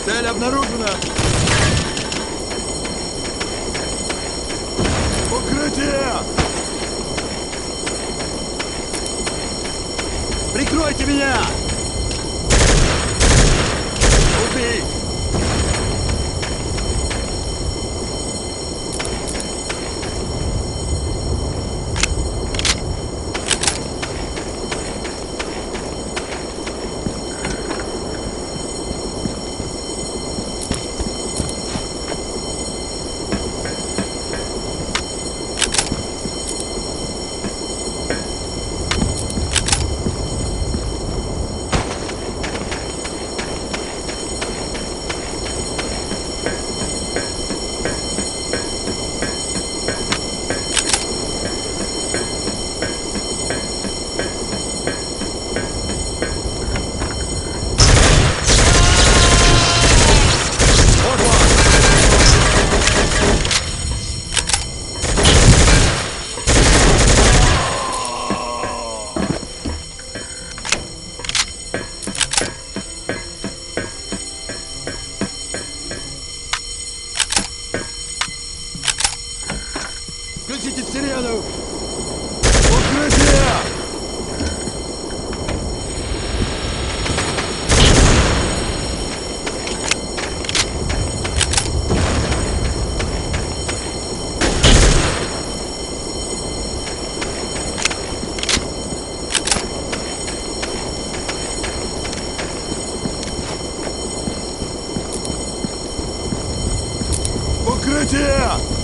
Цель обнаружена! Укрытие! Прикройте меня! Убей! Укрытие!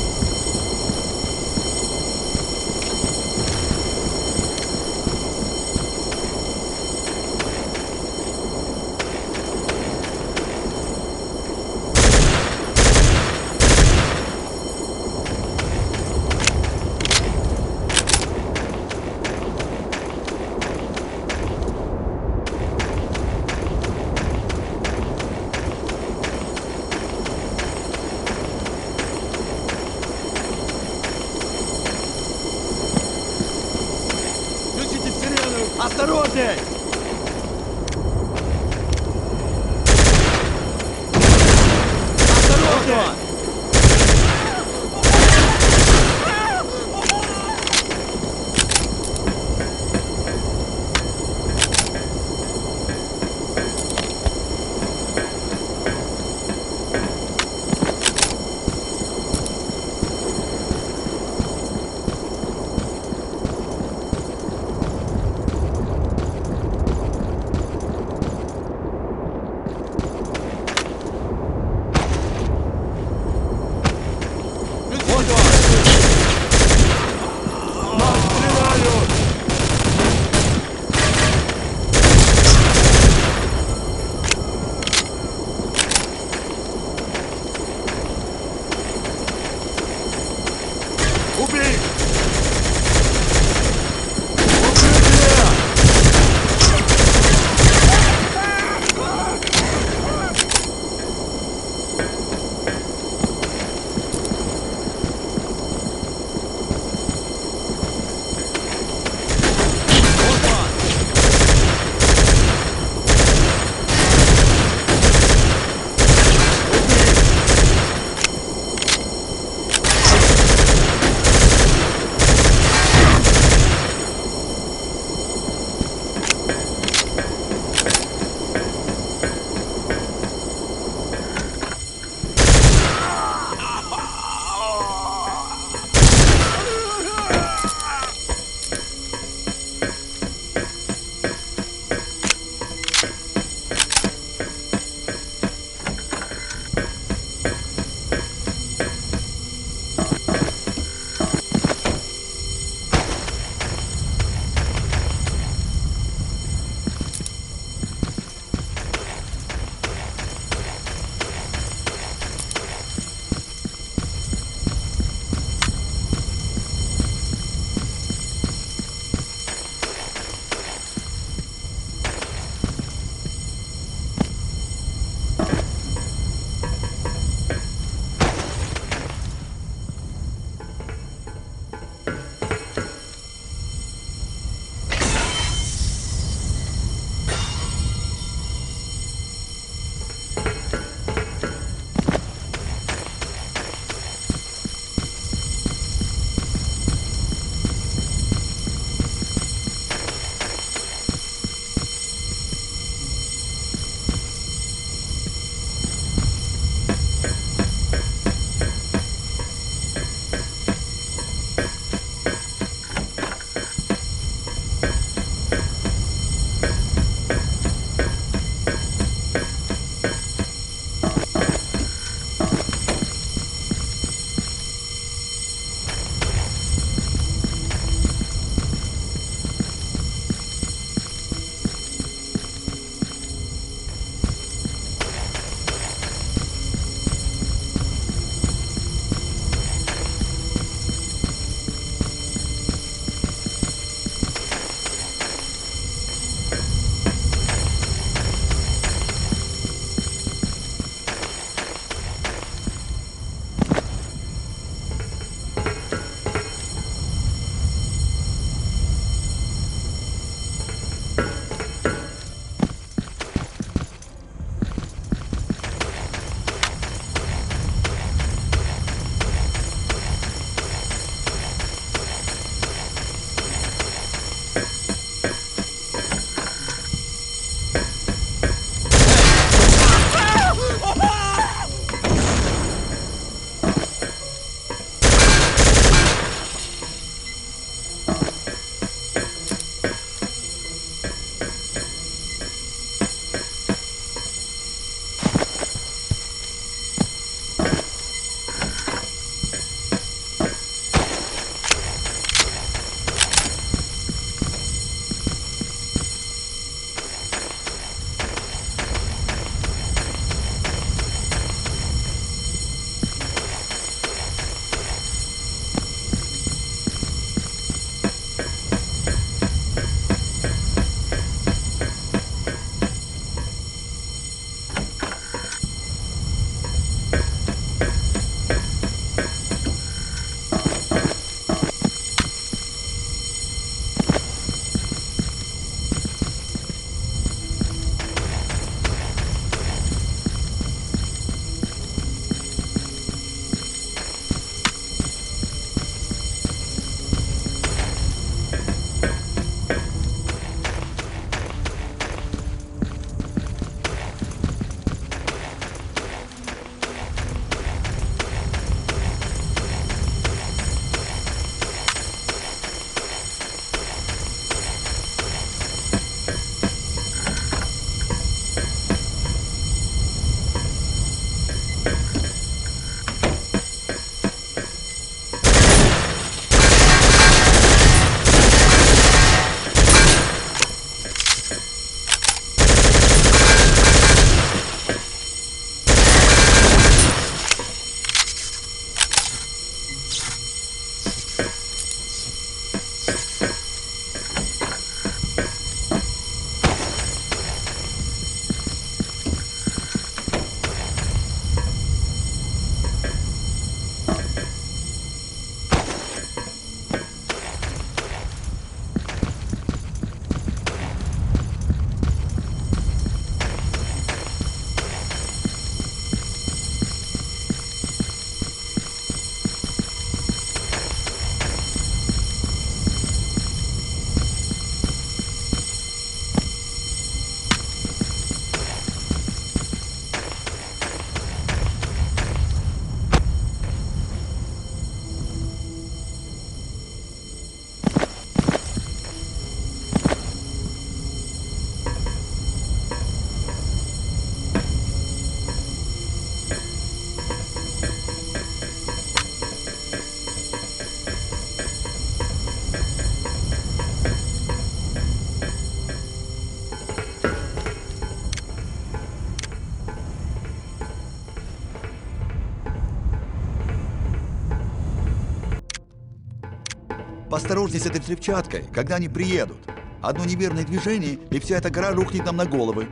Поосторожней с этой взрывчаткой, когда они приедут. Одно неверное движение, и вся эта гора рухнет нам на головы.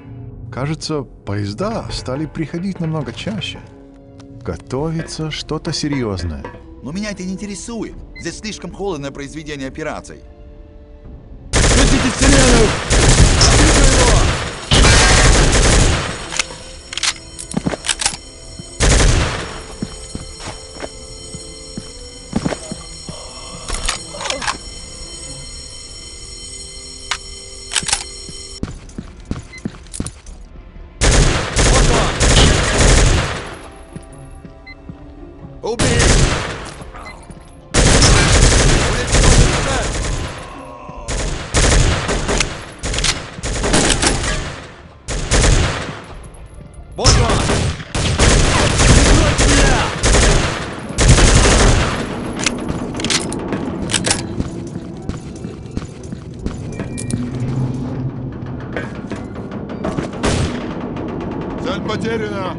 Кажется, поезда стали приходить намного чаще. Готовится что-то серьезное. Но меня это не интересует. Здесь слишком холодное произведение операций. Крутите сирену! Цель потеряна!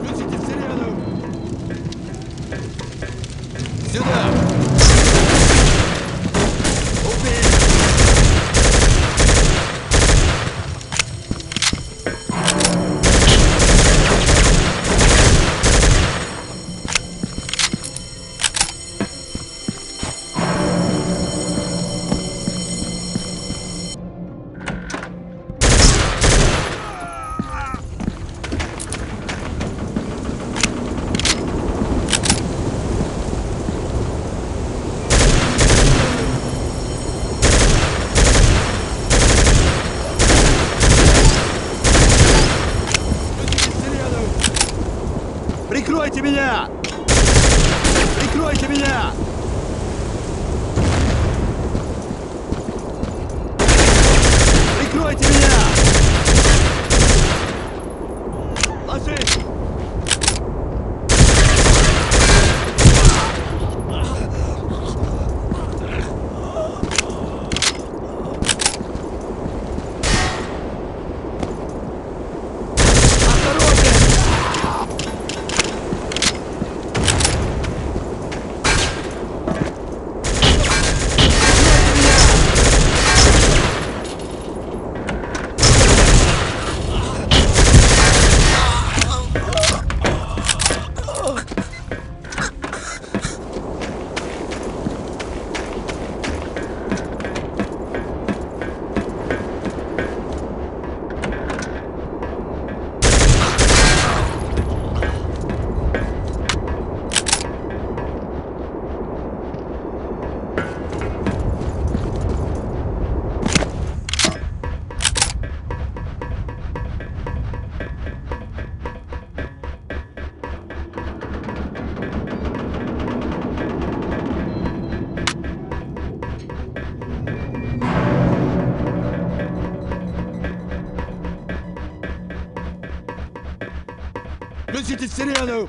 Крутите сирену! Сюда! Прикройте меня! Прикройте меня! Прикройте меня! Ложись! Включите сирену!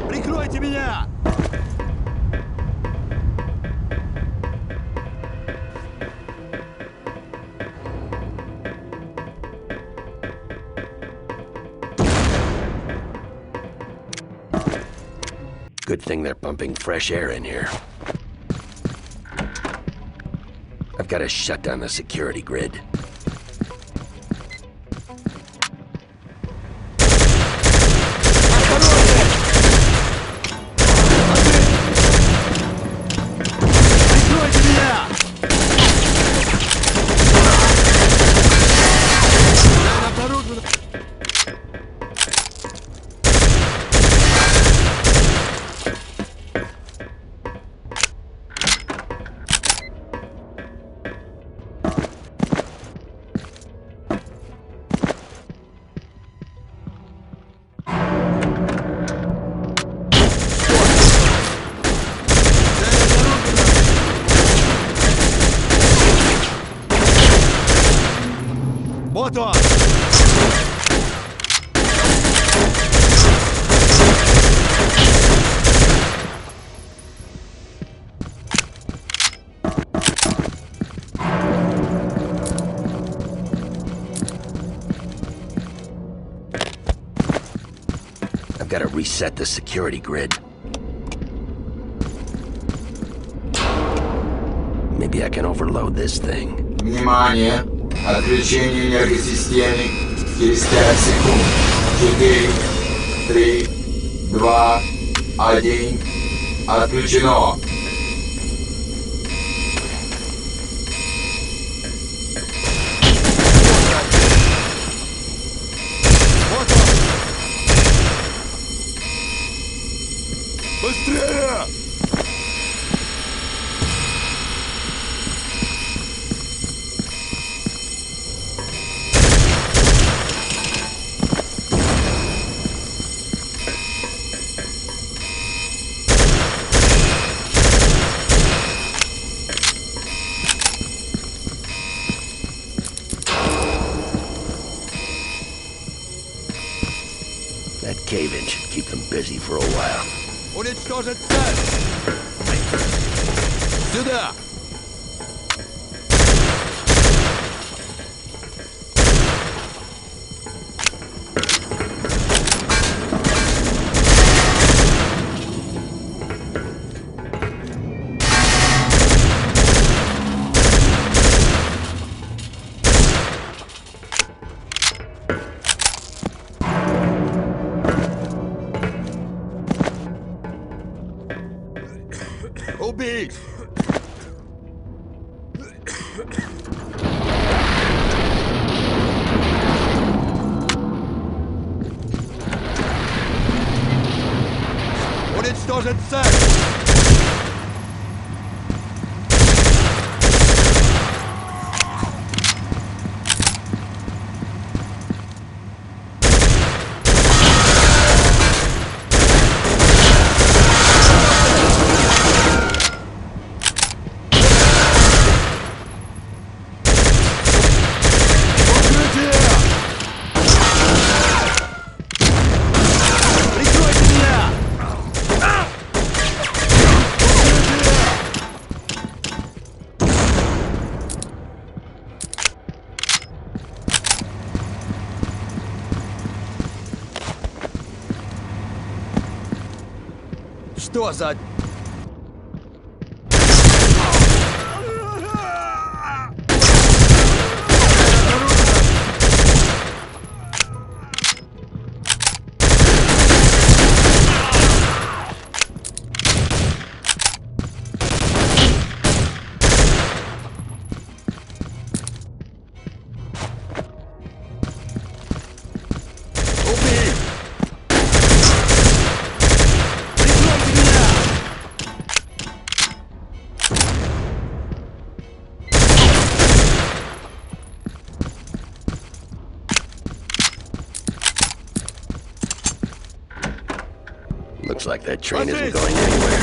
Прикройте меня! Good thing they're pumping fresh air in here. I've got to shut down the security grid. Вот он! I've got to reset the security grid. Maybe I can overload this thing. Внимание! Отключение энергосистемы через 5 секунд. 4, 3, 2, 1. Отключено. Быстрее! That cave-in should keep them busy for a while. Уничтожить цель! Сюда! Убить! Уничтожить цель! Что за... Looks like that train isn't going anywhere.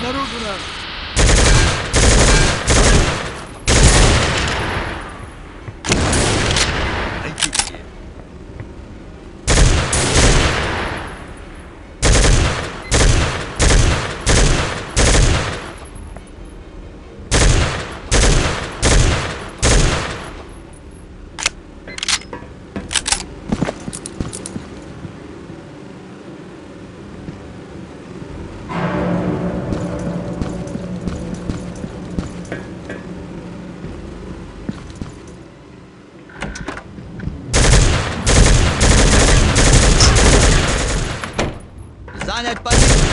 Обнаружено! Занять позицию!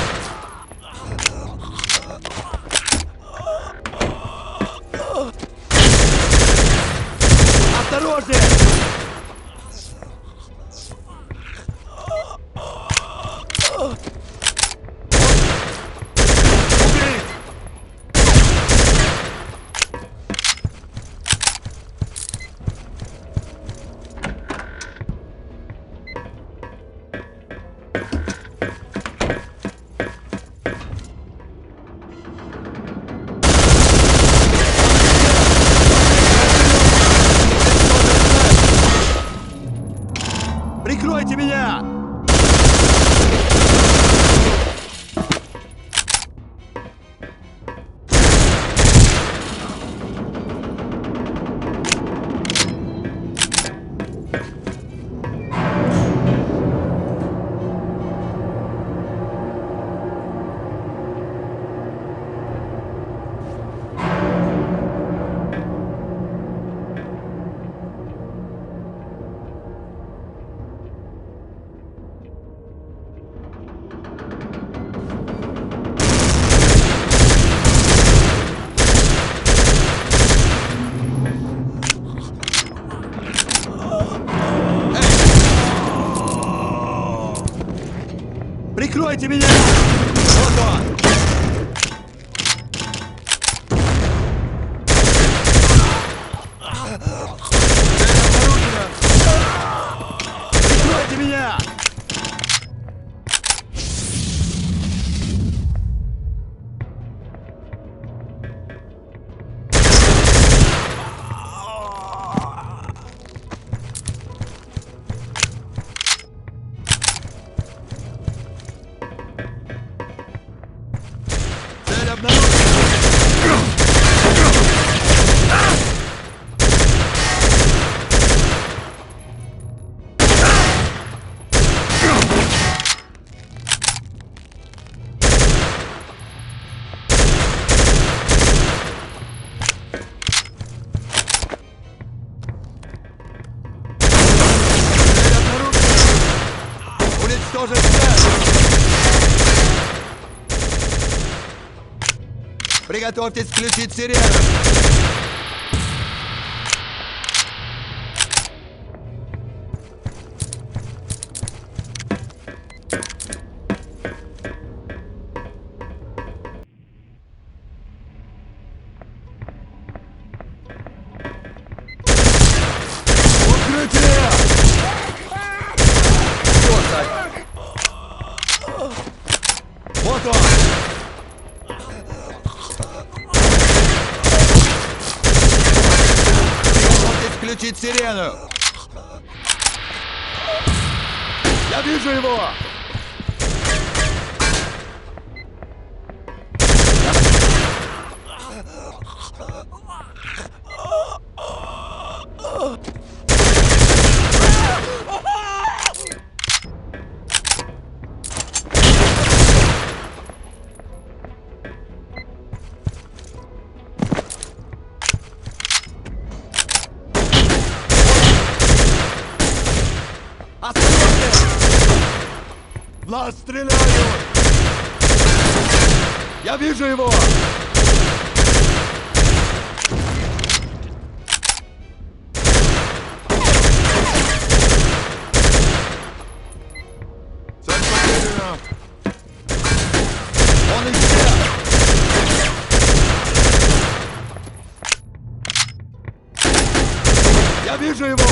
Осторожнее! Прикройте меня! Прикройте меня! Вот он! Прикройте меня! Цель обнаружена! Уничтожить цель! Приготовьтесь включить сирену! Укрытие! Вот он! Включить сирену! Я вижу его! В нас стреляют! Я вижу его! Цель потеряна! Он исчез! Я вижу его!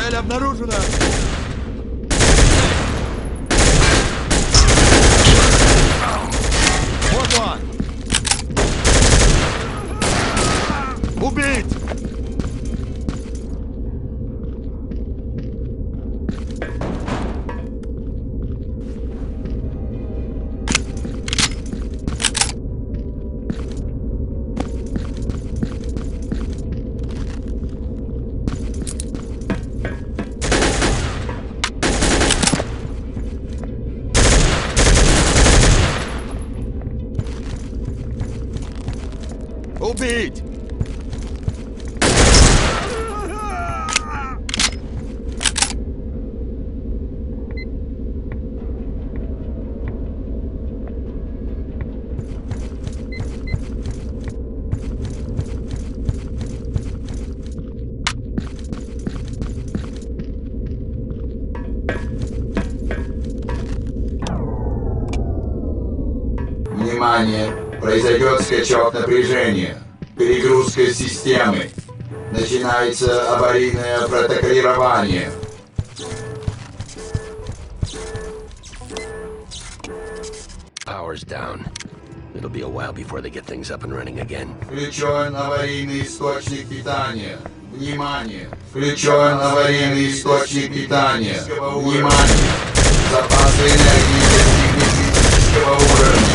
Цель обнаружена! Вот он! Убить! Убить! Внимание! Произойдет скачок напряжения. Перегрузка системы. Начинается аварийное протоколирование. Power's down. It'll be a while before they get things up and running again. Включен аварийный источник питания. Внимание! Включен аварийный источник питания. Внимание! Запасы энергии достигли критического уровня.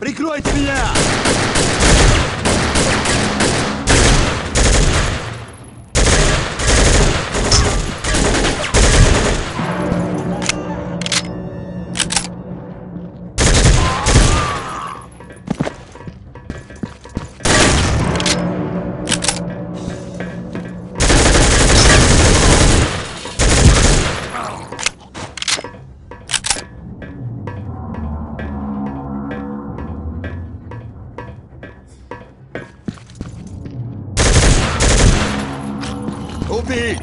Прикройте меня! Убить!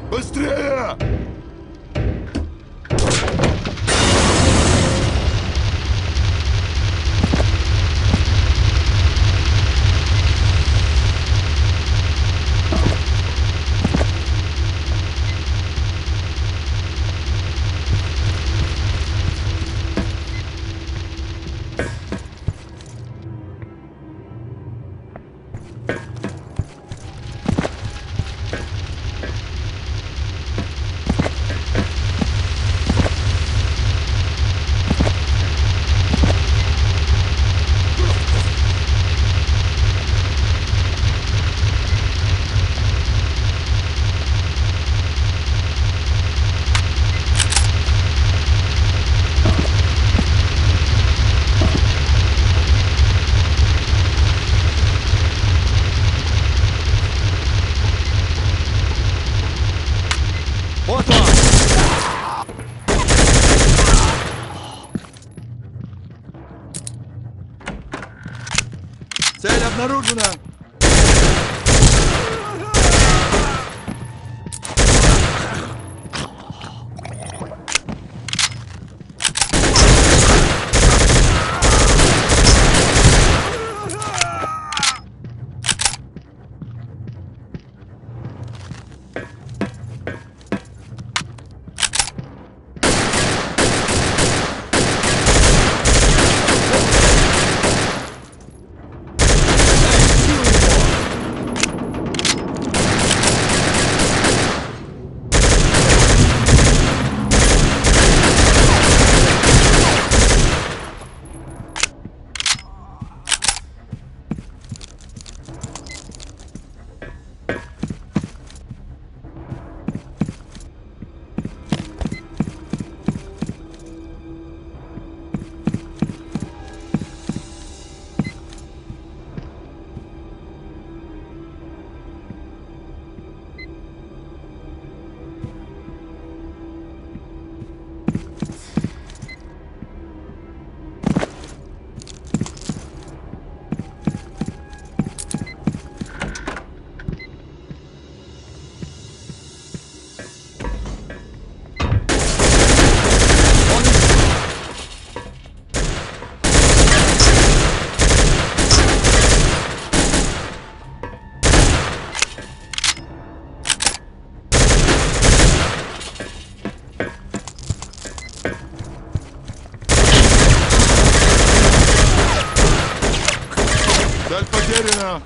Быстрее! обнаружена! Цель потеряна!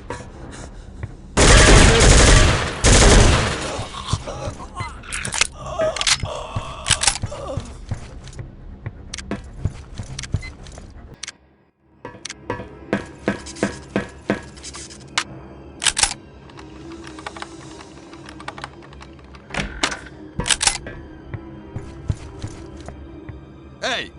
Эй!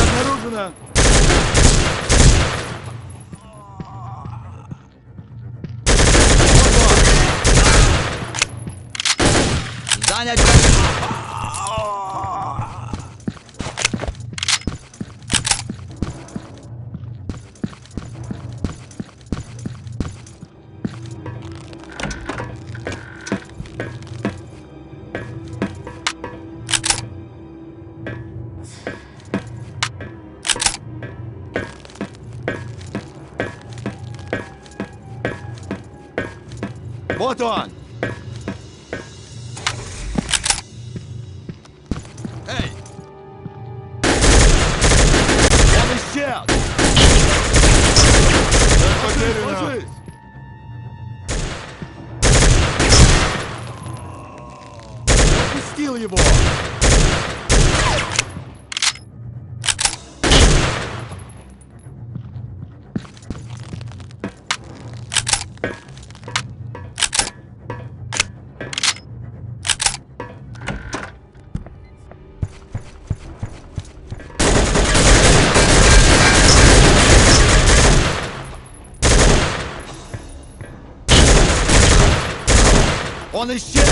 Обнаружена! Занять! Вот он! Эй! Он исчез! Ложись! Я отпустил его! Он исчез!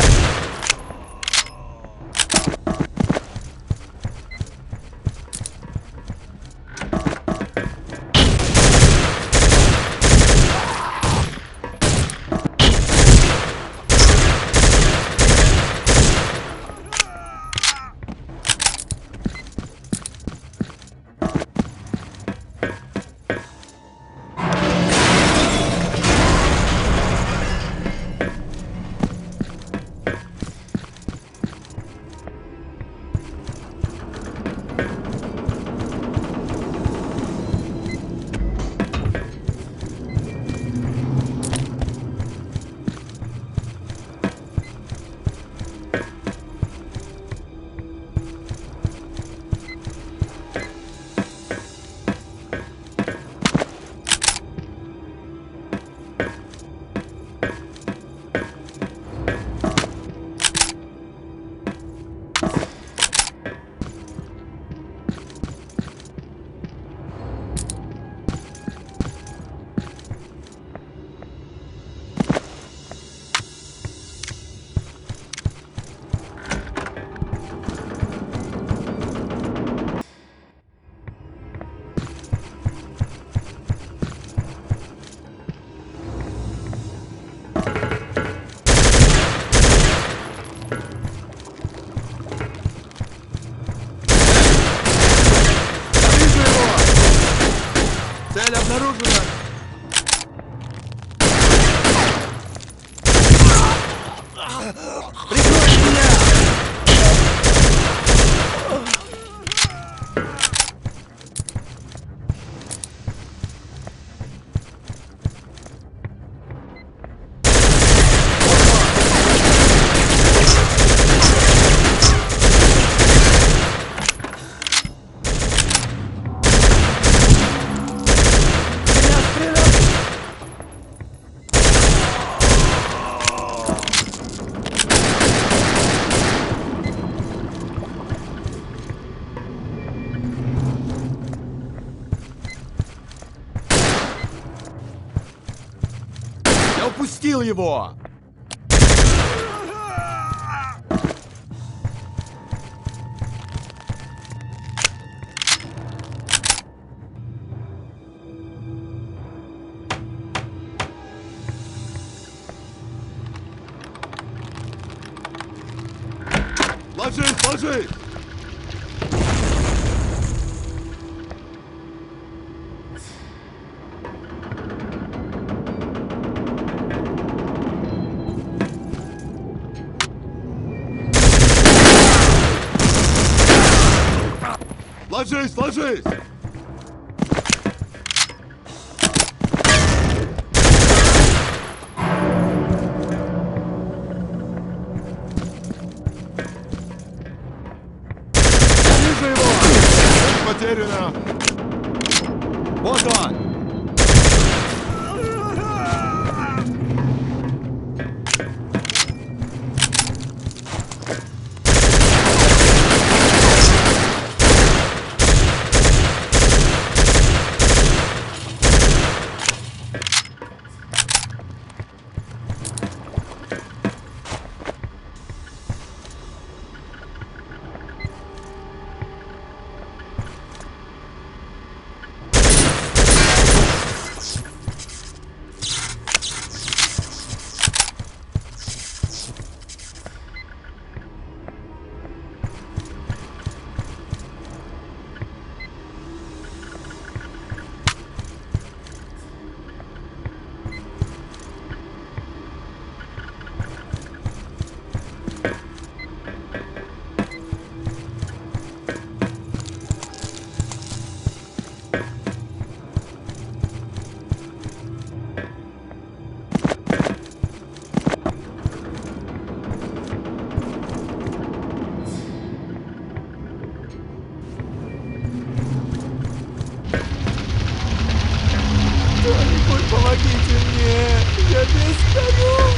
Я упустил его! Ложись, ложись! Ложись, ложись! Вижу его! Потеряно! Вот он! Кто-нибудь помогите мне! Я весь горю!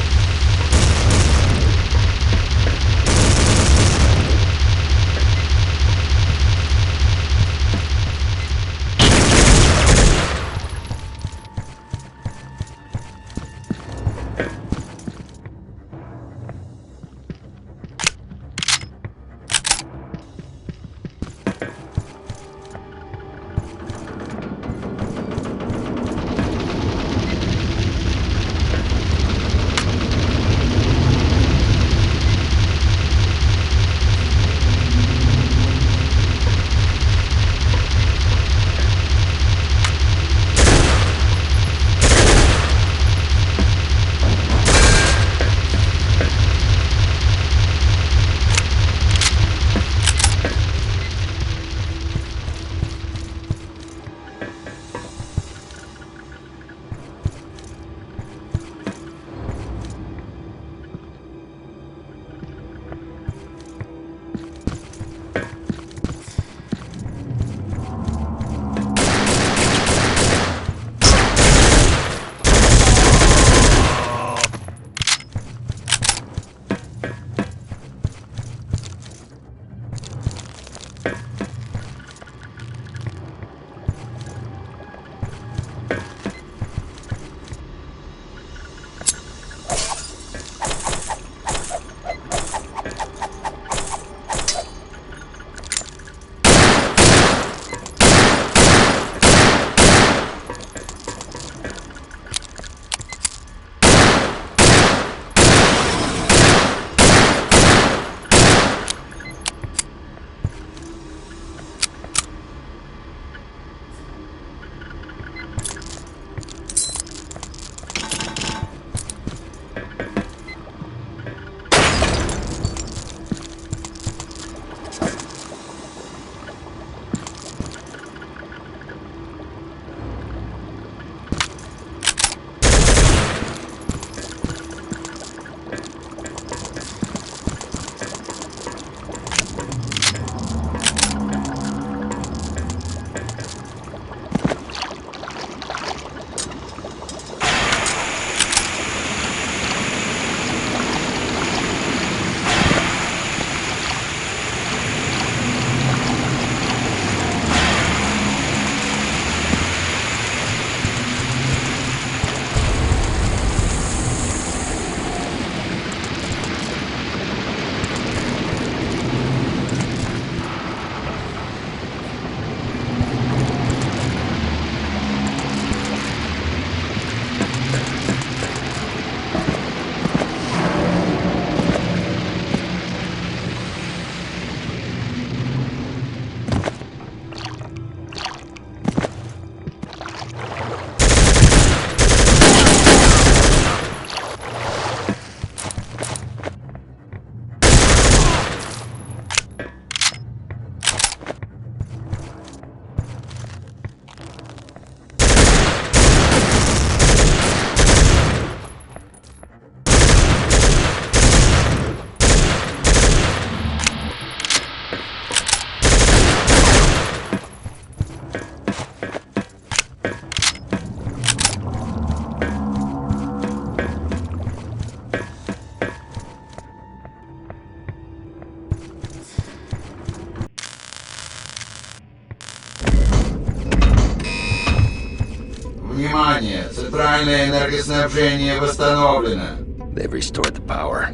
Центральное энергоснабжение восстановлено. They've restored the power.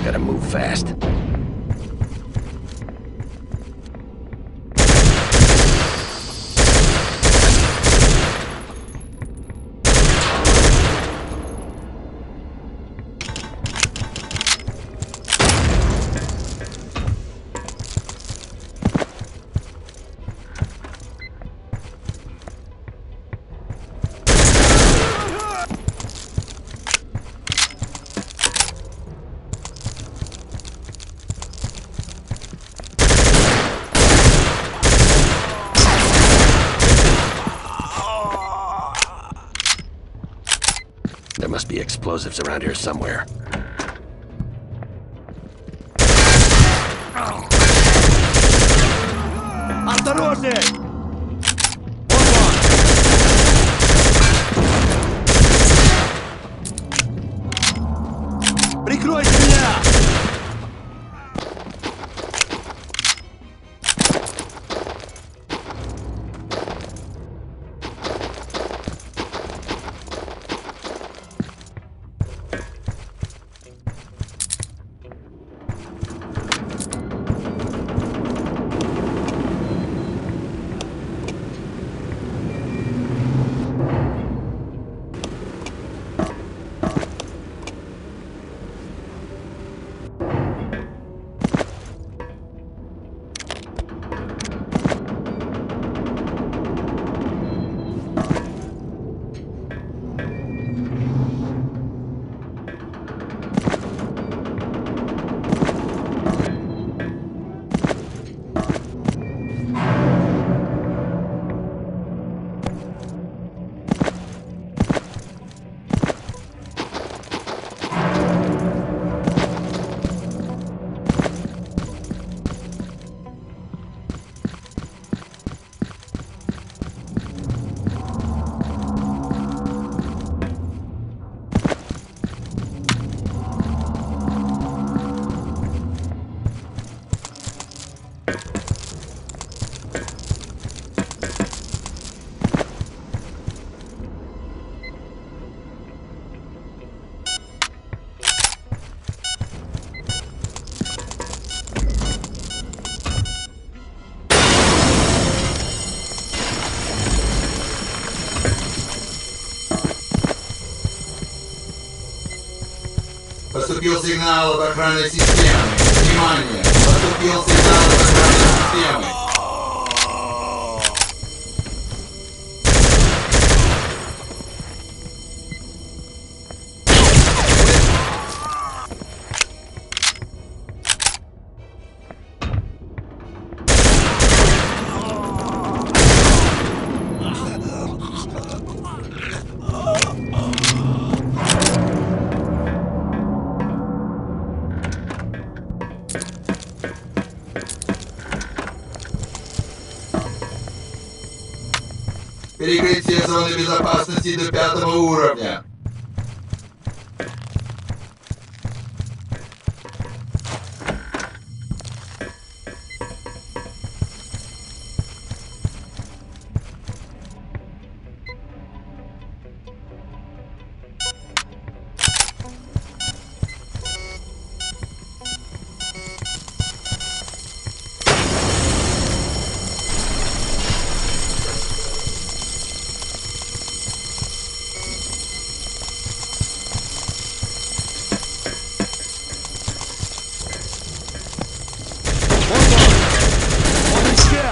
Gotta move fast. There must be explosives around here somewhere. Осторожней! Прикройте меня! Поступил сигнал от охранной системы. Внимание! Поступил сигнал от охранной системы. Перекрытие зоны безопасности до 5-го уровня.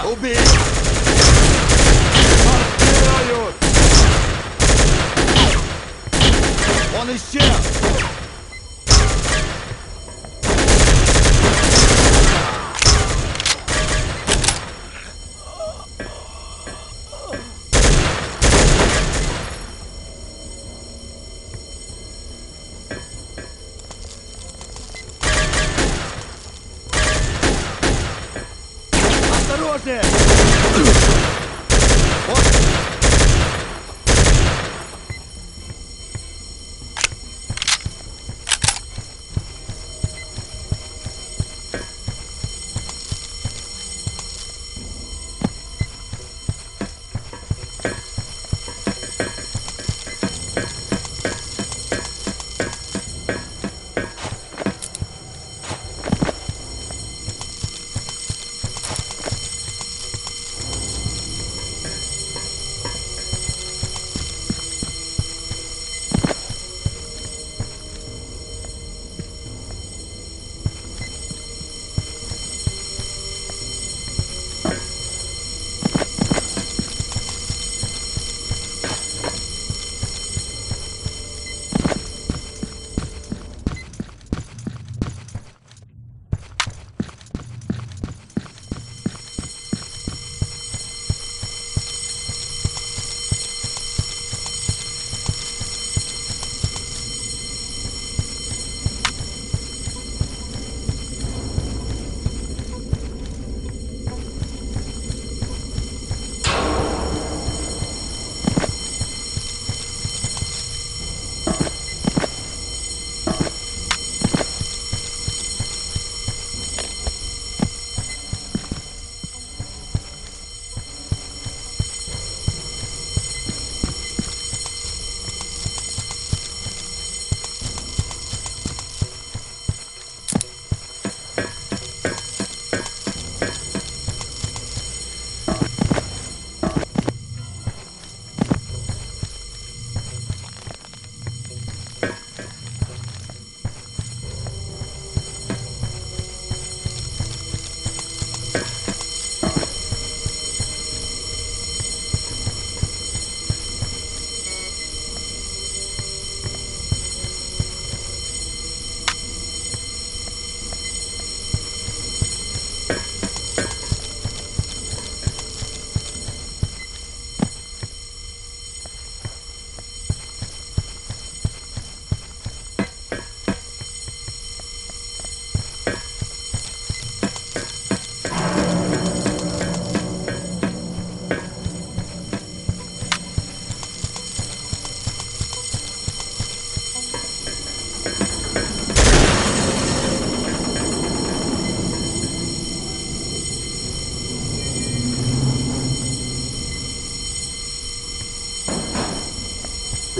Убей! Он исчез! Осторожнее!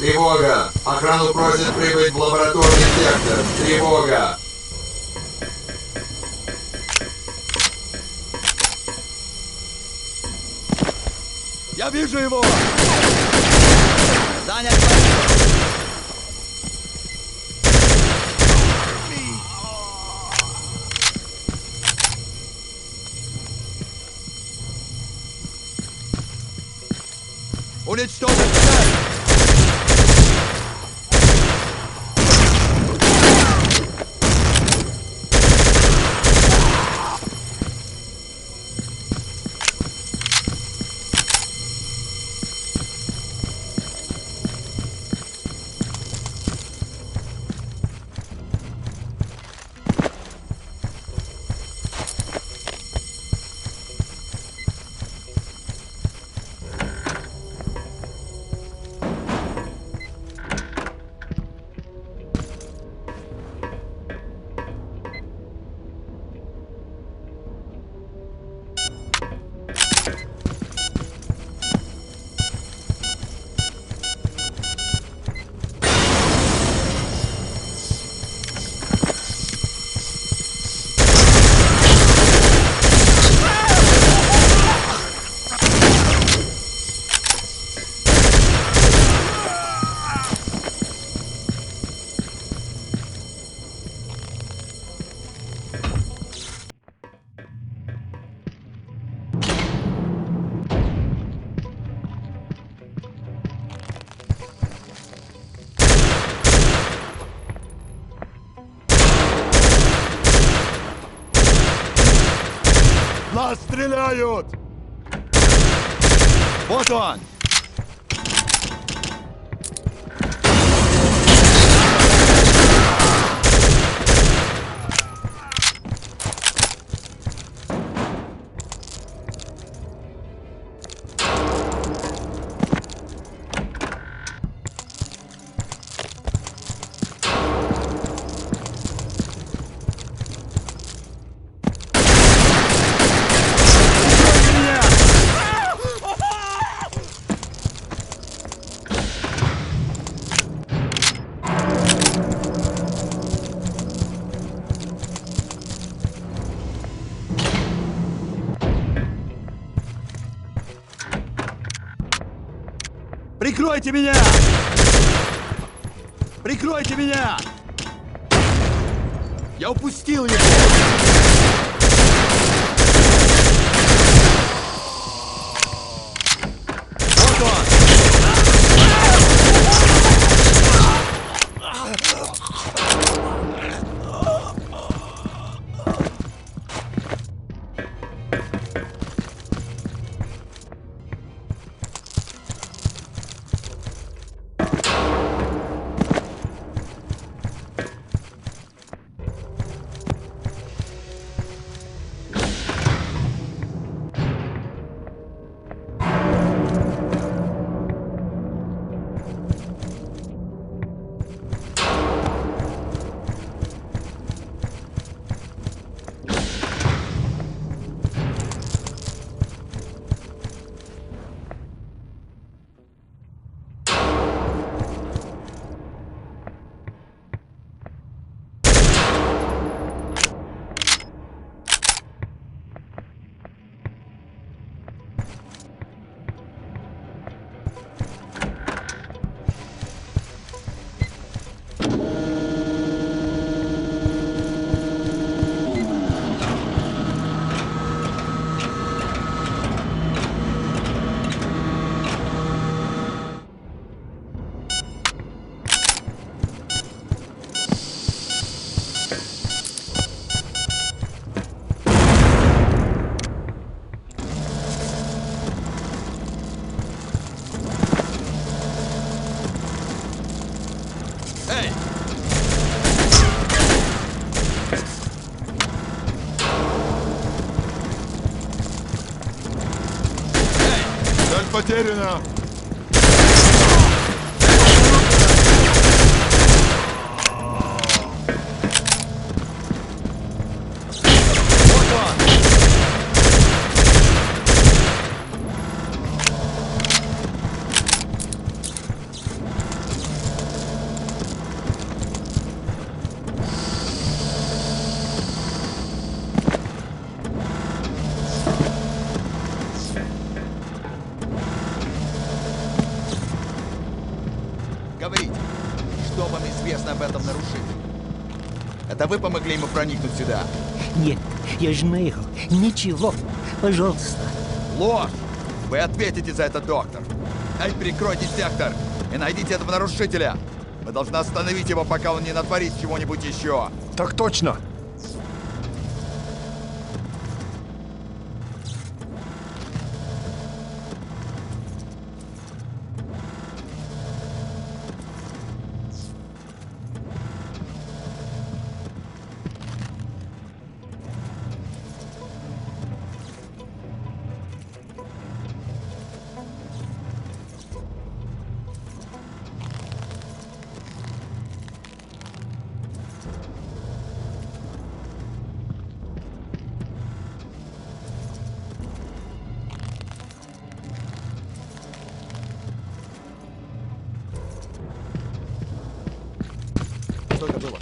Тревога! Охрану просят прибыть в лабораторный сектор. Тревога! Я вижу его! Занят! Уничтожить цель! Нас стреляют! Вот он! Прикройте меня! Прикройте меня! Я упустил его! Вот он! Потеряно! Что вам известно об этом нарушителе? Это вы помогли ему проникнуть сюда? Нет, я знаю его. Ничего. Пожалуйста. Ложь! Вы ответите за это, доктор. Ай, прикройте сектор и найдите этого нарушителя. Мы должны остановить его, пока он не натворит чего-нибудь еще. Так точно. Что это было?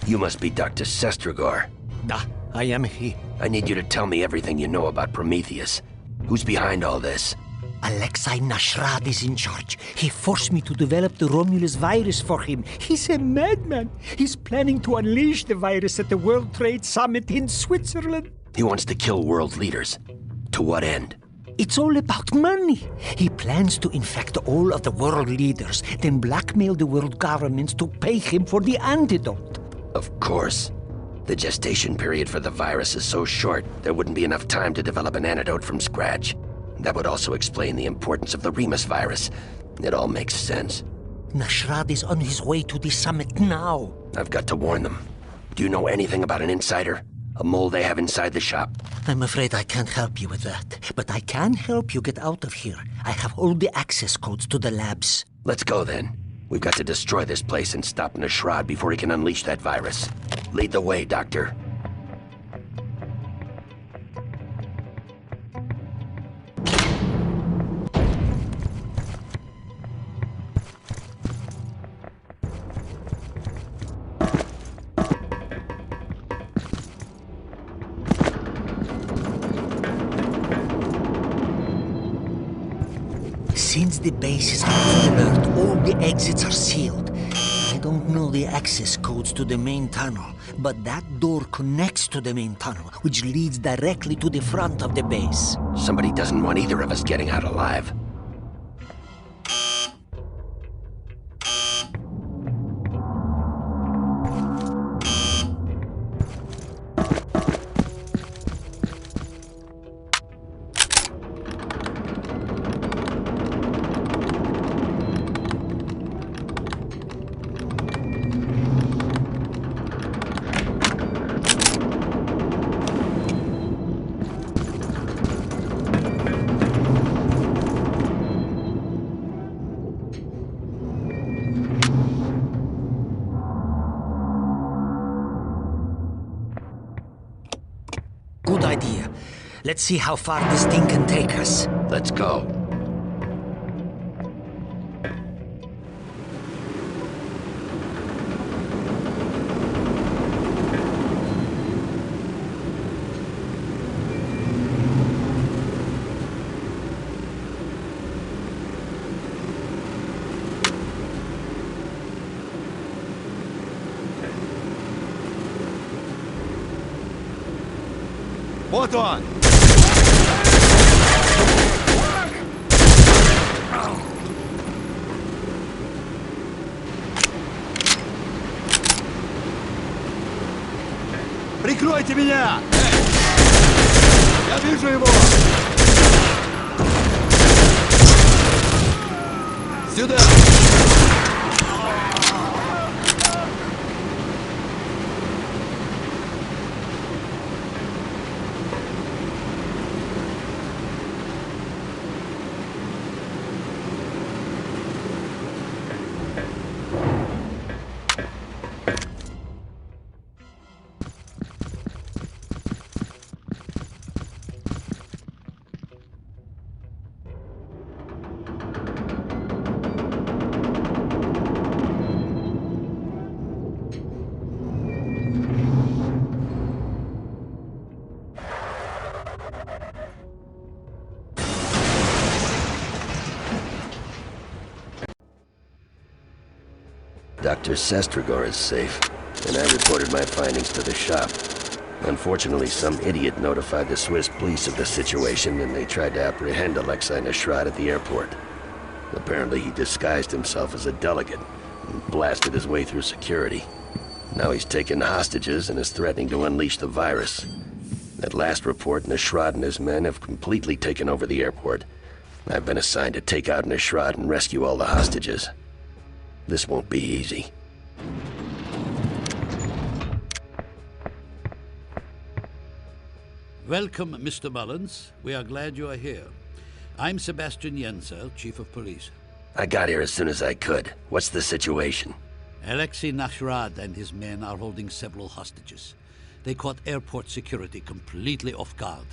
You must be Dr. Sestragor. Da, I am he. I need you to tell me everything you know about Prometheus. Who's behind all this? Alexei Nashrad is in charge. He forced me to develop the Romulus virus for him. He's a madman. He's planning to unleash the virus at the World Trade Summit in Switzerland. He wants to kill world leaders. To what end? It's all about money. He plans to infect all of the world leaders, then blackmail the world governments to pay him for the antidote. Of course. The gestation period for the virus is so short, there wouldn't be enough time to develop an antidote from scratch. That would also explain the importance of the Remus virus. It all makes sense. Nashrad is on his way to the summit now. I've got to warn them. Do you know anything about an insider? A mole they have inside the shop? I'm afraid I can't help you with that, but I can help you get out of here. I have all the access codes to the labs. Let's go then. We've got to destroy this place and stop Nashrad before he can unleash that virus. Lead the way, Doctor. Since the base is out of alert, all the exits are sealed. I don't know the access codes to the main tunnel, but that door connects to the main tunnel, which leads directly to the front of the base. Somebody doesn't want either of us getting out alive. Good idea. Let's see how far this thing can take us. Let's go. Вот он! Прикройте меня! Я вижу его! Сюда! Dr. Sestragor is safe, and I reported my findings to the shop. Unfortunately, some idiot notified the Swiss police of the situation, and they tried to apprehend Alexei Nashrad at the airport. Apparently, he disguised himself as a delegate and blasted his way through security. Now he's taken hostages and is threatening to unleash the virus. At last report, Nashrad and his men have completely taken over the airport. I've been assigned to take out Nashrad and rescue all the hostages. This won't be easy. Welcome, Mr. Mullins. We are glad you are here. I'm Sebastian Yenser, Chief of Police. I got here as soon as I could. What's the situation? Alexei Nashrad and his men are holding several hostages. They caught airport security completely off guard.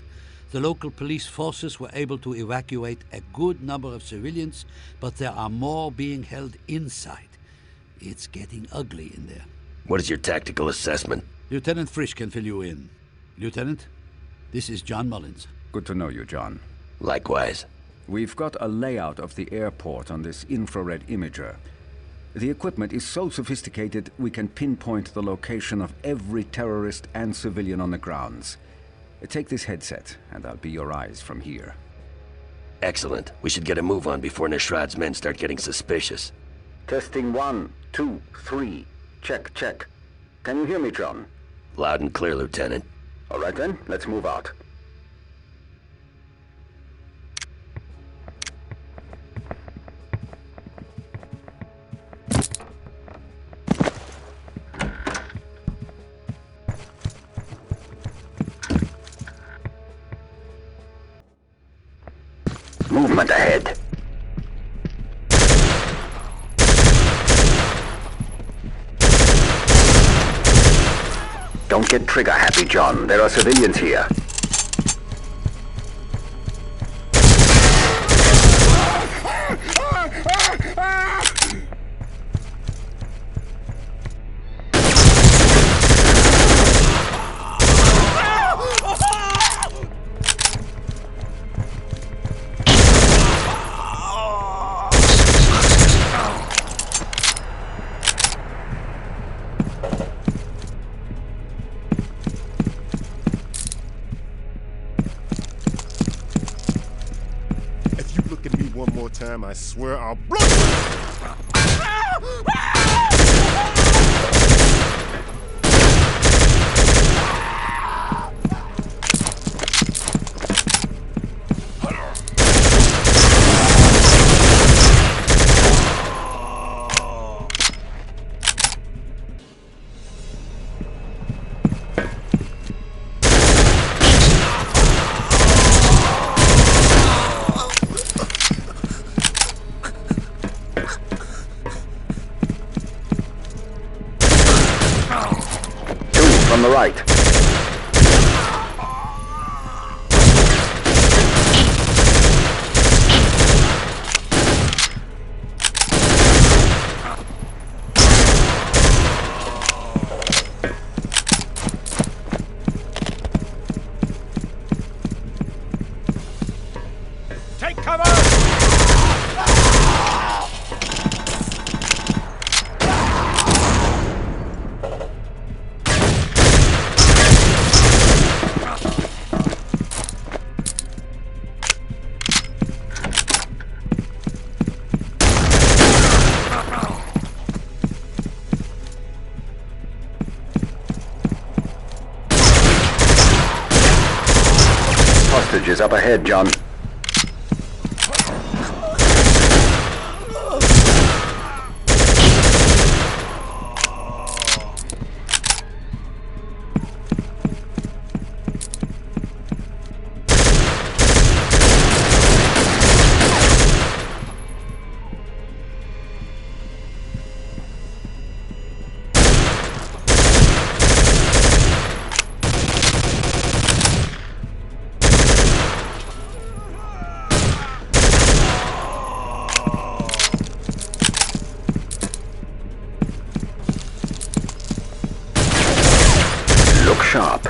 The local police forces were able to evacuate a good number of civilians, but there are more being held inside. It's getting ugly in there. What is your tactical assessment? Lieutenant Frisch can fill you in. Lieutenant, this is John Mullins. Good to know you, John. Likewise. We've got a layout of the airport on this infrared imager. The equipment is so sophisticated we can pinpoint the location of every terrorist and civilian on the grounds. Take this headset, and I'll be your eyes from here. Excellent. We should get a move on before Nashrad's men start getting suspicious. Testing 1, 2, 3. Check, check. Can you hear me, John? Loud and clear, Lieutenant. All right then, let's move out. Movement ahead. Don't get trigger happy, John. There are civilians here. One more time, I swear I'll blow you! From the right. Take cover! Hostages up ahead, John. Look sharp.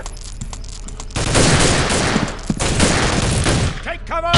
Take cover!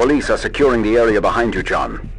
police are securing the area behind you, John.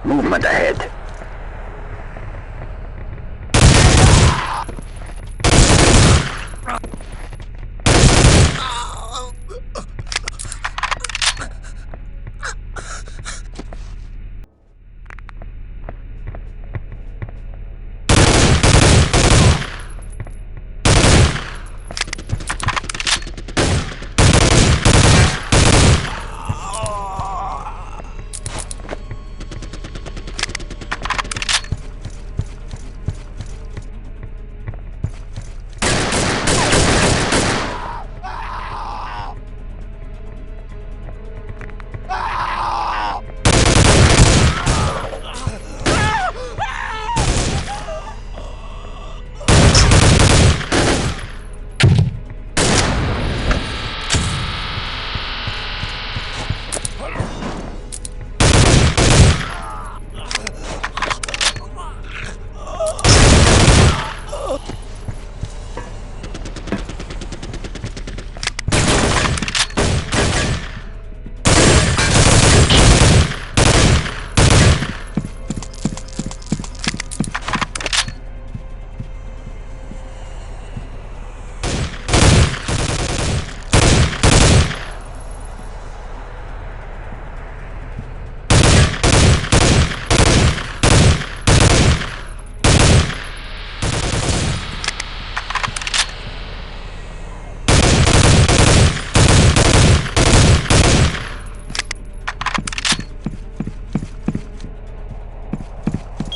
Movement ahead.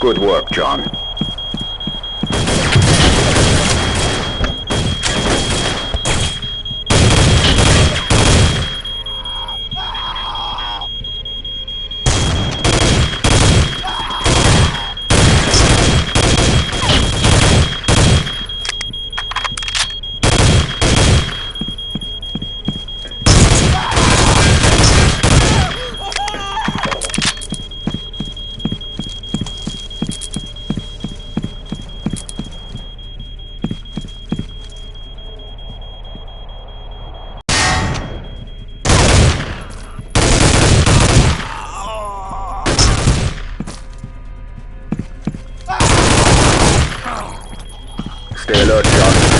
Good work, John. Stay alert, John.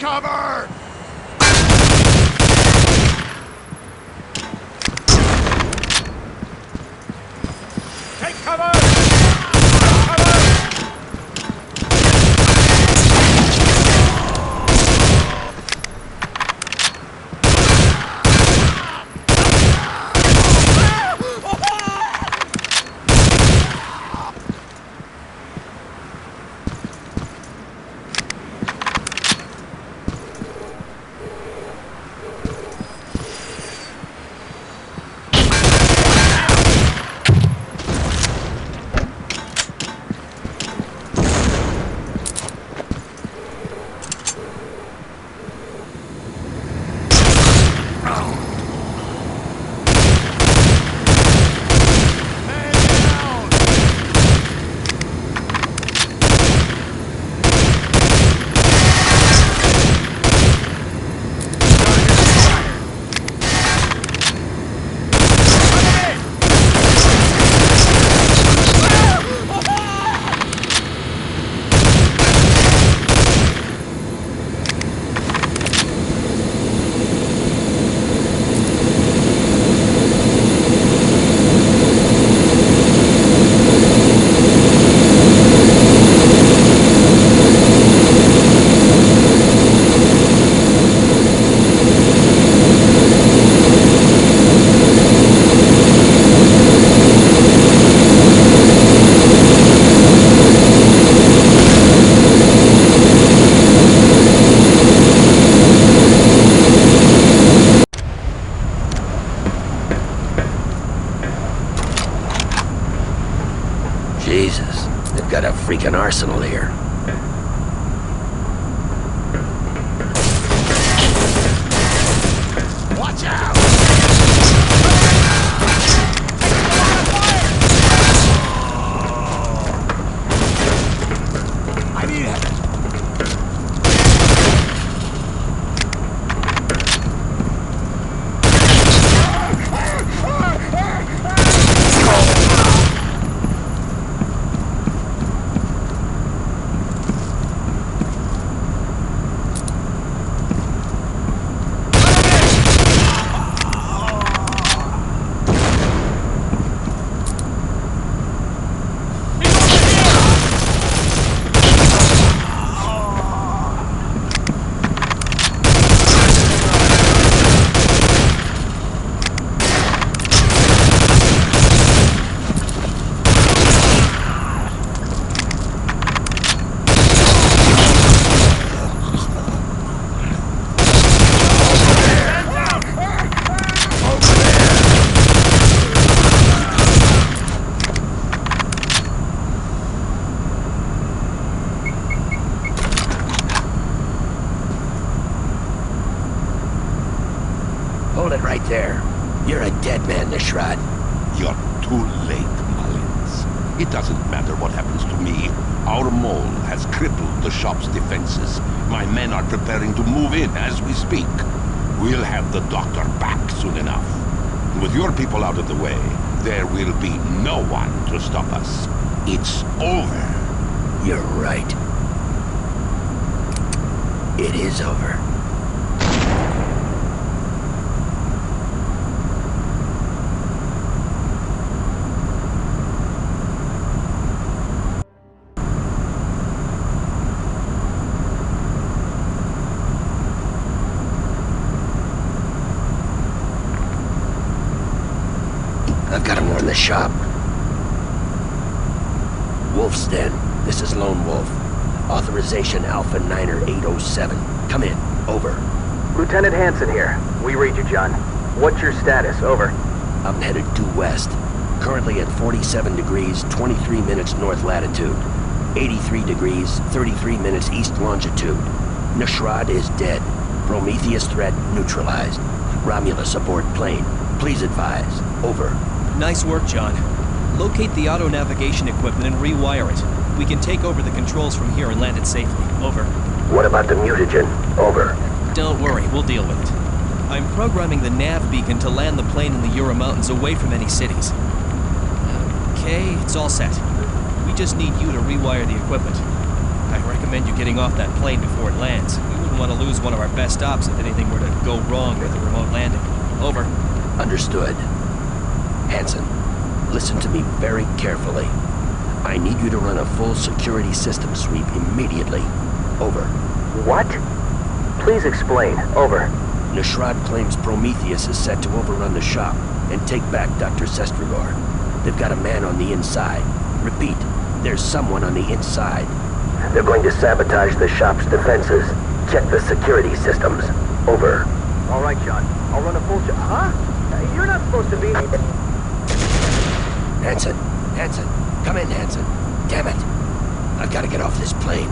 cover! Take cover! Jesus, they've got a freaking arsenal here. Watch out! I need it. Hold it right there. You're a dead man, Nishrad. You're too late, Mullins. It doesn't matter what happens to me. Our mole has crippled the shop's defenses. My men are preparing to move in as we speak. We'll have the doctor back soon enough. With your people out of the way, there will be no one to stop us. It's over. You're right. It is over. I've got him in the shop. Wolf's Den. This is Lone Wolf. Authorization Alpha Niner 807. Come in. Over. Lieutenant Hansen here. We read you, John. What's your status? Over. I'm headed due west. Currently at 47 degrees, 23 minutes north latitude. 83 degrees, 33 minutes east longitude. Nishrad is dead. Prometheus threat neutralized. Romulus aboard plane. Please advise. Over. Nice work, John. Locate the auto navigation equipment and rewire it. We can take over the controls from here and land it safely. Over. What about the mutagen? Over. Don't worry, we'll deal with it. I'm programming the nav beacon to land the plane in the Ural Mountains away from any cities. Okay, it's all set. We just need you to rewire the equipment. I recommend you getting off that plane before it lands. We wouldn't want to lose one of our best ops if anything were to go wrong with the remote landing. Over. Understood. Hansen, listen to me very carefully. I need you to run a full security system sweep immediately. Over. What? Please explain. Over. Nishrad claims Prometheus is set to overrun the shop and take back Dr. Sestrigor. They've got a man on the inside. Repeat, there's someone on the inside. They're going to sabotage the shop's defenses. Check the security systems. Over. All right, John. I'll run a full Huh? You're not supposed to be... Hansen, come in, Hansen. Damn it. I've got to get off this plane.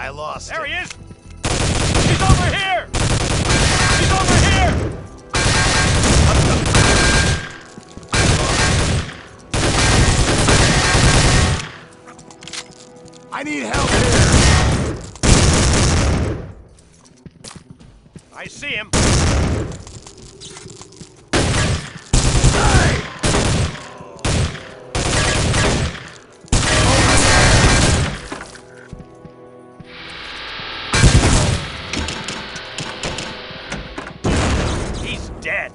I lost There him. he is! He's over here! He's over here! I need help here! I see him. He's dead.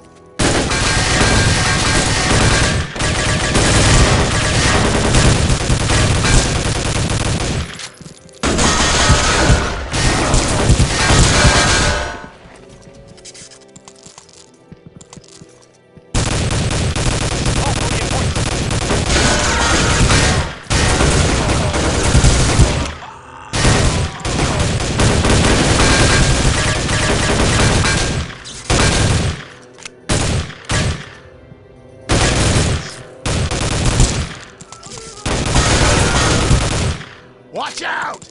Watch out!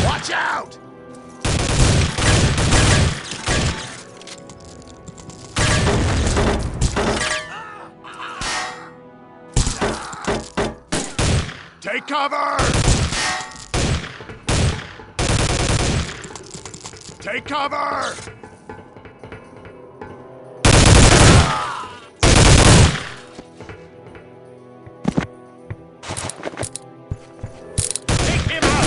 Watch out! Take cover! Take cover! Take him out!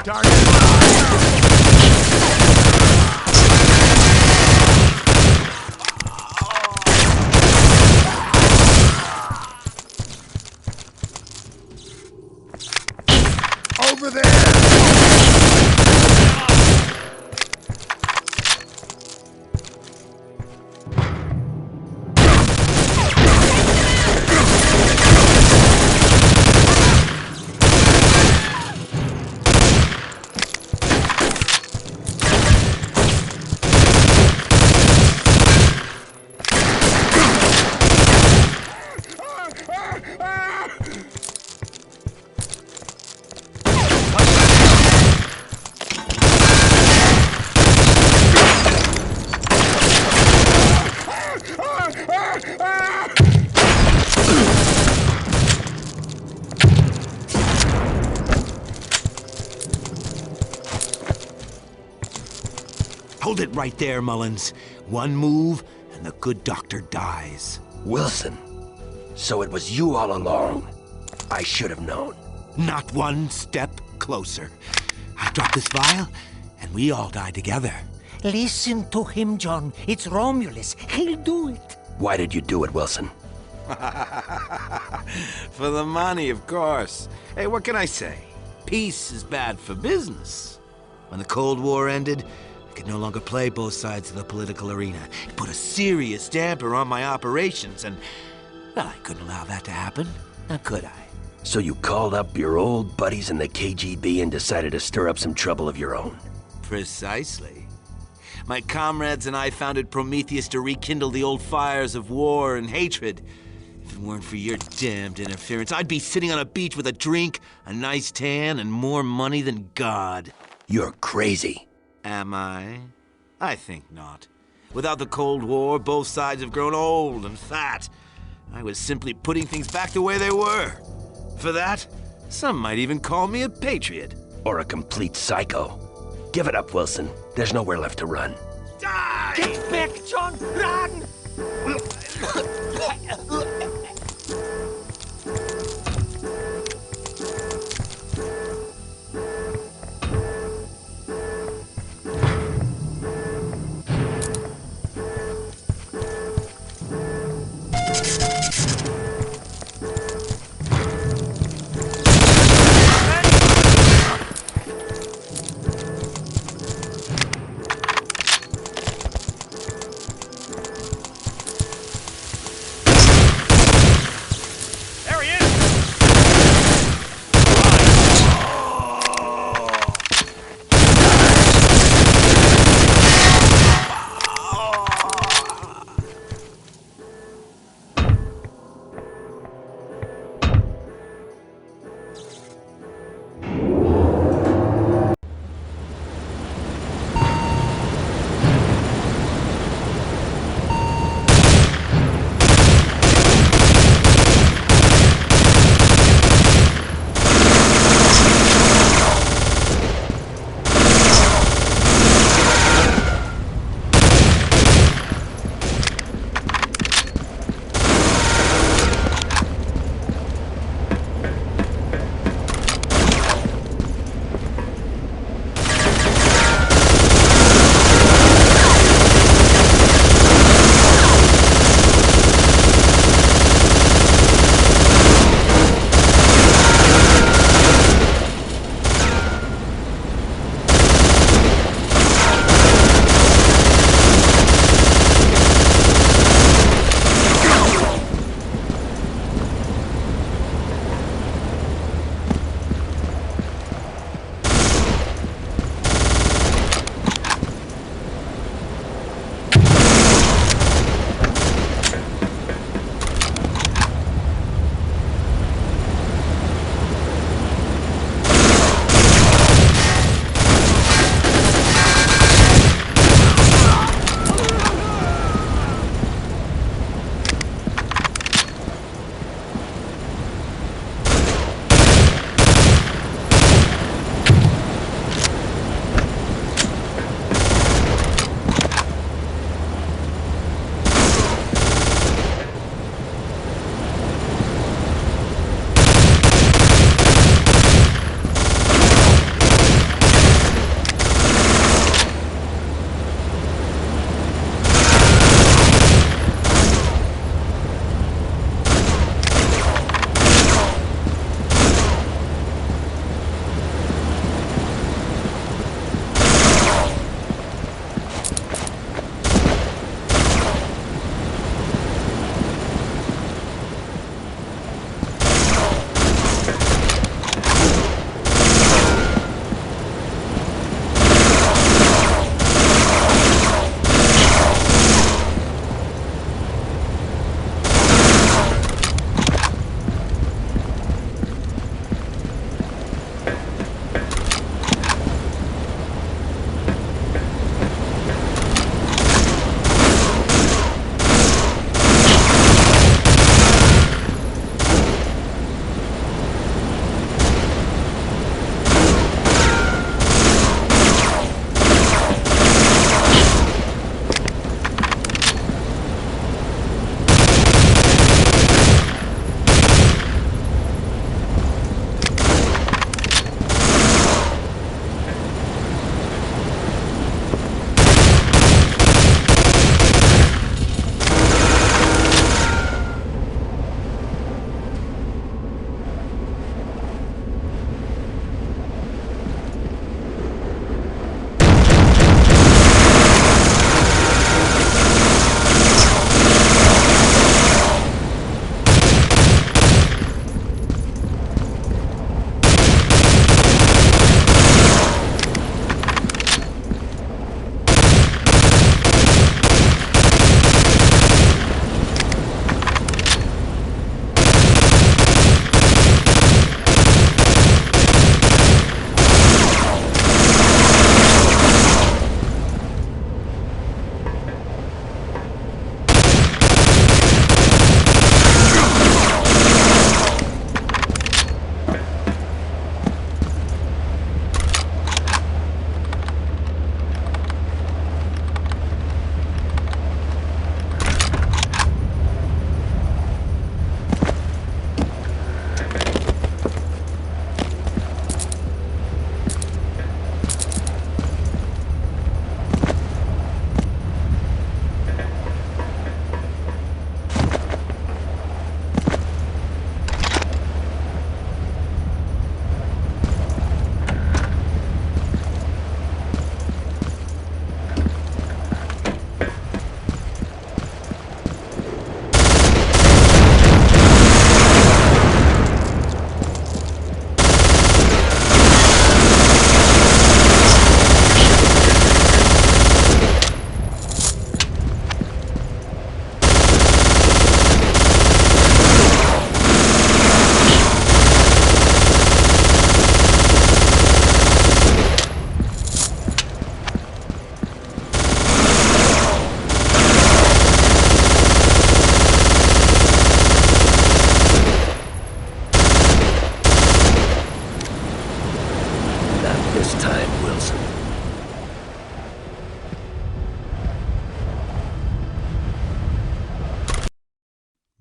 Over there! Hold it right there, Mullins. One move, and the good doctor dies. Wilson, so it was you all along. I should have known. Not one step closer. I dropped this vial, and we all die together. Listen to him, John. It's Romulus. He'll do it. Why did you do it, Wilson? For the money, of course. Hey, what can I say? Peace is bad for business. When the Cold War ended, I could no longer play both sides of the political arena. It put a serious damper on my operations, and, well, I couldn't allow that to happen. Now could I? So you called up your old buddies in the KGB and decided to stir up some trouble of your own? Precisely. My comrades and I founded Prometheus to rekindle the old fires of war and hatred. If it weren't for your damned interference, I'd be sitting on a beach with a drink, a nice tan, and more money than God. You're crazy. Am I? I think not. Without the Cold War, both sides have grown old and fat. I was simply putting things back the way they were. For that, some might even call me a patriot. Or a complete psycho. Give it up, Wilson. There's nowhere left to run. Die! Get back, John! Run!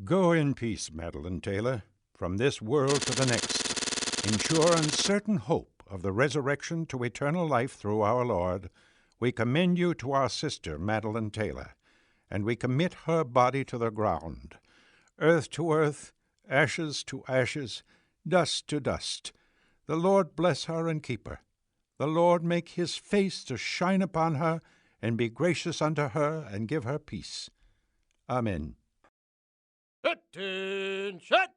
Go in peace, Madeline Taylor, from this world to the next. In sure and certain hope of the resurrection to eternal life through our Lord, we commend you to our sister, Madeline Taylor, and we commit her body to the ground, earth to earth, ashes to ashes, dust to dust. The Lord bless her and keep her. The Lord make his face to shine upon her, and be gracious unto her, and give her peace. Amen. Attention!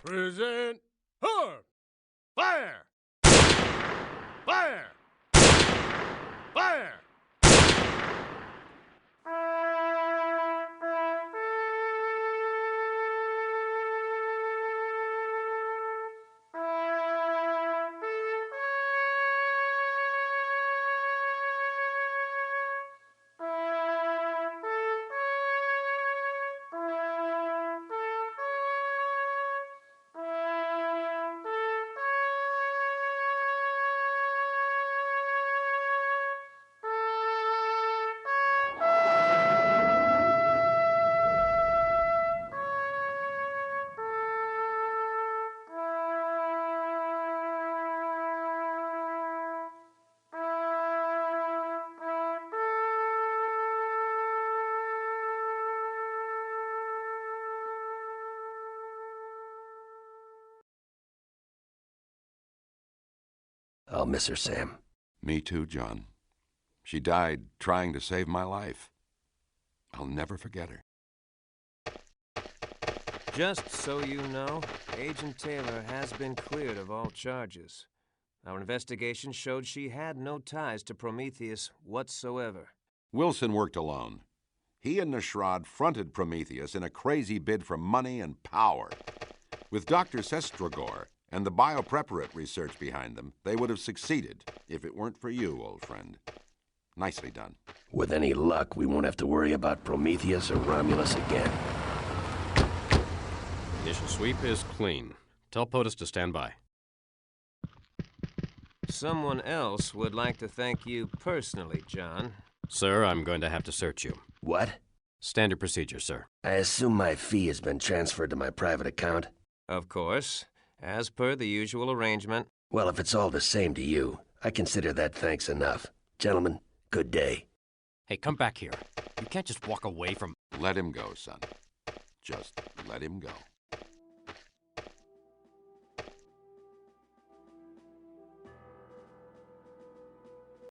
Present arm! Fire! Fire! Fire! I'll miss her, Sam. Me too, John. She died trying to save my life. I'll never forget her. Just so you know, Agent Taylor has been cleared of all charges. Our investigation showed she had no ties to Prometheus whatsoever. Wilson worked alone. He and Nashrad fronted Prometheus in a crazy bid for money and power. With Dr. Sestragor and the biopreparate research behind them, they would have succeeded if it weren't for you, old friend. Nicely done. With any luck, we won't have to worry about Prometheus or Romulus again. Initial sweep is clean. Tell POTUS to stand by. Someone else would like to thank you personally, John. Sir, I'm going to have to search you. What? Standard procedure, sir. I assume my fee has been transferred to my private account? Of course, as per the usual arrangement. Well, if it's all the same to you, I consider that thanks enough. Gentlemen, good day. Hey, come back here. You can't just walk away from... Let him go, son. Just let him go.